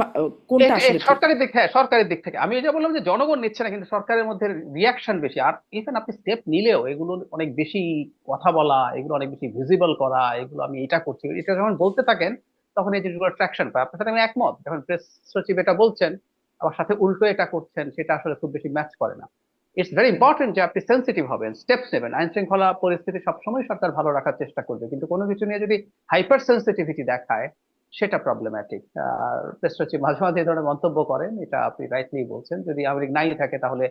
[SPEAKER 1] কোনটা আসলে ঠিক?
[SPEAKER 5] সরকারের দিক, হ্যাঁ সরকারের দিক থেকে আমি এটা বললাম যে জনগণ নিচ্ছে না, কিন্তু সরকারের মধ্যে রিয়াকশন বেশি। আর ইভেন আপনি স্টেপ নিলেও এগুলো অনেক বেশি কথা বলা, এগুলো অনেক বেশি ভিজিবল করা, এগুলো আমি এটা করছি এটা যখন বলতে থাকেন, তখন এই জিনিসগুলো ট্রাকশন পায়। আপনার সাথে আমি একমত, যখন প্রেস সচিব এটা বলছেন আবার সাথে উল্টো এটা করছেন, সেটা আসলে খুব বেশি ম্যাচ করে না। ইটস ভেরি ইম্পর্টেন্ট যে আপনি সেন্সিটিভ হবেন, স্টেপস নেবেন। আইন শৃঙ্খলা পরিস্থিতি সবসময় সরকার ভালো রাখার চেষ্টা করবে, কিন্তু কোনো কিছু নিয়ে যদি হাইপার সেন্সিটিভিটি দেখায়, সেটা প্রবলেম্যাটিক। আর প্রেস সচিব মাঝে মাঝে এই ধরনের মন্তব্য করেন, এটা আপনি রাইটলি বলছেন। যদি আওয়ামী লীগ নাই থাকে তাহলে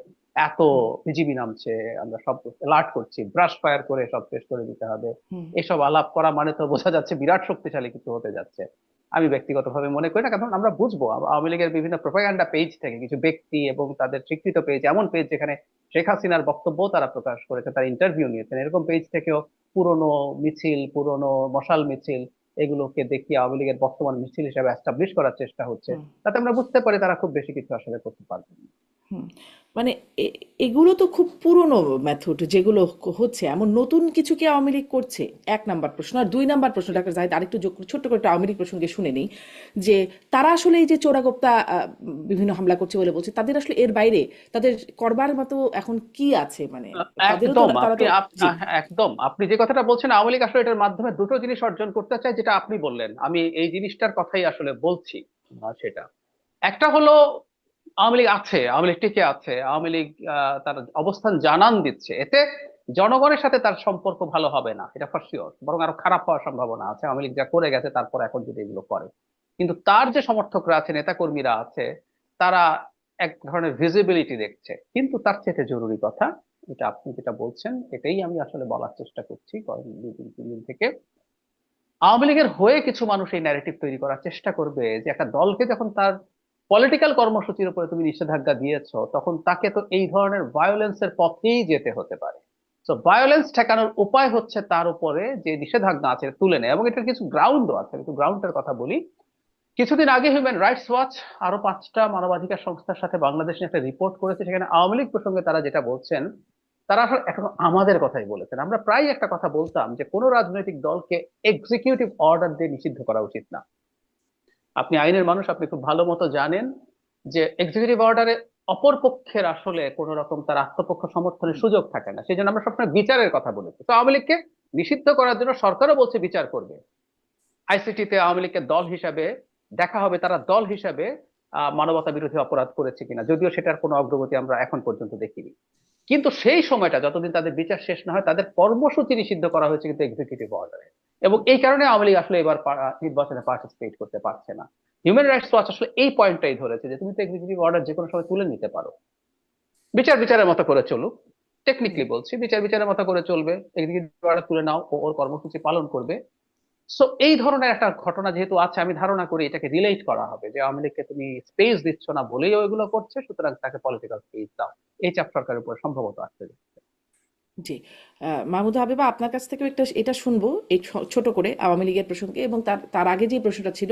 [SPEAKER 5] এত
[SPEAKER 1] হুম।
[SPEAKER 5] বিজিবি নামছে, আমরা সব অ্যালার্ট করছি, ব্রাশ ফায়ার করে সব শেষ করে দিতে হবে,
[SPEAKER 1] হুম।
[SPEAKER 5] এসব আলাপ করা মানে তো বোঝা যাচ্ছে বিরাট শক্তিশালী কিছু হতে যাচ্ছে। আমি ব্যক্তিগতভাবে মনে করি না, কারণ আমরা বুঝবো আওয়ামী লীগের বিভিন্ন প্রোপাগান্ডা পেজ থেকে কিছু ব্যক্তি এবং তাদের স্বীকৃত পেজ, এমন পেজ যেখানে শেখ হাসিনার বক্তব্য তারা প্রকাশ করেছে, তার ইন্টারভিউ নিয়েছেন, এরকম পেজ থেকেও পুরনো মিছিল, পুরনো মশাল মিছিল, এগুলোকে দেখিয়ে আওয়ামী লীগের বর্তমান মিছিল হিসেবে এস্টাবলিশ করার চেষ্টা হচ্ছে।
[SPEAKER 1] হুম।
[SPEAKER 5] তাতে আমরা বুঝতে পারি তারা খুব বেশি কিছু আসলে করতে পারবে না।
[SPEAKER 1] হুম। মানে এগুলো তো খুব পুরনো মেথড যেগুলো হচ্ছে, এমন নতুন কিছু কি আওয়ামী লীগ করছে? এক নাম্বার প্রশ্ন। আর দুই নাম্বার প্রশ্ন, ডাক্তার জাহিদ আরেকটু যোগ ছোট্ট করে একটা আওয়ামী লীগ প্রসঙ্গে শুনে নেই, যে তারা আসলে এই যে চোরাগোপ্তা বিভিন্ন হামলা করছে বলে বলছে, তাদের আসলে এর বাইরে তাদের করবার মতো এখন কি আছে? মানে তাদেরও তো,
[SPEAKER 5] একদম
[SPEAKER 1] তারা
[SPEAKER 5] আপনি
[SPEAKER 1] তো, জি।
[SPEAKER 5] একদম আপনি যে কথাটা বলছেন, আওয়ামী লীগ আসলে এটার মাধ্যমে দুটো জিনিস অর্জন করতে চায়, যেটা আপনি বললেন, আমি এই জিনিসটার কথাই আসলে বলছি। সেটা একটা হলো আওয়ামী লীগ আছে, আওয়ামী লীগ টিকে আছে, আওয়ামী লীগ তার অবস্থান জানান দিচ্ছে। এতে জনগণের সাথে তার সম্পর্ক ভালো হবে না, এটা ফর শিওর, বরং আরো খারাপ হওয়ার সম্ভাবনা আছে। আওয়ামী লীগ যা করে গেছে তারপর এখন যদি এগুলো করে, কিন্তু তার যে সমর্থকরা আছে, নেতাকর্মীরা আছে, তারা এক ধরনের ভিজিবিলিটি দেখছে। কিন্তু তার চেয়ে জরুরি কথা, এটা আপনি যেটা বলছেন এটাই আমি আসলে বলার চেষ্টা করছি কয়েক দুই তিন তিন দিন থেকে। আওয়ামী লীগের হয়ে কিছু মানুষ এই ন্যারেটিভ তৈরি করার চেষ্টা করবে যে একটা দলকে যখন তার পলিটিক্যাল কর্মসূচির উপরে তুমি নিষেধাজ্ঞা দিয়েছো, তখন তাকে তো এই ধরনের ভায়োলেন্সের পথেই যেতে হতে পারে। তো ভায়োলেন্স ঠেকানোর উপায় হচ্ছে তার উপরে যে নিষেধাজ্ঞা আছে তুলে নেয়, এবং এটার কিছু গ্রাউন্ডও আছে। একটু গ্রাউন্ডের কথা বলি। কিছুদিন আগে হিউম্যান রাইটস ওয়াচ আরো 5টা মানবাধিকার সংস্থার সাথে বাংলাদেশে একটা রিপোর্ট করেছে। সেখানে আওয়ামী লীগ প্রসঙ্গে তারা যেটা বলছেন, তারা আসলে এখনো আমাদের কথাই বলেছেন। আমরা প্রায় একটা কথা বলতাম যে কোনো রাজনৈতিক দলকে এক্সিকিউটিভ অর্ডার দিয়ে নিষিদ্ধ করা উচিত না। আপনি আইনের মানুষ, আপনি খুব ভালো মতো জানেন যে এক্সিকিউটিভ অর্ডারে অপর পক্ষের আসলে কোন রকম তার আত্মপক্ষ সমর্থনের সুযোগ থাকে না। সেই জন্য আমরা সবসময় বিচারের কথা বলেছি। তো আওয়ামী লীগকে নিষিদ্ধ করার জন্য সরকারও বলছে বিচার করবে। আইসিটিতে আওয়ামী লীগকে দল হিসাবে দেখা হবে, তারা দল হিসাবে মানবতা বিরোধী অপরাধ করেছে কিনা, যদিও সেটার কোনো অগ্রগতি আমরা এখন পর্যন্ত দেখিনি। কিন্তু সেই সময়টা যতদিন তাদের বিচার শেষ না হয়, তাদের কর্মসূচি নিষিদ্ধ করা হয়েছে কিন্তু এক্সিকিউটিভ অর্ডারে। এবং এই কারণে আওয়ামী লীগ আসলে এবার নির্বাচনে পার্টিসিপেট করতে পারছে না। হিউম্যান রাইটস ওয়াচ আসলে এই পয়েন্টটাই ধরেছে যে তুমি তো এক্সিকিউটিভ অর্ডার যে কোনো সময় তুলে নিতে পারো, বিচারের মতো করে চলুক। টেকনিক্যালি বলছি, বিচারের মতো করে চলবে, এক্সিকিউটিভ অর্ডার তুলে নাও, ও ওর কর্মসূচি পালন করবে। সো এই ধরনের একটা ঘটনা যেহেতু আছে, আমি ধারণা করি এটাকে রিলেট করা হবে যে আওয়ামী লীগকে তুমি স্পেস দিচ্ছ না বলেই ওইগুলো করছে, সুতরাং তাকে পলিটিক্যাল স্পেস দাও। এই চাপ সরকারের উপর সম্ভবত আসতে যাচ্ছে।
[SPEAKER 1] জি। মাহমুদা হাবিবা, আপনার কাছ থেকেও একটা এটা শুনবো এই ছোট করে আওয়ামী লীগের প্রসঙ্গে, এবং তার তার আগে যে প্রশ্নটা ছিল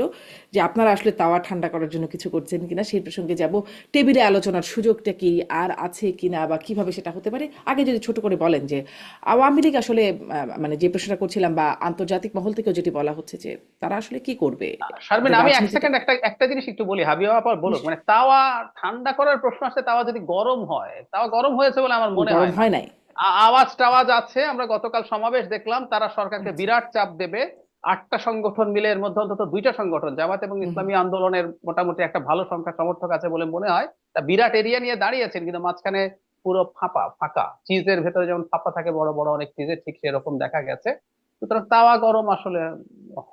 [SPEAKER 1] যে আপনারা আসলে তাওয়া ঠান্ডা করার জন্য কিছু করছেন কিনা, সেই প্রসঙ্গে যাব। টেবিলে আলোচনার সুযোগটা কি আর আছে কিনা, বা কিভাবে সেটা হতে পারে, আগে যদি ছোট করে বলেন যে আওয়ামী লীগ আসলে মানে যে প্রশ্নটা করছিলাম, বা আন্তর্জাতিক মহল থেকেও যেটি বলা হচ্ছে যে তারা আসলে কি করবে
[SPEAKER 5] শারমিন,
[SPEAKER 1] তাদের
[SPEAKER 5] আমি এক
[SPEAKER 1] রাজনীতিতে।
[SPEAKER 5] সেকেন্ড একটা জিনিস একটু বলি, হাবিবা পর বলুক। মানে তাওয়া ঠান্ডা করার প্রশ্ন আসছে, তাওয়া যদি গরম হয়, তাওয়া গরম হয়েছে বলে আমার মনে
[SPEAKER 1] গরম
[SPEAKER 5] হয় না।
[SPEAKER 1] হয় নাই।
[SPEAKER 5] আওয়াজ টাওয়াজ আছে। আমরা গতকাল সমাবেশ দেখলাম, তারা সরকারকে
[SPEAKER 1] আচ্ছা।
[SPEAKER 5] বিরাট চাপ দেবে। 8টা সংগঠন মিলে, এর মধ্যে অন্তত 2টা সংগঠন, জামাত এবং
[SPEAKER 1] হুম হুম।
[SPEAKER 5] ইসলামী আন্দোলনের মোটামুটি একটা ভালো সংখ্যা সমর্থক আছে বলে মনে হয়। তা বিরাট এরিয়া নিয়ে দাঁড়িয়েছেন, কিন্তু মাঝখানে পুরো ফাঁকা। চিজের ভেতরে যেমন ফাঁপা থাকে বড় বড় অনেক চিজের, ঠিক সেরকম দেখা গেছে। সুতরাং তাওয়া গরম আসলে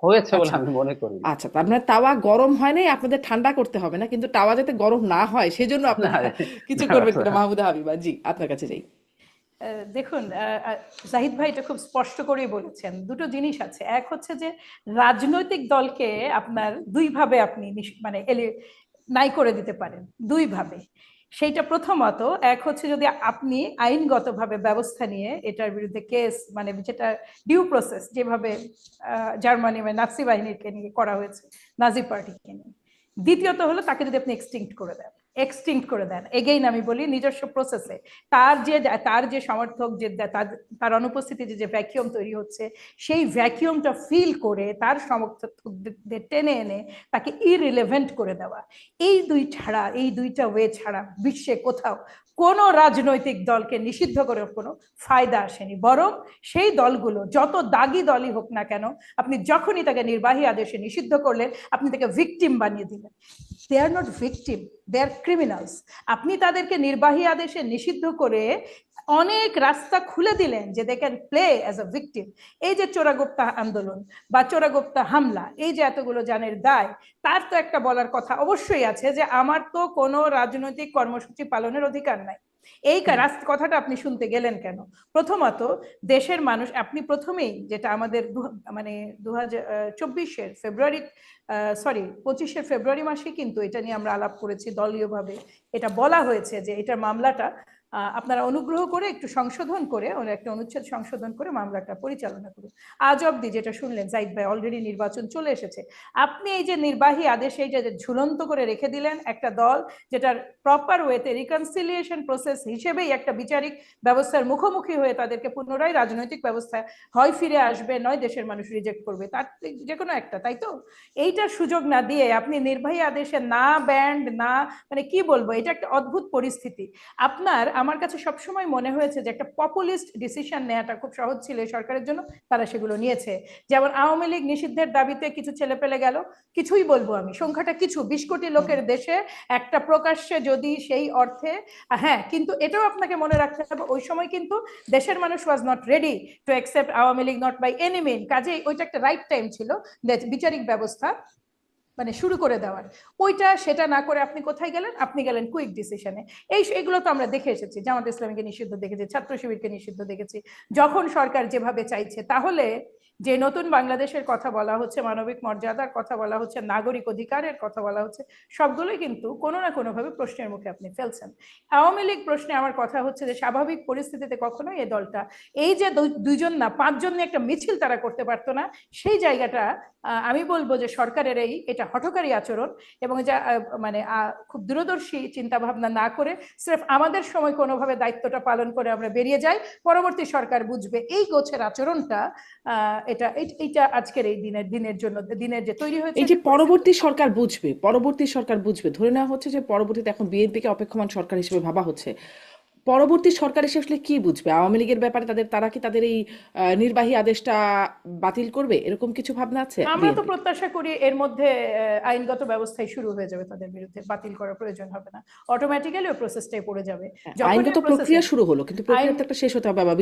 [SPEAKER 5] হয়েছে বলে
[SPEAKER 1] আচ্ছা
[SPEAKER 5] আমি মনে করি না।
[SPEAKER 1] আচ্ছা, তার মানে তাওয়া গরম হয় নাই, আপনাদের ঠান্ডা করতে হবে না, কিন্তু তাওয়া যাতে গরম না হয় সেজন্য
[SPEAKER 5] না,
[SPEAKER 1] আপনারা কিছু
[SPEAKER 5] না,
[SPEAKER 1] করবেন
[SPEAKER 5] না।
[SPEAKER 1] কিনা। মাহমুদা হাবিবা, জি, আপনার কাছে যাই।
[SPEAKER 4] দেখুন, জাহিদ ভাই এটা খুব স্পষ্ট করেই বলেছেন। দুটো জিনিস আছে। এক হচ্ছে যে রাজনৈতিক দলকে আপনার দুইভাবে আপনি মানে নাই করে দিতে পারেন, দুইভাবে। সেইটা প্রথমত। এক হচ্ছে যদি আপনি আইনগতভাবে ব্যবস্থা নিয়ে এটার বিরুদ্ধে কেস, মানে যেটা ডিউ প্রসেস, যেভাবে জার্মানি মানে নাৎসি বাহিনীকে নিয়ে করা হয়েছে, নাজি পার্টিকে নিয়ে। দ্বিতীয়ত হলো তাকে যদি আপনি এক্সটিংক্ট করে দেন, এগেইন আমি বলি নিজস্ব প্রসেসে, তার যে সমর্থক, যে তার অনুপস্থিতিতে যে ভ্যাকিউম তৈরি হচ্ছে, সেই ভ্যাকিউমটা ফিল করে তার সমর্থকদের টেনে এনে তাকে ইরিলেভেন্ট করে দেওয়া। এই দুইটা ওয়ে ছাড়া বিশ্বে কোথাও কোনো রাজনৈতিক দলকে নিষিদ্ধ করে কোনো ফায়দা আসেনি। বরং সেই দলগুলো যত দাগি দলই হোক না কেন, আপনি যখনই তাকে নির্বাহী আদেশে নিষিদ্ধ করলেন, আপনি তাকে ভিকটিম বানিয়ে দিলেন। They are not victim, they are criminals. আপনি তাদেরকে নির্বাহী আদেশে নিষিদ্ধ করে অনেক রাস্তা খুলে দিলেন যে they can play as a victim. এই যে চোরাগোপ্তা আন্দোলন বা চোরাগোপ্তা হামলা, এই যে এতগুলো জানের দায়, তার তো একটা বলার কথা অবশ্যই আছে যে আমার তো কোনো রাজনৈতিক কর্মসূচি পালনের অধিকার নাই। এই কথাটা আপনি শুনতে গেলেন কেন? প্রথমত, দেশের মানুষ, আপনি প্রথমেই যেটা আমাদের মানে 2024-এর ফেব্রুয়ারি, 25-এর ফেব্রুয়ারি মাসে কিন্তু এটা নিয়ে আমরা আলাপ করেছি দলীয়ভাবে। এটা বলা হয়েছে যে এটার মামলাটা আপনারা অনুগ্রহ করে একটু সংশোধন করে, একটা অনুচ্ছেদ সংশোধন করে মামলাটা পরিচালনা করুন। আজ অব্দি যেটা শুনলেন, জাহিদ ভাই, অলরেডি নির্বাচন চলে এসেছে। আপনি এই যে নির্বাহী আদেশ এইটা যে ঝুলন্ত করে রেখে দিলেন, একটা দল যেটার প্রপার ওয়েতে রিকনসিলিয়েশন প্রসেস হিসেবেই একটা বিচারিক ব্যবস্থার মুখোমুখি হয়ে তাদেরকে পুনরায় রাজনৈতিক ব্যবস্থায় হয় ফিরে আসবে, নয় দেশের মানুষ রিজেক্ট করবে, তার যে কোনো একটা, তাই তো? এইটার সুযোগ না দিয়ে আপনি নির্বাহী আদেশে না ব্যান্ড, না, মানে কি বলবো, এটা একটা অদ্ভুত পরিস্থিতি। আমার কাছে সবসময় মনে হয়েছে যে একটা পপুলিস্ট ডিসিশন নেওয়াটা খুব সহজ ছিল এই সরকারের জন্য, তারা সেগুলো নিয়েছে। যেমন আওয়ামী লীগ নিষিদ্ধের দাবিতে কিছু ছেলে পেলে গেল, কিছুই বলবো আমি, সংখ্যাটা কিছু, 20 কোটি লোকের দেশে একটা প্রকাশ্যে যদি সেই অর্থে, হ্যাঁ, কিন্তু এটাও আপনাকে মনে রাখতে হবে ওই সময় কিন্তু দেশের মানুষ was not ready to accept Awami League not by any mean. কাজেই ওইটা একটা রাইট টাইম ছিল বিচারিক ব্যবস্থা মানে শুরু করে দেওয়ার। ওইটা সেটা না করে আপনি কোথায় গেলেন? আপনি গেলেন কুইক ডিসিশনে। এগুলো তো আমরা দেখে এসেছি, জামাত ইসলামীকে নিষিদ্ধ দেখেছি, ছাত্র শিবিরকে নিষিদ্ধ দেখেছি। যখন সরকার যেভাবে চাইছে, তাহলে যে নতুন বাংলাদেশের কথা বলা হচ্ছে, মানবিক মর্যাদার কথা বলা হচ্ছে, নাগরিক অধিকারের কথা বলা হচ্ছে, সবগুলোই কিন্তু কোনো না কোনোভাবে প্রশ্নের মুখে আপনি ফেলছেন। আওয়ামী লীগ প্রশ্নে আমার কথা হচ্ছে যে স্বাভাবিক পরিস্থিতিতে কখনোই এই দলটা এই যে দুইজন না 5 জন নিয়ে একটা মিছিল তারা করতে পারতো না, সেই জায়গাটা আমি বলবো যে সরকারের এটা হঠকারী আচরণ এবং যা মানে খুব দূরদর্শী চিন্তা ভাবনা না করে সির্ফ আমাদের সময় কোনোভাবে দায়িত্বটা পালন করে আমরা বেরিয়ে যাই, পরবর্তী সরকার বুঝবে, এই গোছের আচরণটা এটা আজকের এই দিনের জন্য দিনের যে তৈরি হয়েছে।
[SPEAKER 1] এই যে পরবর্তী সরকার বুঝবে ধরে নেওয়া হচ্ছে যে পরবর্তীতে এখন বিএনপিকে অপেক্ষমান সরকার হিসেবে ভাবা হচ্ছে, পরবর্তী সরকার এসে আসলে কি বুঝবে আওয়ামী লীগের ব্যাপারে? তারা কি তাদের এই নির্বাহী আদেশটা বাতিল করবে, এরকম কিছু ভাবনা আছে?
[SPEAKER 4] আমরা তো প্রত্যাশা করি এর মধ্যে আইনগত ব্যবস্থায় শুরু হয়ে যাবে, তাদের বিরুদ্ধে বাতিল করার প্রয়োজন হবে না, অটোমেটিক্যালি ওই প্রসেসটাই পড়ে যাবে।
[SPEAKER 1] আইনগত প্রক্রিয়া শুরু হলো, কিন্তু প্রক্রিয়া তো একটা শেষ হতে হবে, বা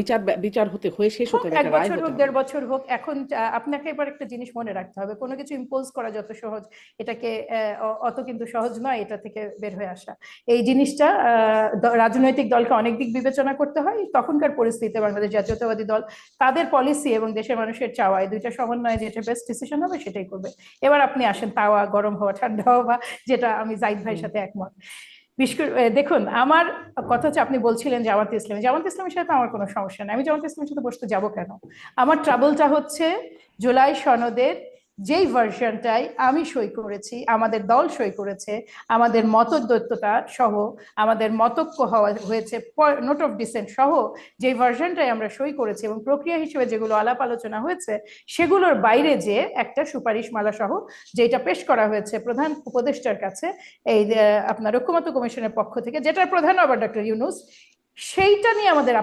[SPEAKER 1] বিচার শেষ হতে হবে,
[SPEAKER 4] 1 বছর হোক 1.5 বছর হোক। এখন আপনাকে এবার একটা জিনিস মনে রাখতে হবে, কোনো কিছু ইম্পোজ করা যত সহজ, এটাকে অত কিন্তু সহজ নয় এটা থেকে বের হয়ে আসা। এই জিনিসটা রাজনৈতিক দলকে অনেক দিক বিবেচনা করতে হয়। তখনকার পরিস্থিতিতে বাংলাদেশ জাতীয়তাবাদী দল তাদের পলিসি এবং দেশের মানুষের চাওয়া, এই দুইটা সমন্বয়ে যেটা বেস্ট ডিসিশন হবে সেটাই করবে। এবার আপনি আসেন তাওয়া গরম হওয়া ঠান্ডা হওয়া, যেটা আমি জাহিদ ভাইয়ের সাথে একমত। দেখুন, আমার কথা হচ্ছে, আপনি বলছিলেন জামাত ইসলামের সাথে আমার কোনো সমস্যা নেই, আমি জামাত ইসলামের সাথে বসতে যাব কেন? আমার ট্রাবলটা হচ্ছে জুলাই সনদের যেই ভার্সনটাই আমি সই করেছি, আমাদের দল সই করেছে, আমাদের মতদ্বৈততা সহ, আমাদের মতৈক্য হয়েছে, নোট অফ ডিসেন্ট সহ যেই ভার্সনটাই আমরা সই করেছি এবং প্রক্রিয়া হিসেবে যেগুলো আলাপ আলোচনা হয়েছে, সেগুলোর বাইরে যে একটা সুপারিশমালা সহ যেটা পেশ করা হয়েছে প্রধান উপদেষ্টার কাছে এই আপনার ঐক্যমত্য কমিশনের পক্ষ থেকে, যেটার প্রধান আবার ডক্টর ইউনূস, সেইটা নিয়ে আমাদের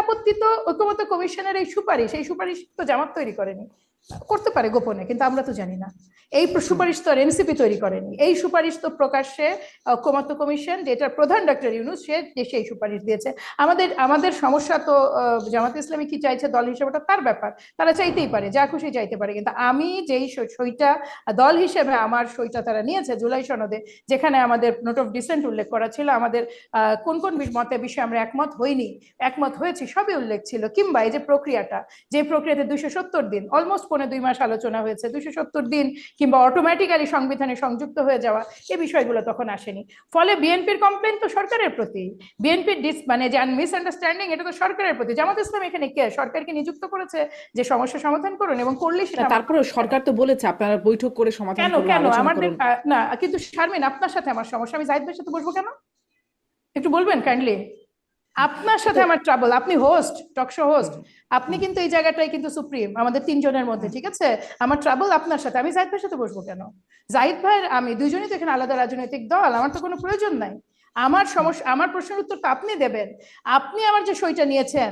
[SPEAKER 4] আপত্তি তো ঐক্যমত্য কমিশনের এই সুপারিশ তো জামাত তৈরি করেনি, করতে পারে গোপনে, কিন্তু আমরা তো জানি না। এই সুপারিশ তো এনসিপি তৈরি করেনি, এই সুপারিশ তো প্রকাশ্যে ঐক্যমত্য কমিশন, যেটার প্রধান ডক্টর ইউনূস, সেই সুপারিশ দিয়েছে। আমাদের সমস্যা তো জামাত ইসলামী কি চাইছে দল হিসেবে তার ব্যাপার, তারা চাইতেই পারে, যা খুশি চাইতে পারে, কিন্তু আমি যেই সইটা দল হিসেবে আমার সইটা তারা নিয়েছে জুলাই সনদে, যেখানে আমাদের নোট অফ ডিসেন্ট উল্লেখ করা ছিল, আমাদের কোন কোন মতের বিষয়ে আমরা একমত হয়েছি সবই উল্লেখ ছিল, কিংবা এই যে প্রক্রিয়াতে 270 দিন, অলমোস্ট 2 মাস আলোচনা হয়েছে, 270 দিন কিংবা অটোমেটিক্যালি সংবিধানে সংযুক্ত হয়ে যাওয়া, এই বিষয়গুলো তখন আসেনি। ফলে বিএনপির কমপ্লেন তো সরকারের প্রতি, বিএনপির মানে যে মিসআন্ডারস্ট্যান্ডিং, এটা তো সরকারের প্রতি। জামাত ইসলাম এখানে কে? সরকারকে নিযুক্ত করেছে যে সমস্যা সমাধান করুন, এবং করলে সেটা।
[SPEAKER 1] তারপরে সরকার তো বলেছে আপনারা বৈঠক করে সমাধান করুন,
[SPEAKER 4] কেন
[SPEAKER 1] আলোচনা
[SPEAKER 4] আমার
[SPEAKER 1] করুন।
[SPEAKER 4] না, কিন্তু শারমিন, আপনার সাথে আমার সমস্যা, আমি জাহিদ ভাইয়ের সাথে বসবো কেন? একটু বলবেন কাইন্ডলি। আপনার সাথে আমার ট্রাবল, আপনি হোস্ট, টকশো হোস্ট, আপনি কিন্তু এই জায়গাটাই কিন্তু সুপ্রিম আমাদের 3 জনের মধ্যে, ঠিক আছে? আমার ট্রাবল আপনার সাথে, আমি জাহিদ ভাইয়ের সাথে বসবো কেন? জাহিদ ভাইয়ের আমি দুইজনই তো এখানে আলাদা রাজনৈতিক দল, আমার তো কোনো প্রয়োজন নাই। আমার সমস্যা, আমার প্রশ্নের উত্তর তো আপনি দেবেন। আপনি আমার যে সইটা নিয়েছেন,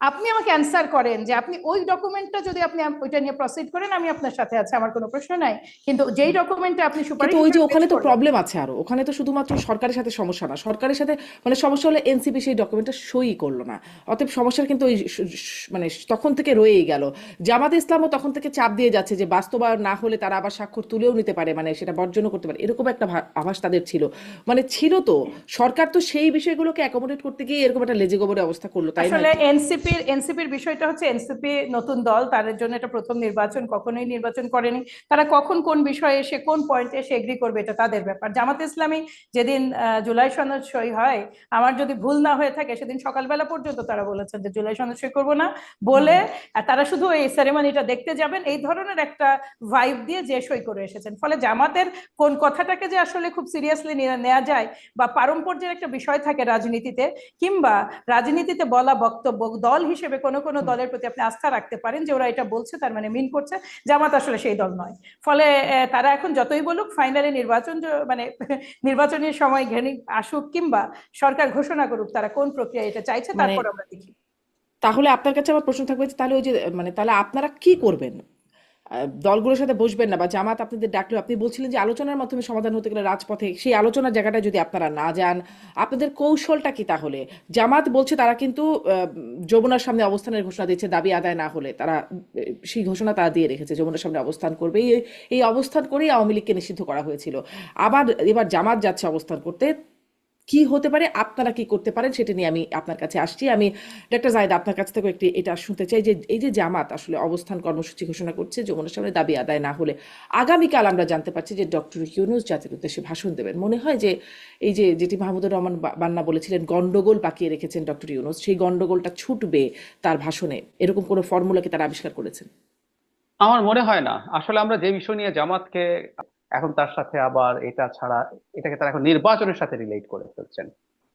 [SPEAKER 4] আপনি আমাকে অ্যান্সার করেন যে আপনি ওই ডকুমেন্টটা যদি আপনি ওইটা নিয়ে প্রসিড করেন, আমি আপনার সাথে আছি, আমার কোনো প্রশ্ন নাই। কিন্তু যেই ডকুমেন্টে আপনি সুপারিশ,
[SPEAKER 1] ওই যে ওখানে তো প্রবলেম আছে, আরো ওখানে তো শুধুমাত্র সরকারের সাথে সমস্যা না, সরকারের সাথে মানে সমস্যা হলে এনসিপি সেই ডকুমেন্টটা সই করলো না, অতএব সমস্যার কিন্তু ওই মানে তখন থেকে রয়েই গেল। জামাত ইসলামও তখন থেকে চাপ দিয়ে যাচ্ছে যে বাস্তবায়ন না হলে তারা আবার স্বাক্ষর তুলেও নিতে পারে, মানে সেটা বর্জনও করতে পারে, এরকম একটা আভাস তাদের ছিল, মানে ছিল তো। সরকার তো সেই বিষয়গুলোকে অ্যাকোমোডেট করতে গিয়ে এরকম একটা লেজে গোবরে অবস্থা করলো, তাই না?
[SPEAKER 4] আসলে এনসিপির বিষয়টা হচ্ছে, এনসিপি নতুন দল, তাদের জন্য এটা প্রথম নির্বাচন, কখনোই নির্বাচন করেনি, তারা কখন কোন বিষয়ে এসে কোন পয়েন্টে এসে এগ্রি করবে এটা তাদের ব্যাপার। জামাত ইসলামী যেদিন জুলাই সনদ সই হয়, আমার যদি ভুল না হয়ে থাকে, সেদিন সকালবেলা পর্যন্ত তারা বলেছেন যে জুলাই সনদ সই করবো না বলে, তারা শুধু এই সেরেমনিটা দেখতে যাবেন, এই ধরনের একটা ভাইব দিয়ে যে সই করে এসেছেন। ফলে জামাতের কোন কথাটাকে যে আসলে খুব সিরিয়াসলি নেওয়া যায় বা প্রারম্ভিক পর্যায়ের একটা বিষয় থাকে রাজনীতিতে, কিংবা রাজনীতিতে বলা বক্তব্য দল হিসেবে কোনো কোনো দলের প্রতি আপনি আস্থা রাখতে পারেন যে ওরা এটা বলছে তার মানে মিন করছে। জামাত আসলে সেই দল নয়। ফলে তারা এখন যতই বলুক, ফাইনালি নির্বাচন মানে নির্বাচনের সময় ঘেনি আসুক কিংবা সরকার ঘোষণা করুক তারা কোন প্রক্রিয়া এটা চাইছে,
[SPEAKER 1] মানে
[SPEAKER 4] তারপর আমরা দেখি।
[SPEAKER 1] তাহলে আপনার কাছে আমার প্রশ্ন থাকবে যে তাহলে ওই যে মানে তাহলে আপনারা কি করবেন? দলগুলোর সাথে বসবেন না, বা জামাত আপনাদের ডাকলেও আপনি বলছিলেন যে আলোচনার মাধ্যমে সমাধান হতে গেলে রাজপথে, সেই আলোচনার জায়গাটা যদি আপনারা না যান, আপনাদের কৌশলটা কি তাহলে? জামাত বলছে তারা কিন্তু যমুনার সামনে অবস্থানের ঘোষণা দিচ্ছে, দাবি আদায় না হলে তারা সেই ঘোষণা তারা দিয়ে রেখেছে, যমুনার সামনে অবস্থান করবে। এই অবস্থান করেই আওয়ামী লীগকে নিষিদ্ধ করা হয়েছিল। আবার এবার জামাত যাচ্ছে অবস্থান করতে। কি হতে পারে, আপনারা কি করতে পারেন, সেটা নিয়ে আমি আপনার কাছে আসছি। আমি ডক্টর জায়েদ আপনার কাছ থেকে একটি এটা শুনতে চাই যে এই যে জামাত আসলে অবস্থান কর্মসূচি ঘোষণা করছে যমুনার সামনে দাবি আদায় না হলে, আগামীকাল আমরা জানতে পারছি যে ডক্টর ইউনূস জাতির উদ্দেশ্যে ভাষণ দেবেন। মনে হয় যে এই যে যেটি মাহমুদুর রহমান বান্না বলেছিলেন গন্ডগোল পাকিয়ে রেখেছেন ডক্টর ইউনূস, সেই গন্ডগোলটা ছুটবে তার ভাষণে, এরকম কোনো ফর্মুলাকে তারা আবিষ্কার করেছেন?
[SPEAKER 5] আমার মনে হয় না। আসলে আমরা যে বিষয় নিয়ে জামাতকে এখন তার সাথে আবার এটা ছাড়া এটাকে তারা এখন নির্বাচনের সাথে রিলেট করে ফেলছেন,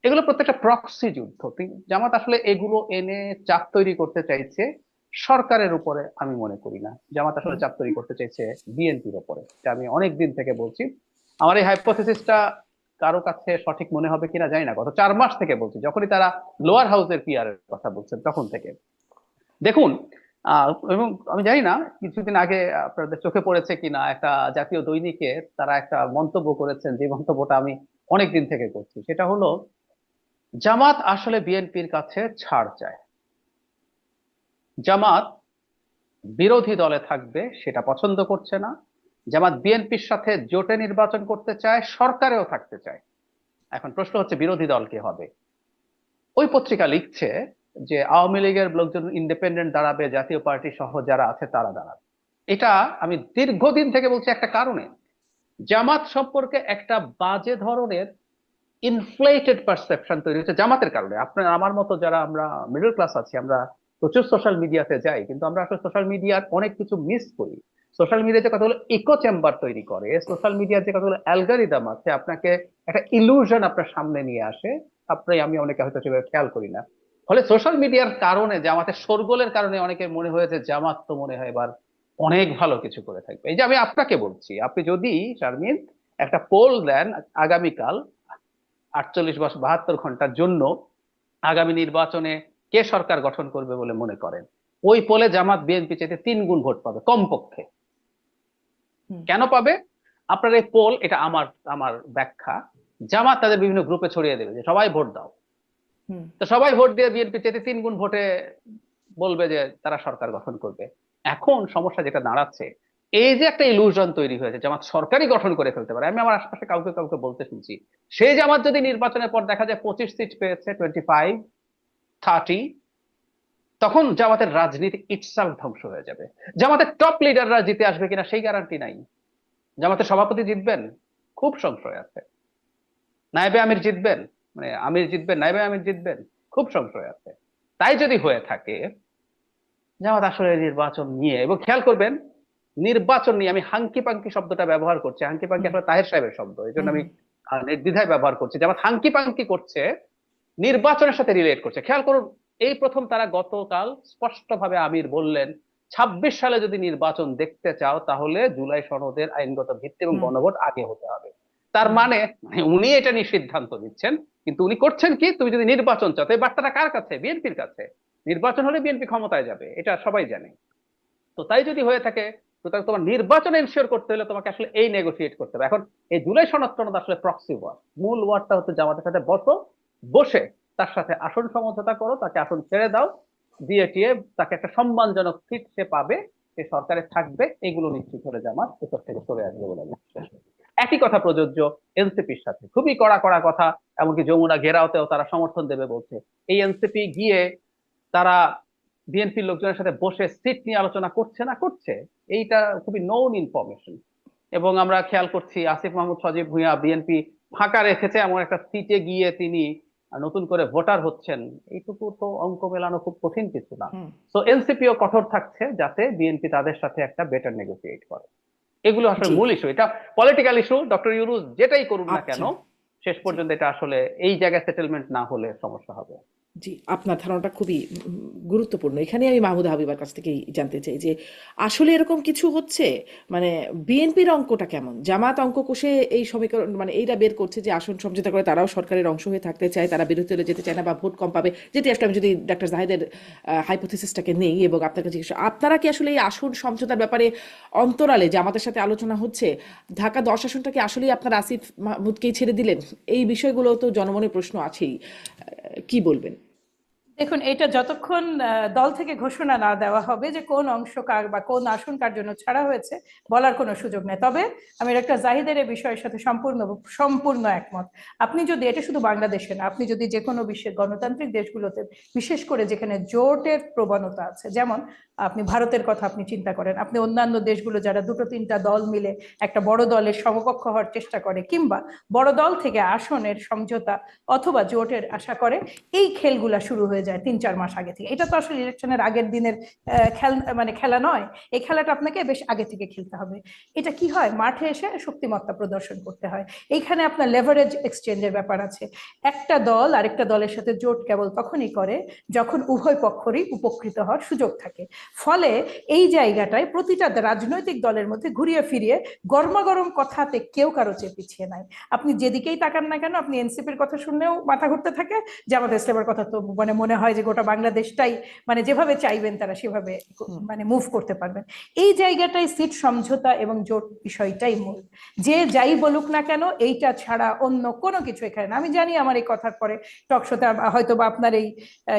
[SPEAKER 5] এগুলো প্রত্যেকটা প্রক্সি যুদ্ধ। জামাত আসলে এগুলো এনে চাপ তৈরি করতে চাইছে সরকারের উপরে, আমি মনে করি না। জামাত আসলে চাপ তৈরি করতে চাইছে বিএনপির উপরে, এটা আমি অনেক দিন থেকে বলছি। আমার এই হাইপোথেসিসটা কারো কাছে সঠিক মনে হবে কিনা জানি না, গত 4 মাস থেকে বলছি, যখনই তারা লোয়ার হাউসের পিআর এর কথা বলছেন তখন থেকে। দেখুন, এবং আমি জানি না কিছুদিন আগে আপনাদের চোখে পড়েছে কিনা, একটা জাতীয় দৈনিকে তারা একটা মন্তব্য করেছেন, যে মন্তব্যটা আমি অনেক দিন থেকে করছি। সেটা হলো, জামাত আসলে বিএনপির কাছে ছাড় চায়। জামাত বিরোধী দলে থাকবে সেটা পছন্দ করছে না। জামাত বিএনপির সাথে জোটে নির্বাচন করতে চায়, সরকারেও থাকতে চায়। এখন প্রশ্ন হচ্ছে বিরোধী দল কে হবে? ওই পত্রিকা লিখছে যে আওয়ামী লীগের লোকজন ইন্ডিপেন্ডেন্ট দাঁড়াবে, জাতীয় পার্টি সহ যারা আছে তারা দাঁড়াবে। এটা আমি দীর্ঘদিন থেকে বলছি একটা কারণে, জামাত সম্পর্কে একটা বাজে ধরনের ইনফ্লেটেড পারসেপশন তৈরি হচ্ছে জামাতের কারণে। আপনার আমার মতো যারা আমরা মিডল ক্লাস আছি, আমরা প্রচুর সোশ্যাল মিডিয়াতে যাই, কিন্তু আমরা আসলে সোশ্যাল মিডিয়ার অনেক কিছু মিস করি। সোশ্যাল মিডিয়া যে কতগুলো ইকো চেম্বার তৈরি করে, সোশ্যাল মিডিয়ার যে কতগুলো অ্যালগরিদম আছে, আপনাকে একটা ইলুশন আপনার সামনে নিয়ে আসে, আমি অনেকে হয়তো সেভাবে খেয়াল করি না। ফলে সোশ্যাল মিডিয়ার কারণে, জামাতের শোরগোলের কারণে অনেকের মনে হয়েছে জামাত তো মনে হয় এবার অনেক ভালো কিছু করে থাকবে। এই যে আমি আপনাকে বলছি, আপনি যদি শারমিন একটা পোল দেন আগামীকাল 48 বা 72 ঘন্টার জন্য, আগামী নির্বাচনে কে সরকার গঠন করবে বলে মনে করেন, ওই পোলে জামাত বিএনপি চাইতে 3 গুণ ভোট পাবে কমপক্ষে। কেন পাবে? আপনার এই পোল, এটা আমার আমার ব্যাখ্যা, জামাত তাদের বিভিন্ন গ্রুপে ছড়িয়ে দেবে যে সবাই ভোট দাও। তো সবাই ভোট দিয়ে বিএনপি চাইতে 3 গুণ ভোটে বলবে যে তারা সরকার গঠন করবে। এখন সমস্যা যেটা দাঁড়াচ্ছে, এই যে একটা ইলুশন তৈরি হয়েছে জামাত সরকারই গঠন করে ফেলতে পারে। আমি আমার আশপাশে কাউকে কাউকে বলতে শুনছি, সেই জামাত যদি নির্বাচনের পর দেখা যায় 25 সিট পেয়েছে, 25, 30, তখন জামাতের রাজনীতি ইটসেলফ ধ্বংস হয়ে যাবে। জামাতের টপ লিডাররা জিতে আসবে কিনা সেই গ্যারান্টি নাই। জামাতের সভাপতি জিতবেন, খুব সংশয় আছে। নায়েবে আমির জিতবেন, মানে আমির জিতবেন, নায়েবে আমির জিতবেন, খুব সংশয় আছে। তাই যদি হয়ে থাকে, জামাত আসলে নির্বাচন নিয়ে, এবং খেয়াল করবেন নির্বাচন নিয়ে, আমি হাঙ্কি পাঙ্কি শব্দটা ব্যবহার করছি, হাঙ্কি পাঙ্কি আসলে তাহের সাহেবের শব্দ, এই জন্য আমি নির্দ্বিধায় ব্যবহার করছি। জামাত হাঙ্কি পাঙ্কি করছে, নির্বাচনের সাথে রিলেট করছে। খেয়াল করুন, এই প্রথম তারা গতকাল স্পষ্টভাবে আমির বললেন 26 সালে যদি নির্বাচন দেখতে চাও তাহলে জুলাই সনদের আইনগত ভিত্তি এবং গণভোট আগে হতে হবে। তার মানে উনি এটা নিয়ে সিদ্ধান্ত দিচ্ছেন, কিন্তু উনি করছেন কি, তুমি যদি নির্বাচন চাও, এই বার্তাটা কার কাছে? বিএনপির কাছে। নির্বাচন হলে বিএনপি ক্ষমতায় যাবে, এটা সবাই জানে। তো তাই যদি হয়ে থাকে, সুতরাং তোমার নির্বাচন এনশিওর করতে হলে তোমাকে আসলে এই নেগোসিয়েট করতে হবে। এখন এই জুলাই সনদ আসলে প্রক্সি ওয়ার, মূল ওয়ারটা হচ্ছে জামাতের সাথে বসে তার সাথে আসন সমঝোতা করো, তাকে আসন ছেড়ে দাও, দিয়ে টিয়ে তাকে একটা সম্মানজনক সিট সে পাবে, সে সরকারে থাকবে, এগুলো নিশ্চিত হলে জামাত এসব থেকে সরে আসবে বলে আমি বিশ্বাস করি। একই কথা প্রযোজ্য এনসিপির সাথে, খুবই কড়া কড়া কথা। এমনকি যমুনা ঘেরাওতেও তারা সমর্থন দেবে বলছে। এই এনসিপি গিয়ে তারা বিএনপির লোকজনের সাথে বসে সিট নিয়ে আলোচনা করছে না করছে, এইটা খুবই নন ইনফরমেশন। এবং আমরা খেয়াল করছি আসিফ মাহমুদ সজীব ভুঁইয়া বিএনপি ফাঁকা রেখেছে এমন একটা সিটে গিয়ে তিনি নতুন করে ভোটার হচ্ছেন, এইটুকু তো অঙ্ক মেলানো খুব কঠিন কিছু না। তো এনসিপিও কঠোর থাকছে যাতে বিএনপি তাদের সাথে একটা বেটার নেগোসিয়েট করে। এগুলো আসলে মূল ইস্যু, এটা পলিটিক্যাল ইস্যু। ডক্টর ইউনূস যেটাই করুন না কেন, শেষ
[SPEAKER 1] জি
[SPEAKER 5] পর্যন্ত এটা আসলে এই জায়গায় সেটেলমেন্ট না হলে সমস্যা হবে।
[SPEAKER 1] জি, আপনার ধারণাটা খুবই গুরুত্বপূর্ণ। এখানে আমি মাহমুদা হাবিবার কাছ থেকেই জানতে চাই যে আসলে এরকম কিছু হচ্ছে, মানে বিএনপির অঙ্কটা কেমন? জামাত অঙ্ক কষে এই সমীকরণ মানে এইটা বের করছে যে আসন সমঝোতা করে তারাও সরকারের অংশ হয়ে থাকতে চায়, তারা বিরোধী দলে যেতে চায় না বা ভোট কম পাবে, যেটি আসলে আমি যদি ডাক্তার জাহিদের হাইপোথিসিসটাকে নেই এবং আপনার কাছে জিজ্ঞেস, আপনারা কি আসলে এই আসন সমঝোতার ব্যাপারে অন্তরালে জামাতের সাথে আলোচনা হচ্ছে? ঢাকা 10 আসনটা কি আসলেই আপনারা আসিফ মাহমুদকেই ছেড়ে দিলেন? এই বিষয়গুলো তো জনমনের প্রশ্ন আছেই। কি বলবেন?
[SPEAKER 4] দেখুন, এটা যতক্ষণ দল থেকে ঘোষণা না দেওয়া হবে যে কোন অংশ কার বা কোন আসন কার জন্য ছাড়া হয়েছে, বলার কোনো সুযোগ নেই। তবে আমি ডক্টর জাহিদের এই বিষয়ের সাথে সম্পূর্ণ সম্পূর্ণ একমত। আপনি যদি, এটা শুধু বাংলাদেশে না, আপনি যদি যে কোনো বিশ্বের গণতান্ত্রিক দেশগুলোতে, বিশেষ করে যেখানে জোটের প্রবণতা আছে, যেমন আপনি ভারতের কথা আপনি চিন্তা করেন, আপনি অন্যান্য দেশগুলো যারা দুটো তিনটা দল মিলে একটা বড় দলের সমকক্ষ হওয়ার চেষ্টা করে, কিংবা বড় দল থেকে আসনের সমঝোতা অথবা জোটের আশা করে, এই খেলগুলা শুরু হয়ে যায় 3-4 মাস আগে থেকে। এটা তো আসলে ইলেকশনের আগের দিনের খেলা নয়। এই খেলাটা আপনাকে বেশ আগে থেকে খেলতে হবে। এটা কি হয়, মাঠে এসে শক্তিমত্তা প্রদর্শন করতে হয়। এইখানে আপনার লেভারেজ এক্সচেঞ্জের ব্যাপার আছে। একটা দল আরেকটা দলের সাথে জোট কেবল তখনই করে যখন উভয় পক্ষেরই উপকৃত হওয়ার সুযোগ থাকে। ফলে এই জায়গাটায় প্রতিটা রাজনৈতিক দলের মধ্যে ঘুরিয়ে ফিরিয়ে গরমাগরম কথাতে কেউ কারো চেয়ে পিছিয়ে নাই। আপনি যেদিকেই তাকান না কেন, আপনি এনসিপির কথা শুনলেও মাথা ঘুরতে থাকে, জামাত ইসলামের কথা তো মনে হয় যে গোটা বাংলাদেশটাই যেভাবে চাইবেন তারা সেভাবে মুভ করতে পারবেন। এই জায়গাটাই সিট সমঝোতা এবং জোট বিষয়টাই মূল। যে যাই বলুক না কেন, এইটা ছাড়া অন্য কোনো কিছু এখানে না। আমি জানি আমার এই কথার পরে টকশোতে হয়তো বা আপনার এই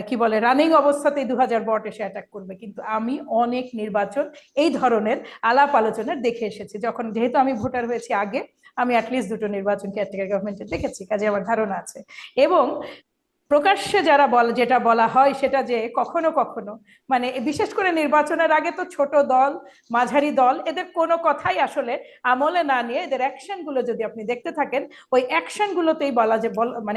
[SPEAKER 4] কি বলে রানিং অবস্থাতেই 2000 বট এসে অ্যাটাক করবে, কিন্তু আমি অনেক নির্বাচন এই ধরনের আলাপ আলোচনার দেখে এসেছি। যেহেতু আমি ভোটার হয়েছি আগে, আমি অ্যাটলিস্ট দুটো নির্বাচন কেয়ারটেকার গভর্নমেন্টের দেখেছি, কাজে আমার ধারণা আছে। এবং প্রকাশ্যে যেটা বলা হয় সেটা যে কখনো কখনো বিশেষ করে নির্বাচনের আগে তো ছোট দল, মাঝারি দল, এদের কোনো কথাই আসলে আমলে না নিয়ে এদের অ্যাকশন গুলো যদি আপনি দেখতে থাকেন, ওই অ্যাকশন গুলোতেই বলা যে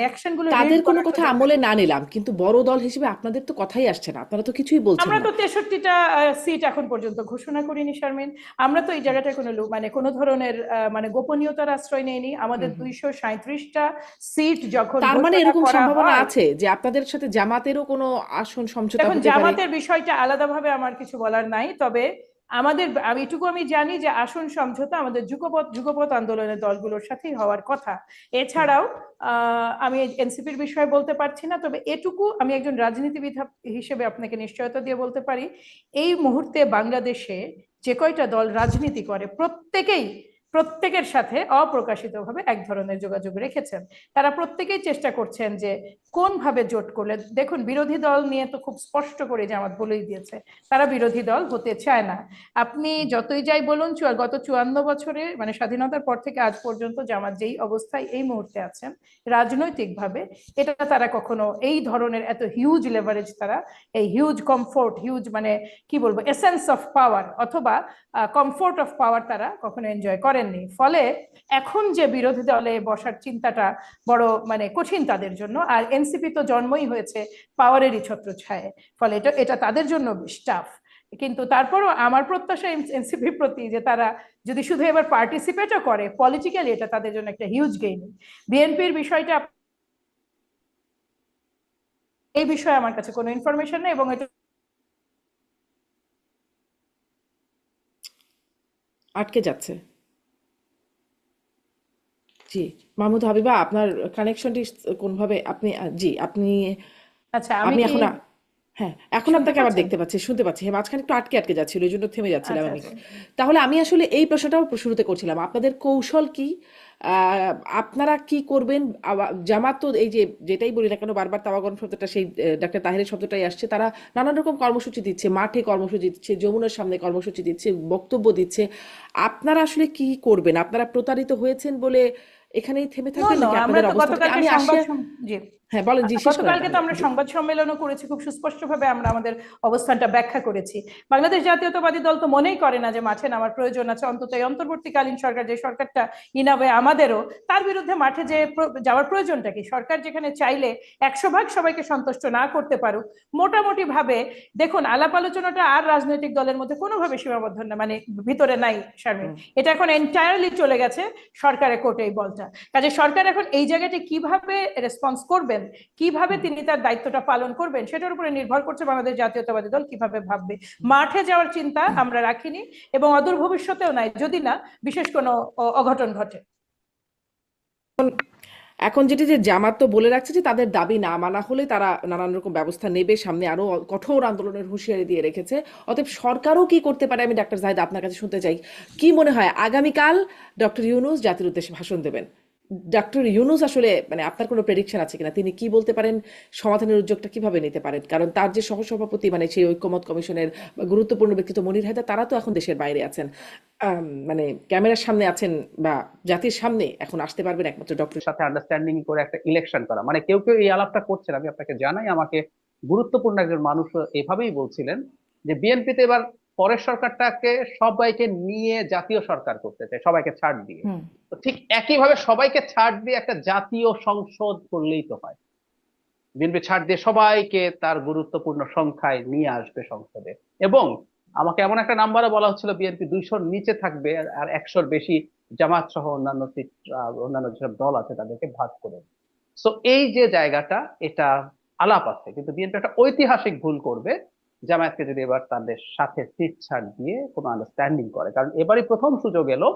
[SPEAKER 4] অ্যাকশন গুলো
[SPEAKER 1] তাদের কোনো কথা আমলে না নিলাম, কিন্তু বড় দল হিসেবে আপনাদের তো কথাই আসছে না, আপনারা তো কিছুই বলছেন
[SPEAKER 4] আমরা
[SPEAKER 1] না।
[SPEAKER 4] তো 63টা সিট এখন পর্যন্ত ঘোষণা করিনি শারমিন। আমরা তো এই জায়গাটায় কোনো ধরনের গোপনীয়তার আশ্রয় নেইনি। আমাদের 237টা সিট যখন
[SPEAKER 1] তার মানে
[SPEAKER 4] ঘোষণা
[SPEAKER 1] এরকম
[SPEAKER 4] করা
[SPEAKER 1] সম্ভাবনা
[SPEAKER 4] হয়,
[SPEAKER 1] আছে যে আপনাদের সাথে জামাতেরও কোনো আসন সমঝোতা
[SPEAKER 4] এখন
[SPEAKER 1] হতে পারে?
[SPEAKER 4] জামাতের বিষয়টা আলাদাভাবে আমার কিছু বলার নাই। তবে এটুকু আমি জানি যে আসন সমঝোতা আমাদের যুগপৎ আন্দোলনের দলগুলোর সাথেই হওয়ার কথা। এছাড়াও আমি এনসিপির বিষয়ে বলতে পারছি না, তবে এটুকু আমি একজন রাজনীতিবিদ হিসেবে আপনাকে নিশ্চয়তা দিয়ে বলতে পারি, এই মুহূর্তে বাংলাদেশে যে কয়টা দল রাজনীতি করে প্রত্যেকের সাথে অপ্রকাশিতভাবে এক ধরনের যোগাযোগ রেখেছেন। তারা প্রত্যেকেই চেষ্টা করছেন যে কোন ভাবে জোট করলে, দেখুন বিরোধী দল নিয়ে তো খুব স্পষ্ট করে জামাত বলেই দিয়েছে তারা বিরোধী দল হতে চায় না। আপনি যতই যাই বলুন, গত 54 বছরে স্বাধীনতার পর থেকে আজ পর্যন্ত জামাত যেই অবস্থায় এই মুহূর্তে আছেন রাজনৈতিকভাবে, এটা তারা কখনো এই ধরনের এত হিউজ লেভারেজ, তারা এই হিউজ কমফোর্ট, হিউজ কি বলবো এসেন্স অফ পাওয়ার অথবা কমফোর্ট অফ পাওয়ার তারা কখনো এনজয় করেননি। ফলে এখন যে বিরোধী দলে বসার চিন্তাটা বড় কঠিন তাদের জন্য। আর এনসিপি তো জন্মই হয়েছে পাওয়ারেরই ছত্রছায়ায়, ফলে এটা তাদের জন্য টাফ। কিন্তু তারপরও আমার প্রত্যাশা এনসিপির প্রতি যে তারা যদি শুধু এবার পার্টিসিপেটও করে পলিটিক্যালি, এটা তাদের জন্য একটা হিউজ গেইন। বিএনপির বিষয়টা, এই বিষয়ে আমার কাছে কোনো ইনফরমেশন নেই এবং এটা
[SPEAKER 1] আটকে যাচ্ছে। জি, মাহমুদ হাবিবা, আপনার কানেকশনটি কোনভাবে আপনি জি আপনি,
[SPEAKER 4] আচ্ছা, আমি
[SPEAKER 1] আমি
[SPEAKER 4] কি
[SPEAKER 1] এখন হ্যাঁ, এখন
[SPEAKER 4] শুনতে
[SPEAKER 1] আপনাকে আবার
[SPEAKER 4] পাচ্ছেন?
[SPEAKER 1] দেখতে পাচ্ছি, শুনতে পাচ্ছি। হ্যাঁ, মাঝখানে একটু আটকে যাচ্ছিল, এই জন্য থেমে যাচ্ছিলাম
[SPEAKER 4] আচ্ছা
[SPEAKER 1] আমি।
[SPEAKER 4] আচ্ছা।
[SPEAKER 1] তাহলে আমি আসলে এই প্রশ্নটাও শুরুতে করছিলাম, আপনাদের কৌশল কি? আপনারা কি করবেন? জামাত তো এই যেটাই বলি না কেন বারবার তাওয়াগন শব্দটা, সেই ডাক্তার তাহেরের শব্দটাই আসছে। তারা নানান রকম কর্মসূচি দিচ্ছে, মাঠে কর্মসূচি দিচ্ছে, যমুনার সামনে কর্মসূচি দিচ্ছে, বক্তব্য দিচ্ছে। আপনারা আসলে কি করবেন? আপনারা প্রতারিত হয়েছেন বলে এখানেই থেমে থাকবেন নাকি
[SPEAKER 4] আমরা
[SPEAKER 1] আপনাদের
[SPEAKER 4] তো
[SPEAKER 1] অবস্থা থেকে?
[SPEAKER 4] গতকালকে
[SPEAKER 1] আমি
[SPEAKER 4] সংবাদ
[SPEAKER 1] আসিয়া
[SPEAKER 4] জি
[SPEAKER 1] হ্যাঁ বলেন, জি শেষ করেন
[SPEAKER 4] গতকালকে তো
[SPEAKER 1] তাহলে।
[SPEAKER 4] আমরা সংবাদ সম্মেলনও করেছি, খুব সুস্পষ্টভাবে আমরা আমাদের অবস্থানটা ব্যাখ্যা করেছি। বাংলাদেশ জাতীয়তাবাদী দল তো মনেই করে না যে মাঠে নামার প্রয়োজন আছে, অন্তত এই অন্তর্বর্তীকালীন সরকার, যে সরকারটা ইনাবে আমাদেরও, তার বিরুদ্ধে মাঠে যে যাওয়ার প্রয়োজনটা কি? সরকার যেখানে চাইলে 100% সবাইকে সন্তুষ্ট না করতে পারুক, মোটামুটি ভাবে দেখুন, আলাপ আলোচনাটা আর রাজনৈতিক দলের মধ্যে কোনোভাবে সীমাবদ্ধ না, মানে ভিতরে নাই শারমিন, এটা এখন এন্টায়ারলি চলে গেছে সরকারের কোর্টে এই বলটা। কাজে সরকার এখন এই জায়গাটি কিভাবে রেসপন্স করবেন, কিভাবে তিনি তার দায়িত্বটা পালন করবেন, সেটার উপরে নির্ভর করছে বাংলাদেশ জাতীয়তাবাদী দল কিভাবে ভাববে। মাঠে যাওয়ার চিন্তা আমরা রাখিনি এবং অদূর ভবিষ্যতেও নাই, যদি না বিশেষ কোনো অঘটন ঘটে।
[SPEAKER 1] এখন যেটি যে জামাত তো বলে রাখছে যে তাদের দাবি না মানা হলে তারা নানান রকম ব্যবস্থা নেবে, সামনে আরো কঠোর আন্দোলনের হুঁশিয়ারি দিয়ে রেখেছে। অতএব সরকারও কি করতে পারে, আমি ডাক্তার জাহিদ আপনার কাছে শুনতে চাই। কি মনে হয় আগামীকাল ডক্টর ইউনূস জাতির উদ্দেশ্যে ভাষণ দেবেন, ডক্টর ইউনূস আসলে মানে আপনার কোনো প্রেডিকশন আছে কিনা, তিনি কি বলতে পারেন, সমাধানের উদ্যোগটা কিভাবে নিতে পারেন? কারণ তার যে সহসভাপতি মানে সেই ঐক্যমত কমিশনের গুরুত্বপূর্ণ ব্যক্তিত্ব মনির হায়দার, তারা তো এখন দেশের বাইরে আছেন, মানে ক্যামেরার সামনে আছেন বা জাতির সামনে এখন আসতে পারবেন একমাত্র ডক্টর।
[SPEAKER 5] সাথে আন্ডারস্ট্যান্ডিং করে একটা ইলেকশন করা, মানে কেউ কেউ এই আলাপটা করছেন, আমি আপনাকে জানাই, আমাকে গুরুত্বপূর্ণ একজন মানুষ এভাবেই বলছিলেন যে বিএনপিতে এবার পরের সরকারটাকে সবাইকে নিয়ে জাতীয় সরকার করতে চায়, সবাইকে ছাড় দিয়ে। তো ঠিক একইভাবে সবাইকে ছাড় দিয়ে একটা জাতীয় সংসদ করলেই তো হয়। বিএনপি ছাড় দিয়ে সবাইকে তার গুরুত্বপূর্ণ সংখ্যায় নিয়ে আসবে সংসদে, এবং আমাকে এমন একটা নাম্বারও বলা হচ্ছিল বিএনপি 200-র নিচে থাকবে, আর 100-র বেশি জামাত সহ অন্যান্য সিট, অন্যান্য যেসব দল আছে তাদেরকে ভাগ করে। সো এই যে জায়গাটা, এটা আলাপ আছে, কিন্তু বিএনপি একটা ঐতিহাসিক ভুল করবে জামায়াতকে যদি এবার তাদের সাথে সিট ছাড় দিয়ে কোনো আন্ডারস্ট্যান্ডিং করে, কারণ এবারই প্রথম সুযোগ এলো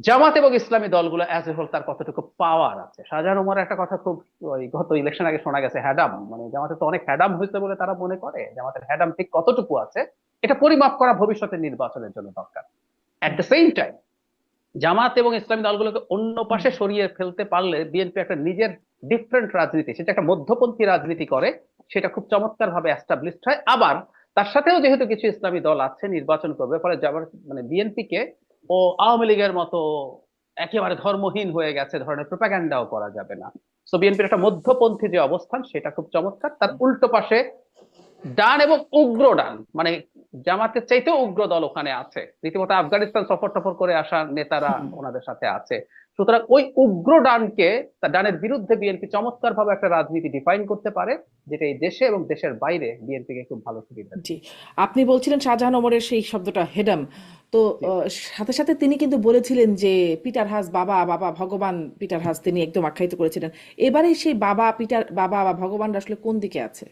[SPEAKER 5] জামাত এবং ইসলামী দলগুলো অ্যাজ এ হোল তার কতটুকু পাওয়ার আছে। শাহজাহান ওমরের একটা কথা খুব ওই গত ইলেকশন আগে শোনা গেছে, হ্যাডাম, মানে জামাতে তো অনেক হ্যাডাম হয়েছে বলে তারা মনে করে, জামাতের হ্যাডাম ঠিক কতটুকু আছে এটা পরিমাপ করা ভবিষ্যতের নির্বাচনের জন্য দরকার। এট দ্য সেম টাইম জামাত এবং ইসলামী দলগুলোকে অন্য পাশে সরিয়ে ফেলতে পারলে বিএনপি একটা নিজের ডিফারেন্ট রাজনীতি, সেটা একটা মধ্যপন্থী রাজনীতি করে, সেটা খুব চমৎকার ভাবে এস্টাবলিশড হয়। আবার তার সাথেও যেহেতু কিছু ইসলামী দল আছে নির্বাচন করবে, ফলে মানে বিএনপিকে ও আওয়ামী লীগের মতো একেবারে ধর্মহীন হয়ে গেছে ধরনের প্রোপাগান্ডাও করা যাবে না। তো বিএনপির একটা মধ্যপন্থী যে অবস্থান সেটা খুব চমৎকার। তার উল্টো পাশে ডান এবং উগ্র ডান, মানে জামাতের চাইতেও উগ্র দল ওখানে আছে, রীতিমতো আফগানিস্তান সফর টফর করে আসা নেতারা ওনাদের সাথে আছে। সুতরাং ওই উগ্র ডানকে, ডানের বিরুদ্ধে বিএনপি চমৎকার ভাবে একটা রাজনীতি ডিফাইন করতে পারে, যেটা এই দেশে এবং দেশের বাইরে বিএনপিকে খুব ভালো সুবিধা।
[SPEAKER 1] জি, আপনি বলছিলেন শাহজাহান ওমরের সেই শব্দটা হেডাম, তো সাথে সাথে তিনি কিন্তু বলেছিলেন যে পিটার হাস বাবা, বাবা ভগবান পিটার হাস, তিনি একদম আখ্যায়িত করেছিলেন। এবারে সেই বাবা পিটার বাবা বা ভগবান আসলে কোন দিকে আছে?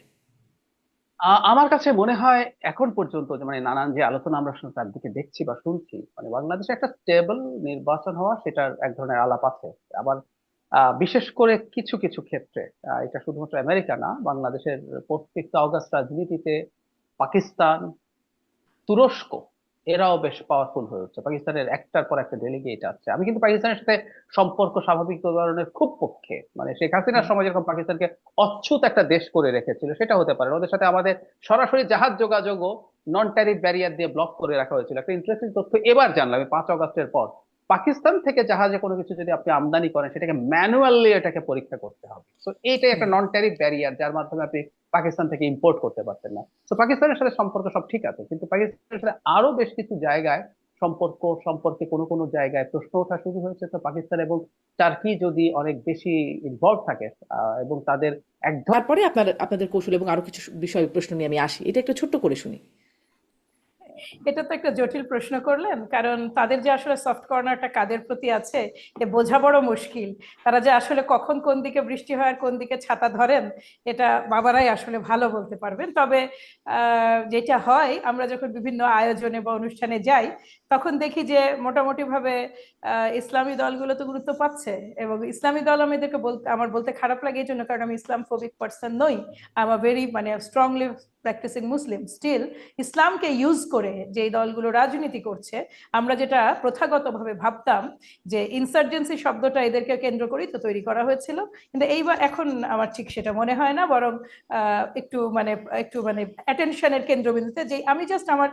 [SPEAKER 5] আমার কাছে মনে হয় এখন পর্যন্ত মানে নানান যে আলোচনা আমরা তার দিকে দেখছি বা শুনছি, মানে বাংলাদেশে একটা স্টেবল নির্বাচন হওয়া, সেটার এক ধরনের আলাপ আছে। আবার বিশেষ করে কিছু কিছু ক্ষেত্রে, এটা শুধুমাত্র আমেরিকা না, বাংলাদেশের প্রত্যেকটা অগাস্ট রাজনীতিতে পাকিস্তান, তুরস্ক এরাও বেশ পাওয়ারফুল হয়ে উঠছে। পাকিস্তানের একটার পর একটা ডেলিগেট আছে। আমি কিন্তু পাকিস্তানের সাথে সম্পর্ক স্বাভাবিক ধরনের খুব পক্ষে, মানে শেখ হাসিনার সময় যেরকম পাকিস্তানকে অচ্ছুত একটা দেশ করে রেখেছিল সেটা হতে পারে, ওদের সাথে আমাদের সরাসরি জাহাজ যোগাযোগও নন ট্যারিফ ব্যারিয়ার দিয়ে ব্লক করে রাখা হয়েছিল। একটা ইন্টারেস্টিং তথ্য এবার জানলাম, 5 অগস্টের পর পাকিস্তান থেকে জাহাজে কোনো কিছু যদি আপনি আমদানি করেন সেটাকে ম্যানুয়ালি এটাকে পরীক্ষা করতে হবে। তো এইটাই একটা নন ট্যারিফ ব্যারিয়ার, যার মাধ্যমে আপনি পাকিস্তান থেকে ইম্পোর্ট করতে পারতেন না। তো পাকিস্তানের সাথে সম্পর্ক সব ঠিক আছে, কিন্তু পাকিস্তানের সাথে আরো বেশ কিছু জায়গায় সম্পর্কে কোনো কোনো জায়গায় প্রশ্ন ওঠা শুরু হয়েছে। তো পাকিস্তান এবং টার্কি যদি অনেক বেশি ইনভলভ থাকে এবং তাদের এক
[SPEAKER 1] তারপরে আপনাদের কৌশল এবং আরো কিছু বিষয় প্রশ্ন নিয়ে আমি আসি, এটা একটু ছোট্ট করে শুনি।
[SPEAKER 4] এটা তো একটা জটিল প্রশ্ন করলেন, কারণ তাদের যে আসলে সফট কর্নারটা কাদের প্রতি আছে এ বোঝা বড় মুশকিল। তারা যে আসলে কখন কোন দিকে বৃষ্টি হয় আর কোন দিকে ছাতা ধরেন এটা বাবারাই আসলে ভালো বলতে পারবেন। তবে যেটা হয়, আমরা যখন বিভিন্ন আয়োজনে বা অনুষ্ঠানে যাই তখন দেখি যে মোটামুটি ভাবে ইসলামী দলগুলো তো গুরুত্ব পাচ্ছে, এবং ইসলামী দল আমি এদেরকে আমার বলতে খারাপ লাগে এই জন্য, কারণ আমি ইসলাম ফোবিক পার্সন নই। আই এম ভেরি মানে স্ট্রংলি প্র্যাকটিসিং মুসলিম, স্টিল ইসলামকে ইউজ করে যে দলগুলো রাজনীতি করছে, আমরা যেটা প্রথাগতভাবে ভাবতাম যে ইনসার্জেন্সি শব্দটা এদেরকে কেন্দ্র করেই তো তৈরি করা হয়েছিল, কিন্তু এইবার এখন আমার ঠিক সেটা মনে হয় না, বরং একটু মানে অ্যাটেনশনের কেন্দ্রবিন্দুতে, যে আমি জাস্ট আমার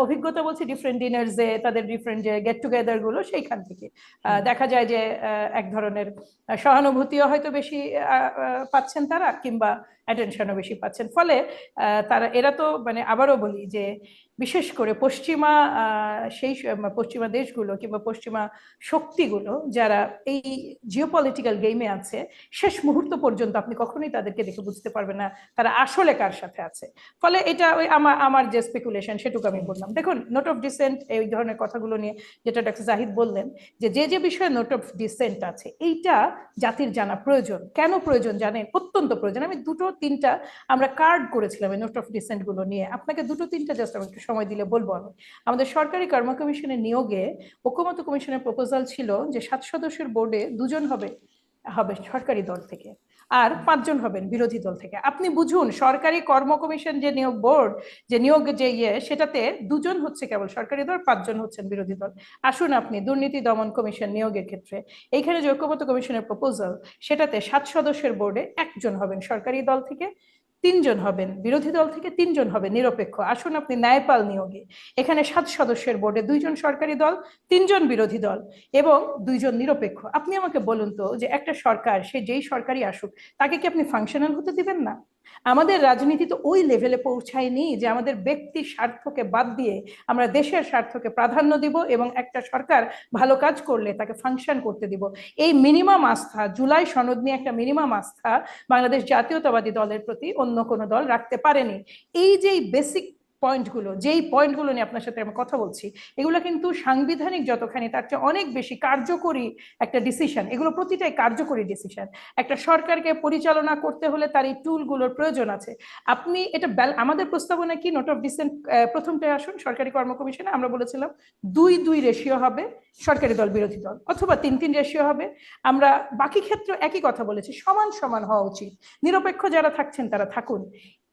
[SPEAKER 4] অভিজ্ঞতা বলছি ডিফারেন্ট ডিনার্সে তাদের ডিফারেন্ট যে গেট টুগেদার গুলো, সেইখান থেকে দেখা যায় যে এক ধরনের সহানুভূতিও হয়তো বেশি পাচ্ছেন তারা, কিংবা অ্যাটেনশনও বেশি পাচ্ছেন। ফলে তারা এরা তো মানে আবারও বলি যে বিশেষ করে পশ্চিমা পশ্চিমা দেশগুলো কিংবা পশ্চিমা শক্তিগুলো যারা এই জিওপলিটিক্যাল গেমে আছে, শেষ মুহূর্ত পর্যন্ত আপনি কখনোই তাদেরকে দেখে বুঝতে পারবেন না তারা আসলে কার সাথে আছে। ফলে এটা ওই আমার যে স্পেকুলেশন সেটুকু আমি বললাম। দেখুন, নোট অফ ডিসেন্ট এই ধরনের কথাগুলো নিয়ে যেটা ডক্টর জাহিদ বললেন, যে বিষয়ে নোট অফ ডিসেন্ট আছে এইটা জাতির জানা প্রয়োজন। কেন প্রয়োজন জানেন? অত্যন্ত প্রয়োজন। আমি দুটো তিনটা আমরা কার্ড করেছিলাম এই নোট অফ ডিসেন্ট গুলো নিয়ে, আপনাকে দুটো তিনটা জাস্ট আমি একটু সময় দিলে বলবো। আমি আমাদের সরকারি কর্ম কমিশনের নিয়োগে ঐকমত্য কমিশনের প্রপোজাল ছিল যে 7 সদস্যের বোর্ডে 2 জন হবে সরকারি দল থেকে আর 5 জন হবেন বিরোধী দল থেকে। আপনি বুঝুন, সরকারি কর্ম কমিশন যে নিয়োগ বোর্ড, যে নিয়োগ যে সেটাতে 2 জন হচ্ছে কেবল সরকারি দল, 5 জন হচ্ছেন বিরোধী দল। আসুন আপনি দুর্নীতি দমন কমিশন নিয়োগের ক্ষেত্রে এইখানে যে ঐকমত্য কমিশনের প্রপোজাল, সেটাতে 7 সদস্যের বোর্ডে 1 জন হবেন সরকারি দল থেকে, 3 জন হবেন বিরোধী দল থেকে, 3 জন হবেন নিরপেক্ষ। আসুন আপনি ন্যায়পাল নিয়োগে এখানে 7 সদস্যের বোর্ডে 2 জন সরকারি দল, 3 জন বিরোধী দল এবং 2 জন নিরপেক্ষ। আপনি আমাকে বলুন তো যে একটা সরকার, সে যেই সরকারই আসুক, তাকে কি আপনি ফাংশনাল হতে দিবেন না? আমাদের রাজনীতি তো ওই লেভেলে পৌঁছায়নি যে আমাদের ব্যক্তির স্বার্থকে বাদ দিয়ে আমরা দেশের স্বার্থকে প্রাধান্য দিব এবং একটা সরকার ভালো কাজ করলে তাকে ফাংশন করতে দিব। এই মিনিমাম আস্থা, জুলাই সনদ নিয়ে একটা মিনিমাম আস্থা বাংলাদেশ জাতীয়তাবাদী দলের প্রতি অন্য কোনো দল রাখতে পারেনি। এই যে বেসিক পয়েন্টগুলো, যেই পয়েন্টগুলো নিয়ে আপনার সাথে আমি কথা বলছি, এগুলো কিন্তু সাংবিধানিক যতখানি তার চেয়ে অনেক বেশি কার্যকরী একটা ডিসিশন। এগুলো প্রতিটাই কার্যকরী ডিসিশন। একটা সরকারকে পরিচালনা করতে হলে তার এই টুলগুলোর প্রয়োজন আছে। আপনি এটা আমাদের প্রস্তাবনা কি, নোট অফ ডিসেন্ট প্রথমটায় আসুন, সরকারি কর্ম কমিশনে আমরা বলেছিলাম 2-2 রেশিও হবে সরকারি দল বিরোধী দল, অথবা 3-3 রেশিও হবে। আমরা বাকি ক্ষেত্রে একই কথা বলেছি, সমান সমান হওয়া উচিত, নিরপেক্ষ যারা থাকছেন তারা থাকুন।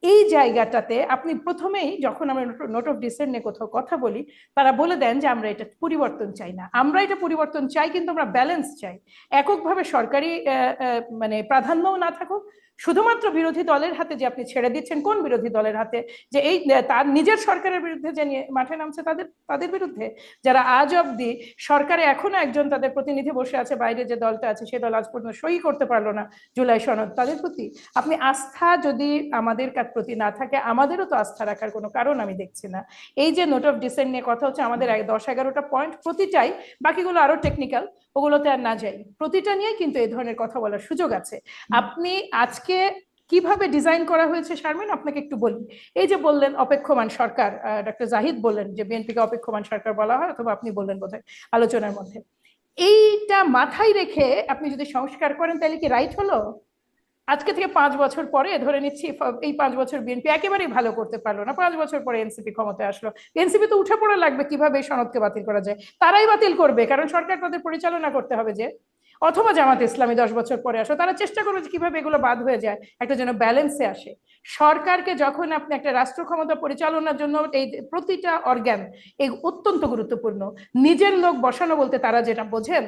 [SPEAKER 4] এই জায়গাটাতে আপনি প্রথমেই যখন আমরা নোট অফ ডিসেন্ট নিয়ে কোথাও কথা বলি, তারা বলে দেন যে আমরা এটা পরিবর্তন চাই না। আমরা এটা পরিবর্তন চাই, কিন্তু আমরা ব্যালেন্স চাই। এককভাবে সরকারি মানে প্রাধান্যও না থাকুক, শুধুমাত্র বিরোধী দলের হাতে যে আপনি ছেড়ে দিচ্ছেন, কোন বিরোধী দলের হাতে? যে এই তার নিজের সরকারের বিরুদ্ধে যে মাঠে নামছে তাদের বিরুদ্ধে, যারা আজ অব্দি সরকারে এখনো একজন তাদের প্রতিনিধি বসে আছে, বাইরে যে দলটা আছে সেই দল আজ পর্যন্ত সই করতে পারলো না জুলাই সনদ, তাদের প্রতি আপনি আস্থা যদি আমাদের প্রতি না থাকে, আমাদেরও তো আস্থা রাখার কোনো কারণ আমি দেখছি না। এই যে নোট অফ ডিসেন্ট নিয়ে কথা হচ্ছে, আমাদের 10-11টা পয়েন্ট, প্রতিটাই, বাকিগুলো আরো টেকনিক্যাল, ওগুলোতে আর না যাই, প্রতিটা নিয়ে কিন্তু এই ধরনের কথা বলার সুযোগ আছে। আপনি আজকে কিভাবে ডিজাইন করা হয়েছে শারমিন, আপনাকে একটু বলি। এই যে বললেন অপেক্ষমান সরকার, ডক্টর জাহিদ বললেন যে বিএনপিকে অপেক্ষমান সরকার বলা হয়, অথবা আপনি বললেন বোধহয় আলোচনার মধ্যে। এইটা মাথায় রেখে আপনি যদি সংস্কার করেন, তাহলে কি রাইট হলো? আজকে থেকে 5 বছর পরে ধরে নিচ্ছি, এই 5 বছর বিএনপি একেবারেই ভালো করতে পারলো না, 5 বছর পরে এনসিপি ক্ষমতায় আসলো, এনসিপি তো উঠে পড়ে লাগবে কিভাবে এই সনদকে বাতিল করা যায়। তারাই বাতিল করবে, কারণ সরকার তাদের পরিচালনা করতে হবে যে। অথবা জামাত ইসলামী 10 বছর পরে আসো, তারা চেষ্টা করবে যে কিভাবে এগুলো বাদ হয়ে যায়, একটা যেন ব্যালেন্সে আসে। সরকারকে যখন আপনি একটা রাষ্ট্র ক্ষমতা পরিচালনার জন্য এই প্রতিটা অর্গান এই অত্যন্ত গুরুত্বপূর্ণ, নিজের লোক বসানো বলতে তারা যেটা বোঝেন,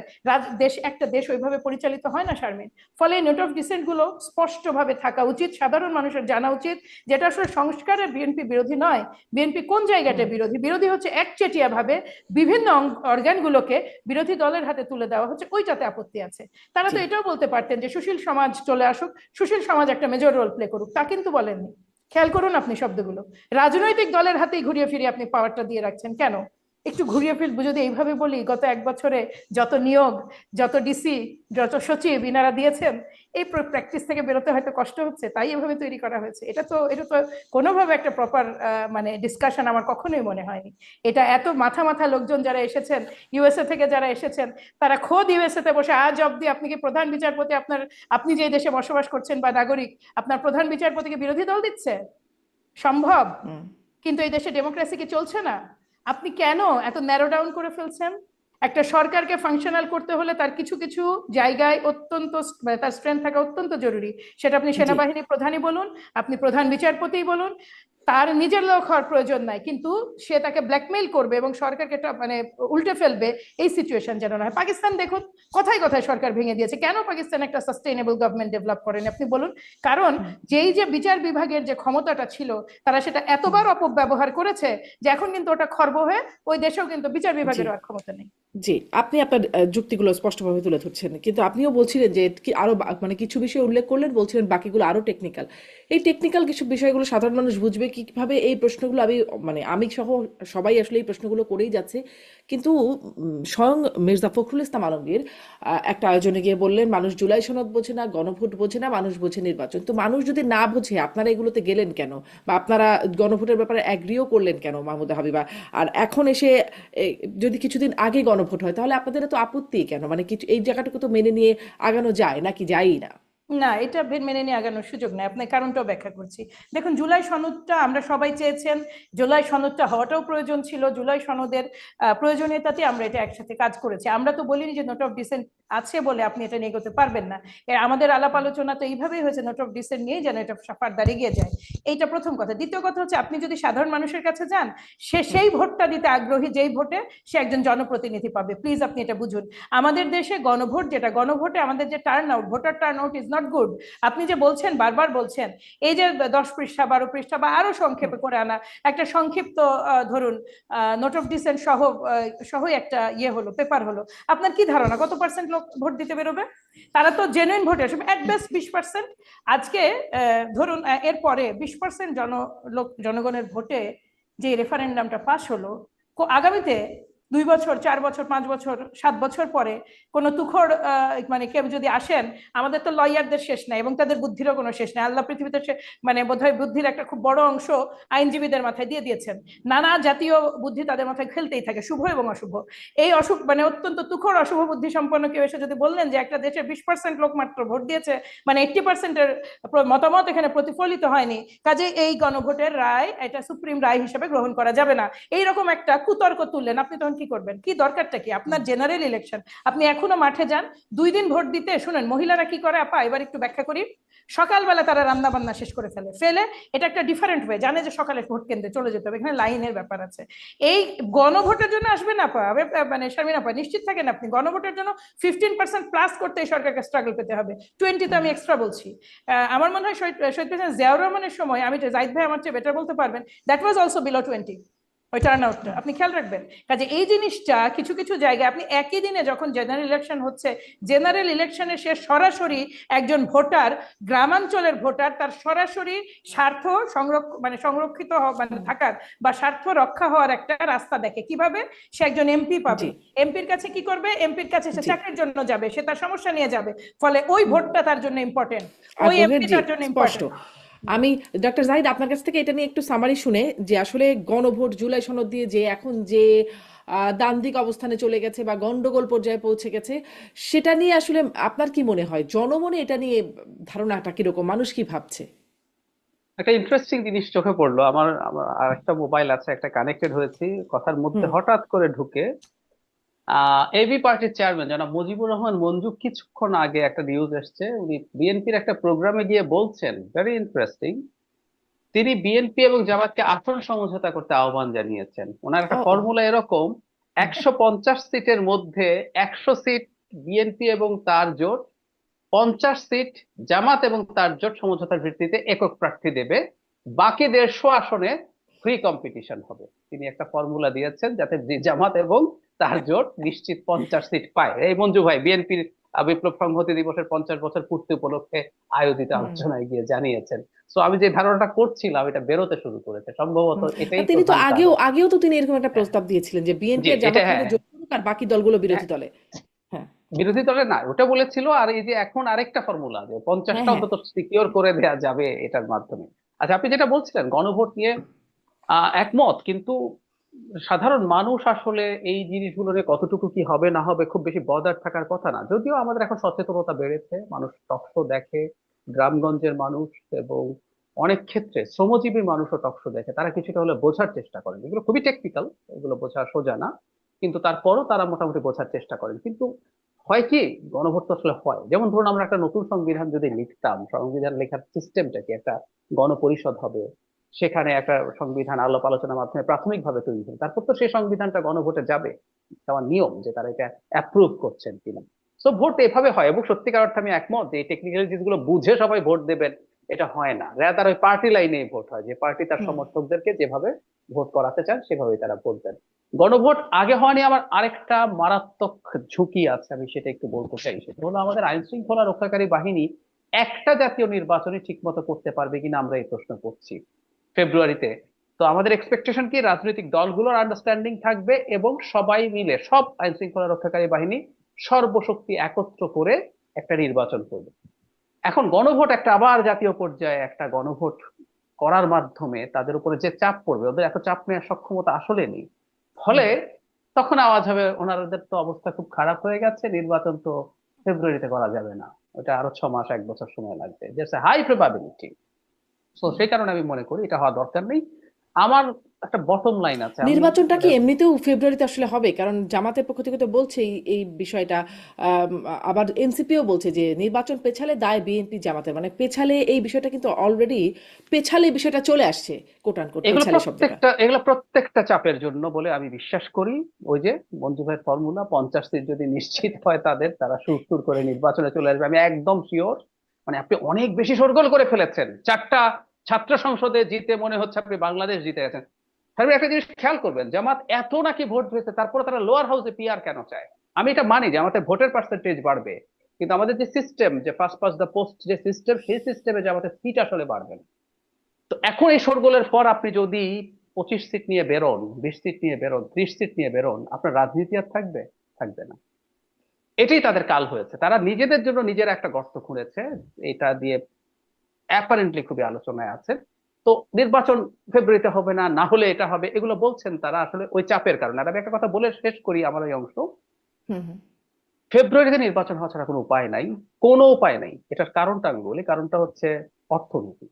[SPEAKER 4] একটা দেশ ওইভাবে পরিচালিত হয় না শারমিন। ফলে নোট অফ ডিসেন্ট গুলো স্পষ্টভাবে থাকা উচিত, সাধারণ মানুষের জানা উচিত যেটা আসলে সংস্কারের বিএনপি বিরোধী নয়। বিএনপি কোন জায়গাটা বিরোধী হচ্ছে একচেটিয়া ভাবে বিভিন্ন অর্গানগুলোকে বিরোধী দলের হাতে তুলে দেওয়া হচ্ছে, ওইটাতে আপত্তি আছে। তারা তো এটাও বলতে পারতেন যে সুশীল সমাজ চলে আসুক, সুশীল সমাজ একটা মেজর রোল প্লে করুক, তা কিন্তু বলেননি। খেয়াল করুন আপনি শব্দগুলো, রাজনৈতিক দলের হাতেই ঘুরিয়ে ফিরিয়ে আপনি পাওয়ারটা দিয়ে রাখছেন কেন? একটু ঘুরিয়ে ফিরব যদি এইভাবে বলি, গত 1 বছরে যত নিয়োগ, যত ডিসি, যত সচিব ইনারা দিয়েছেন, এই প্র্যাকটিস থেকে বেরোতে হয়তো কষ্ট হচ্ছে, তাই এভাবে তৈরি করা হয়েছে। এটা তো কোনোভাবে একটা প্রপার মানে ডিসকাশন আমার কখনোই মনে হয়নি। এটা এত মাথা লোকজন যারা এসেছেন, ইউএসএ থেকে যারা এসেছেন, তারা খোদ ইউএসএ তে বসে আজ অব্দি আপনি কি প্রধান বিচারপতি, আপনি যে দেশে বসবাস করছেন বা নাগরিক, আপনার প্রধান বিচারপতিকে বিরোধী দল দিচ্ছে? সম্ভব? কিন্তু এই দেশে ডেমোক্রেসি কি চলছে না? আপনি কেন এত ন্যারো ডাউন করে ফেলছেন? একটা সরকারকে ফাংশনাল করতে হলে তার কিছু কিছু জায়গায় অত্যন্ত তার স্ট্রেংথ থাকা অত্যন্ত জরুরি। সেটা আপনি সেনাবাহিনী প্রধানই বলুন, আপনি প্রধান বিচারপতি বলুন, তার নিজের লোক হওয়ার প্রয়োজন নাই, কিন্তু সে তাকে ব্ল্যাকমেইল করবে এবং সরকারকে মানে উল্টে ফেলবে, এই সিচুয়েশন যেন না হয়। পাকিস্তান দেখুন কথায় কথায় সরকার ভেঙে দিয়েছে। কেন পাকিস্তান একটা সাস্টেইনেবল গভর্নমেন্ট ডেভেলপ করেনি আপনি বলুন? কারণ যেই যে বিচার বিভাগের যে ক্ষমতাটা ছিল, তারা সেটা এতবার অপব্যবহার করেছে যে এখন কিন্তু ওটা খর্ব হয়ে ওই দেশেও কিন্তু বিচার
[SPEAKER 1] জি
[SPEAKER 4] বিভাগের আর ক্ষমতা নেই।
[SPEAKER 1] জি, আপনি আপনার যুক্তিগুলো স্পষ্টভাবে তুলে ধরছেন, কিন্তু আপনিও বলছিলেন যে আরো মানে কিছু বিষয় উল্লেখ করলেন, বলছিলেন বাকিগুলো আরো টেকনিক্যাল। এই টেকনিক্যাল কিছু বিষয়গুলো সাধারণ মানুষ বুঝবে কিভাবে? এই প্রশ্নগুলো আমি সহ সবাই আসলে এই প্রশ্নগুলো করেই যাচ্ছে, কিন্তু স্বয়ং মির্জা ফখরুল ইসলাম আলমগীর একটা আয়োজনে গিয়ে বললেন মানুষ জুলাই সনদ বোঝে না, গণভোট বোঝে না, মানুষ বোঝে নির্বাচন। তো মানুষ যদি না বোঝে আপনারা এগুলোতে গেলেন কেন, বা আপনারা গণভোটের ব্যাপারে অ্যাগ্রিও করলেন কেন মাহমুদা হাবিবা? আর এখন এসে যদি কিছুদিন আগে গণভোট হয় তাহলে আপনাদের এত আপত্তি কেন? মানে কিছু এই জায়গাটুকু তো মেনে নিয়ে আগানো যায় নাকি যায়ই না?
[SPEAKER 4] না, এটা মেনে নিয়ে আগানোর সুযোগ নেই। আপনার কারণটাও ব্যাখ্যা করছি। দেখুন, জুলাই সনদটা আমরা সবাই চেয়েছেন, জুলাই সনদটা হওয়াটাও প্রয়োজন ছিল, জুলাই সনদের প্রয়োজনীয়তাতে আমরা এটা একসাথে কাজ করেছি। আমরা তো বলিনি যে নোট অফ ডিসেন্ট আছে বলে আপনি এটা নিয়ে করতে পারবেন না। আমাদের আলাপ আলোচনা তো এইভাবেই হয়েছে, নোট অফ ডিসেন্ট নিয়ে যেন এটা ফার্দার এগিয়ে যায়। এইটা প্রথম কথা। দ্বিতীয় কথা হচ্ছে, আপনি যদি সাধারণ মানুষের কাছে যান, সে সেই ভোটটা দিতে আগ্রহী যেই ভোটে সে একজন জনপ্রতিনিধি পাবে। প্লিজ আপনি এটা বুঝুন। আমাদের দেশে গণভোট, যেটা গণভোটে আমাদের যে turn out, voter turn out is not good. আপনি যে বলছেন, বারবার বলছেন, এই যে 10 পৃষ্ঠা 12 পৃষ্ঠা বা আরো সংক্ষেপে করে আনা একটা সংক্ষিপ্ত ধরুন নোট অফ ডিসেন্ট সহই একটা হলো, পেপার হলো, আপনার কি ধারণা কত পার্সেন্ট লোক ভোট দিতে বেরোবে? তারা তো জেনুইন ভোটে আসবে এট বেস্ট 20%। আজকে ধরুন এরপরে 20% জনগণের ভোটে যে রেফারেন্ডামটা পাস হলো, আগামীতে 2 বছর 4 বছর 5 বছর 7 বছর পরে কোনো তুখোড় মানে কেউ যদি আসেন, আমাদের তো লয়ারদের শেষ নাই এবং তাদের বুদ্ধিরও কোনো শেষ নাই। আল্লাহ পৃথিবীতে মানে বোধহয় বুদ্ধির একটা খুব বড় অংশ আইনজীবীদের মাথায় দিয়ে দিয়েছেন। নানা জাতীয় বুদ্ধি তাদের মাথায় খেলতেই থাকে, শুভ এবং অশুভ। এই অশুভ মানে অত্যন্ত তুখোড় অশুভ বুদ্ধি সম্পন্ন কেউ এসে যদি বললেন যে একটা দেশের 20% লোক মাত্র ভোট দিয়েছে, মানে 80%-এর মতামত এখানে প্রতিফলিত হয়নি, কাজে এই গণভোটের রায় এটা সুপ্রিম রায় হিসেবে গ্রহণ করা যাবে না, এইরকম একটা কুতর্ক তুললেন, আপনি তখন কি করবেন? কি দরকারটা কি? আপনার জেনারেল ইলেকশন, আপনি এখনো মাঠে যান 2 দিন ভোট দিতে। শুনেন মহিলারা কি করে আপা, এবার একটু ব্যাখ্যা করি। সকালবেলা তারা রান্না বান্না শেষ করে ফেলে এটা একটা ডিফারেন্ট ওয়ে, জানে যে সকালে ভোট কেন্দ্রে চলে যেতে হবে, এখানে লাইনের ব্যাপার আছে। এই গণভোটের জন্য আসবেন আপা, মানে শারমিন আপা নিশ্চিত থাকেন আপনি, গণভোটের জন্য 15% প্লাস করতে এই সরকারকে স্ট্রাগল পেতে হবে। 20 তো আমি এক্সট্রা বলছি। আমার মনে হয় শহীদ প্রেসিডেন্ট জিয়াউর রহমানের সময়, আমি জাহিদ ভাই আমার চেয়ে বেটার বলতে পারবেন, দ্যাট ওয়াজ অলসো বিলো 20 ওই টার্ন আউটটা আপনি খেয়াল রাখবেন। কাজে এই জিনিসটা কিছু কিছু জায়গায় আপনি একই দিনে যখন জেনারেল ইলেকশন হচ্ছে, জেনারেল ইলেকশনে সে সরাসরি একজন ভোটার, গ্রামাঞ্চলের ভোটার, তার সরাসরি স্বার্থ সংরক্ষিত মানে থাকার বা স্বার্থ রক্ষা হওয়ার একটা রাস্তা দেখে। কিভাবে? সে একজন এমপি পাবে, এমপির কাছে কি করবে? এমপির কাছে সে চাকরির জন্য যাবে, সে তার সমস্যা নিয়ে যাবে, ফলে ওই ভোটটা তার জন্য ইম্পর্টেন্ট, ওই এমপি তার জন্য ইম্পর্টেন্ট।
[SPEAKER 1] আমি ডক্টর জাহিদ আপনার কাছ থেকে এটা নিয়ে একটু সামারি শুনে, যে আসলে গণভোট জুলাই সনদ দিয়ে যে এখন যে দ্বান্দ্বিক অবস্থানে চলে গেছে বা গন্ডগোল পর্যায়ে পৌঁছে গেছে, সেটা নিয়ে আসলে আপনার কি মনে হয়, জনমনে এটা নিয়ে ধারণাটা কিরকম, মানুষ কি ভাবছে?
[SPEAKER 5] একটা ইন্টারেস্টিং জিনিস চোখে পড়লো আমার। আর একটা মোবাইল আছে, একটা কানেক্টেড হয়েছি, কথার মধ্যে হঠাৎ করে ঢুকে এবি পার্টির চেয়ারম্যান জনাব মুজিবুর রহমান মঞ্জু কিছুক্ষণ আগে একটা নিউজ এসছে, উনি বিএনপির একটা প্রোগ্রামে গিয়ে বলছেন, ভেরি ইন্টারেস্টিং, তিনি বিএনপি এবং জামাতকে আসন সমঝোতা করতে আহ্বান জানিয়েছেন। ওনার একটা ফর্মুলা এরকম, 150 সিটের মধ্যে 100 সিট বিএনপি এবং তার জোট, 50 সিট জামাত এবং তার জোট সমঝোতার ভিত্তিতে একক প্রার্থী দেবে, বাকি 150 আসনে ফ্রি কম্পিটিশন হবে। তিনি একটা ফর্মুলা দিয়েছেন যাতে জামাত এবং তার জোট নিশ্চিত 50 সিট পায়। এই মঞ্জু ভাই বিএনপির বিপ্লব সংহতি দিবসের 50 বছর পূর্তি উপলক্ষে আয়োজিত আলোচনায় গিয়ে জানিয়েছেন। সো আমি যে ধারণাটা করছিলাম এটা বেরোতে শুরু করেছে, সম্ভবত এটাই
[SPEAKER 1] তিনি তো
[SPEAKER 5] প্রধান কারণ।
[SPEAKER 1] আগেও তো তিনি এরকম একটা প্রস্তাব দিয়েছিলেন যে বিএনপি আর জামাত মিলে জোট করুক আর বাকি দলগুলো বিরোধী দলে। হ্যাঁ,
[SPEAKER 5] বিরোধী দলে না, ওটা বলেছিল। আর এই যে এখন আরেকটা ফর্মুলা, যে 50টা অন্তত সিকিউর করে দেয়া যাবে এটার মাধ্যমে। আচ্ছা, আপনি যেটা বলছিলেন গণভোট নিয়ে একমত, কিন্তু সাধারণ মানুষ আসলে এই জিনিসগুলো নিয়ে কতটুকু কি হবে না হবে খুব বেশি বদার থাকার কথা না। যদিও আমাদের এখন সচেতনতা বেড়েছে, মানুষ টকশো দেখে, গ্রামগঞ্জের মানুষ এবং অনেক ক্ষেত্রে শ্রমজীবী মানুষও টকশো দেখে, তারা কিছুটা হলে বোঝার চেষ্টা করেন। এগুলো খুবই টেকনিক্যাল, এগুলো বোঝা সোজা না, কিন্তু তারপরও তারা মোটামুটি বোঝার চেষ্টা করেন। কিন্তু হয় কি, গণভোট তো আসলে হয়, যেমন ধরুন আমরা একটা নতুন সংবিধান যদি লিখতাম, সংবিধান লেখার সিস্টেমটা কি, একটা গণপরিষদ হবে, সেখানে একটা সংবিধান আলাপ আলোচনার মাধ্যমে প্রাথমিকভাবে তৈরি হবে, তারপর তো সেই সংবিধানটা গণভোটে যাবে, আমার নিয়ম যে তারা এটা অ্যাপ্রুভ করছেন কিনা। সো ভোট এভাবে হয়, এবং সত্যিকার অর্থে আমি একমত যে টেকনিক্যালিটিস গুলো বুঝে সবাই ভোট দেবেন এটা হয় না, রাদার ওই পার্টি লাইনে ভোট হয়, যে পার্টি তার
[SPEAKER 1] হুম।
[SPEAKER 5] সমর্থকদেরকে যেভাবে ভোট করাতে চান সেভাবেই তারা ভোট দেন। গণভোট আগে হওয়া নিয়ে আমার আরেকটা মারাত্মক ঝুঁকি আছে, আমি সেটা একটু বলতে চাই। সেটা হলো আমাদের আইন শৃঙ্খলা রক্ষাকারী বাহিনী একটা জাতীয় নির্বাচনই ঠিক মতো করতে পারবে কিনা, আমরা এই প্রশ্ন করছি ফেব্রুয়ারিতে। তো আমাদের এক্সপেকটেশন কি, রাজনৈতিক দলগুলোর আন্ডারস্ট্যান্ডিং থাকবে এবং সবাই মিলে, সব আইন শৃঙ্খলা রক্ষাকারী বাহিনী সর্বশক্তি একত্র করে একটা নির্বাচন করবে। এখন গণভোট একটা আবার জাতীয় পর্যায়ে একটা গণভোট করার মাধ্যমে তাদের উপরে যে চাপ পড়বে, ওদের এত চাপ নেওয়ার সক্ষমতা আসলে নেই। ফলে তখন আওয়াজ হবে ওনাদের তো অবস্থা খুব খারাপ হয়ে গেছে, নির্বাচন তো ফেব্রুয়ারিতে করা যাবে না, ওটা আরো 6 মাস 1 বছর সময় লাগবে, দ্যাটস এ হাই প্রবাবিলিটি। তো সেই কারণে আমি মনে করি এটা হওয়া দরকার নেই। আমার একটা বটম লাইন আছে, আমি
[SPEAKER 1] নির্বাচনটা কি এমনিতেও ফেব্রুয়ারিতে আসলে হবে? কারণ জামাতের পক্ষ থেকে তো বলছে এই বিষয়টা, আবার এনসিপিও বলছে যে নির্বাচন পেছালে দায় বিএনপি জামাতের, মানে পেছালে এই বিষয়টা কিন্তু অলরেডি পেছালে বিষয়টা চলে আসছে, কোট আনকোট পেছালে শব্দটা।
[SPEAKER 5] এগুলো প্রত্যেকটা চাপের জন্য বলে আমি বিশ্বাস করি। ওই যে মঞ্জু ভাইয়ের ফর্মুলা, 50 সিট যদি নিশ্চিত হয় তারা সুর করে নির্বাচনে চলে আসবে, আমি একদম শিওর। মানে আপনি অনেক বেশি শোরগোল করে ফেলেছেন, 4টা ছাত্র সংসদে জিতে মনে হচ্ছে আপনি বাংলাদেশ জিতে গেছেন। তাহলে একটা জিনিস খেয়াল করবেন, জামাত এত নাকি ভোট পেয়েছে, তারপরে তারা লোয়ার হাউসে পিআর কেন চায়? আমি এটা মানি যে আমাদের ভোটের পার্সেন্টেজ বাড়বে, কিন্তু আমাদের যে সিস্টেম, যে ফার্স্ট পাস্ট দ্য পোস্ট যে সিস্টেম, সেই সিস্টেমে যে আমাদের সিট আসলে বাড়বে না। তো এখন এই শোরগোলের পর আপনি যদি 25 সিট নিয়ে বেরোন, 20 সিট নিয়ে বেরোন, 30 সিট নিয়ে বেরোন, আপনার রাজনীতি আর থাকবে না। এটাই তাদের কাল হয়েছে, তারা নিজেদের জন্য নিজের একটা গর্ত খুঁড়েছে, এটা দিয়ে অ্যাপারেন্টলি খুবই আলোচনায় আছে। তো নির্বাচন ফেব্রুয়ারিতে হবে না, না হলে এটা হবে, এগুলো বলছেন তারা আসলে ওই চাপের কারণে। আর আমি একটা কথা বলে শেষ করি আমার এই অংশ, ফেব্রুয়ারিতে নির্বাচন হওয়া ছাড়া কোনো উপায় নাই, কোনো উপায় নাই। এটার কারণটা আমি বলি, কারণটা হচ্ছে অর্থনীতি।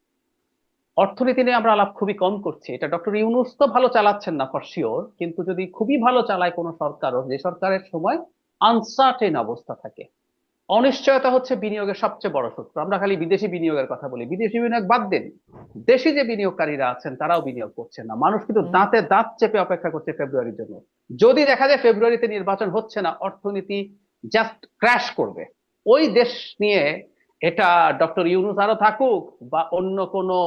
[SPEAKER 5] অর্থনীতি নিয়ে আমরা আলাপ খুবই কম করছি, এটা ডক্টর ইউনূস তো ভালো চালাচ্ছেন না ফর শিওর, কিন্তু যদি খুবই ভালো চালায় কোনো সরকারও, যে সরকারের সময় আনসার্টেন অবস্থা থাকে, অনিশ্চয়তা হচ্ছে বিনিয়োগের সবচেয়ে বড় শত্রু। আমরা খালি বিদেশি বিনিয়োগের কথা বলি, বিদেশি বিনিয়োগ বাদ দেন, দেশি যে বিনিয়োগকারীরা আছেন তারাও বিনিয়োগ করছেন না। মানুষ কিন্তু দাঁতে দাঁত চেপে অপেক্ষা করছে ফেব্রুয়ারির জন্য। যদি দেখা যায় ফেব্রুয়ারিতে নির্বাচন হচ্ছে না, অর্থনীতি জাস্ট ক্র্যাশ করবে। ওই দেশ নিয়ে, এটা ডক্টর ইউনূস আরো থাকুক বা অন্য কোনো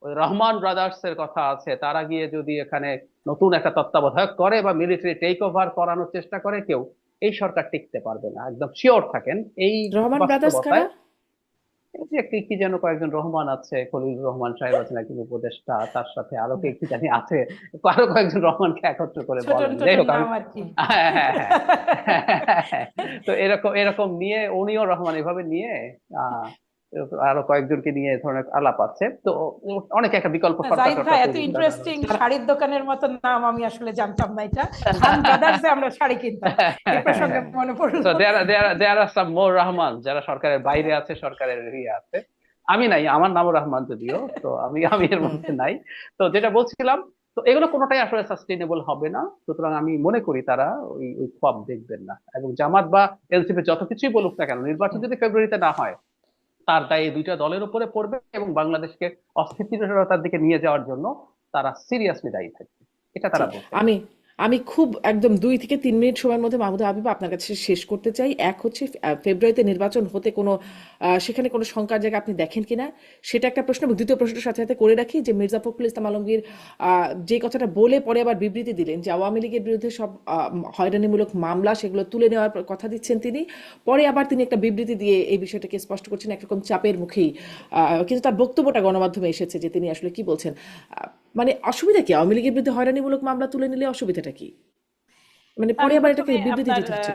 [SPEAKER 5] রহমান ব্রাদার্স এর কথা আছে, তারা গিয়ে যদি এখানে নতুন একটা তত্ত্বাবধায়ক করে বা মিলিটারি টেক ওভার করানোর চেষ্টা করে, কেউ এই সরকার টিকতে পারবে না, একদম শিওর থাকেন এই
[SPEAKER 1] রহমান ব্রাদার্স কারা?
[SPEAKER 5] বাস্তবতায়। এই যে কি যেন কয়েকজন রহমান আছে, খলিলুর রহমান সাহেব আছেন একজন উপদেষ্টা, তার সাথে আরো কে কি জানি আছে, আরো কয়েকজন রহমানকে একত্র করে বলেন। যাই হোক, তো এরকম নিয়ে উনিও রহমান এভাবে নিয়ে আরো কয়েকজনকে নিয়ে এই ধরনের আলাপ আছে। তো অনেকে একটা বিকল্প
[SPEAKER 4] এত ইন্টারেস্টিং শাড়ির দোকানের মতো নাম আমি আসলে জানতাম না। এটা আমরা শাড়ি কিনতাম, এই প্রসঙ্গে মনে পড়লো।
[SPEAKER 5] there are some more Rahman যারা সরকারের বাইরে আছে, সরকারের ইয়ে আছে। আমি নাই, আমার নামও রহমান যদিও, তো আমি এর মধ্যে নাই। তো যেটা বলছিলাম, তো এগুলো কোনোটাই আসলে সাস্টেইনেবল হবে না। সুতরাং আমি মনে করি তারা ওই খোয়াব দেখবেন না। এবং জামাত বা এনসিপি যত কিছুই বলুক না কেন, নির্বাচন যদি ফেব্রুয়ারিতে না হয়, তার দায় এই দুইটা দলের উপরে পড়বে এবং বাংলাদেশকে অস্থিতিশীলতার দিকে নিয়ে যাওয়ার জন্য তারা সিরিয়াসলি দায়ী থাকবে। এটা তারা বলছে।
[SPEAKER 1] আমি খুব একদম 2 থেকে 3 মিনিট সময়ের মধ্যে মাহমুদা হাবিব আপনার কাছে শেষ করতে চাই। এক হচ্ছে ফেব্রুয়ারিতে নির্বাচন হতে সেখানে কোনো শঙ্কার জায়গা আপনি দেখেন কিনা, সেটা একটা প্রশ্ন। এবং দ্বিতীয় প্রশ্নটার সাথে সাথে করে রাখি যে মির্জা ফখরুল ইসলাম আলমগীর যে কথাটা বলে পরে আবার বিবৃতি দিলেন যে আওয়ামী লীগের বিরুদ্ধে সব হয়রানিমূলক মামলা সেগুলো তুলে নেওয়ার কথা দিচ্ছেন তিনি, পরে আবার তিনি একটা বিবৃতি দিয়ে এই বিষয়টাকে স্পষ্ট করছেন একরকম চাপের মুখেই, কিন্তু তার বক্তব্যটা গণমাধ্যমে এসেছে যে তিনি আসলে কি বলছেন। মানে অসুবিধা কি আওয়ামী লীগের বিরুদ্ধে হয়রানিমূলক মামলা তুলে নিলে? অসুবিধাটা কি? মানে পরে আবার এটাকে বিবৃতি দিতে হচ্ছে।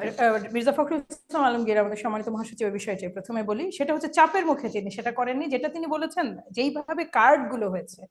[SPEAKER 4] মির্জা ফখরুল ইসলাম আলমগীর আমাদের সম্মানিত মহাসচিবের বিষয়টি প্রথমে বলি, সেটা হচ্ছে চাপের মুখে তিনি সেটা করেননি। যেটা তিনি বলেছেন, যেইভাবে কার্ড গুলো হয়েছে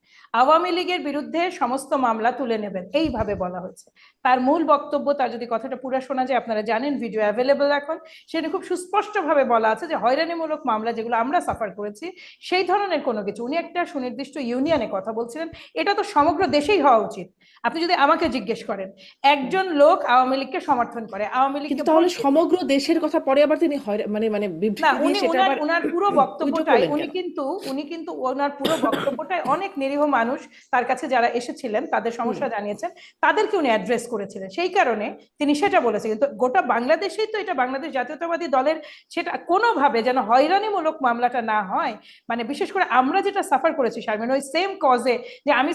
[SPEAKER 4] আওয়ামী লীগের বিরুদ্ধে সমস্ত মামলা তুলে নেবেন, এইভাবে বলা হয়েছে। তার মূল বক্তব্য, তার যদি কথাটা পুরো শোনা যায়, আপনারা জানেন ভিডিও অ্যাভেলেবল এখন, সেটা খুব সুস্পষ্ট ভাবে বলা আছে যে হয়রানিমূলক মামলা যেগুলো আমরা সাফার করেছি সেই ধরনের কোনো কিছু। উনি একটা সুনির্দিষ্ট ইউনিয়নে কথা বলছিলেন, এটা তো সমগ্র দেশেই হওয়া উচিত। আপনি যদি আমাকে জিজ্ঞেস করেন, একজন লোক আওয়ামী লীগকে সমর্থন করে, আওয়ামী লীগকে
[SPEAKER 1] কিন্তু তাহলে
[SPEAKER 4] ভোট দিতে।
[SPEAKER 1] সমগ্র দেশের কথা পরে আবার তিনি মানে
[SPEAKER 4] না,
[SPEAKER 1] বিবৃতি দিয়ে
[SPEAKER 4] উনি
[SPEAKER 1] সেটা আবার
[SPEAKER 4] উনার পুরো
[SPEAKER 1] উইথড্র
[SPEAKER 4] বক্তব্যটাই
[SPEAKER 1] করলেন
[SPEAKER 4] উনি
[SPEAKER 1] কেন?
[SPEAKER 4] কিন্তু ওনার পুরো বক্তব্যটাই অনেক নিরীহ মানুষ তার কাছে যারা এসেছিলেন, তাদের সমস্যা জানিয়েছেন, তাদেরকে উনি অ্যাড্রেস করেছিলেন, সেই কারণে তিনি সেটা বলেছেন। কিন্তু গোটা বাংলাদেশেই তো এটা বাংলাদেশ জাতীয়তাবাদী দলের, সেটা কোনোভাবে যেন হয়রানিমূলক মামলাটা না হয়, মানে বিশেষ করে আমরা যেটা সাফার করেছি শারমিন, ওই সেম কজে, যে আমি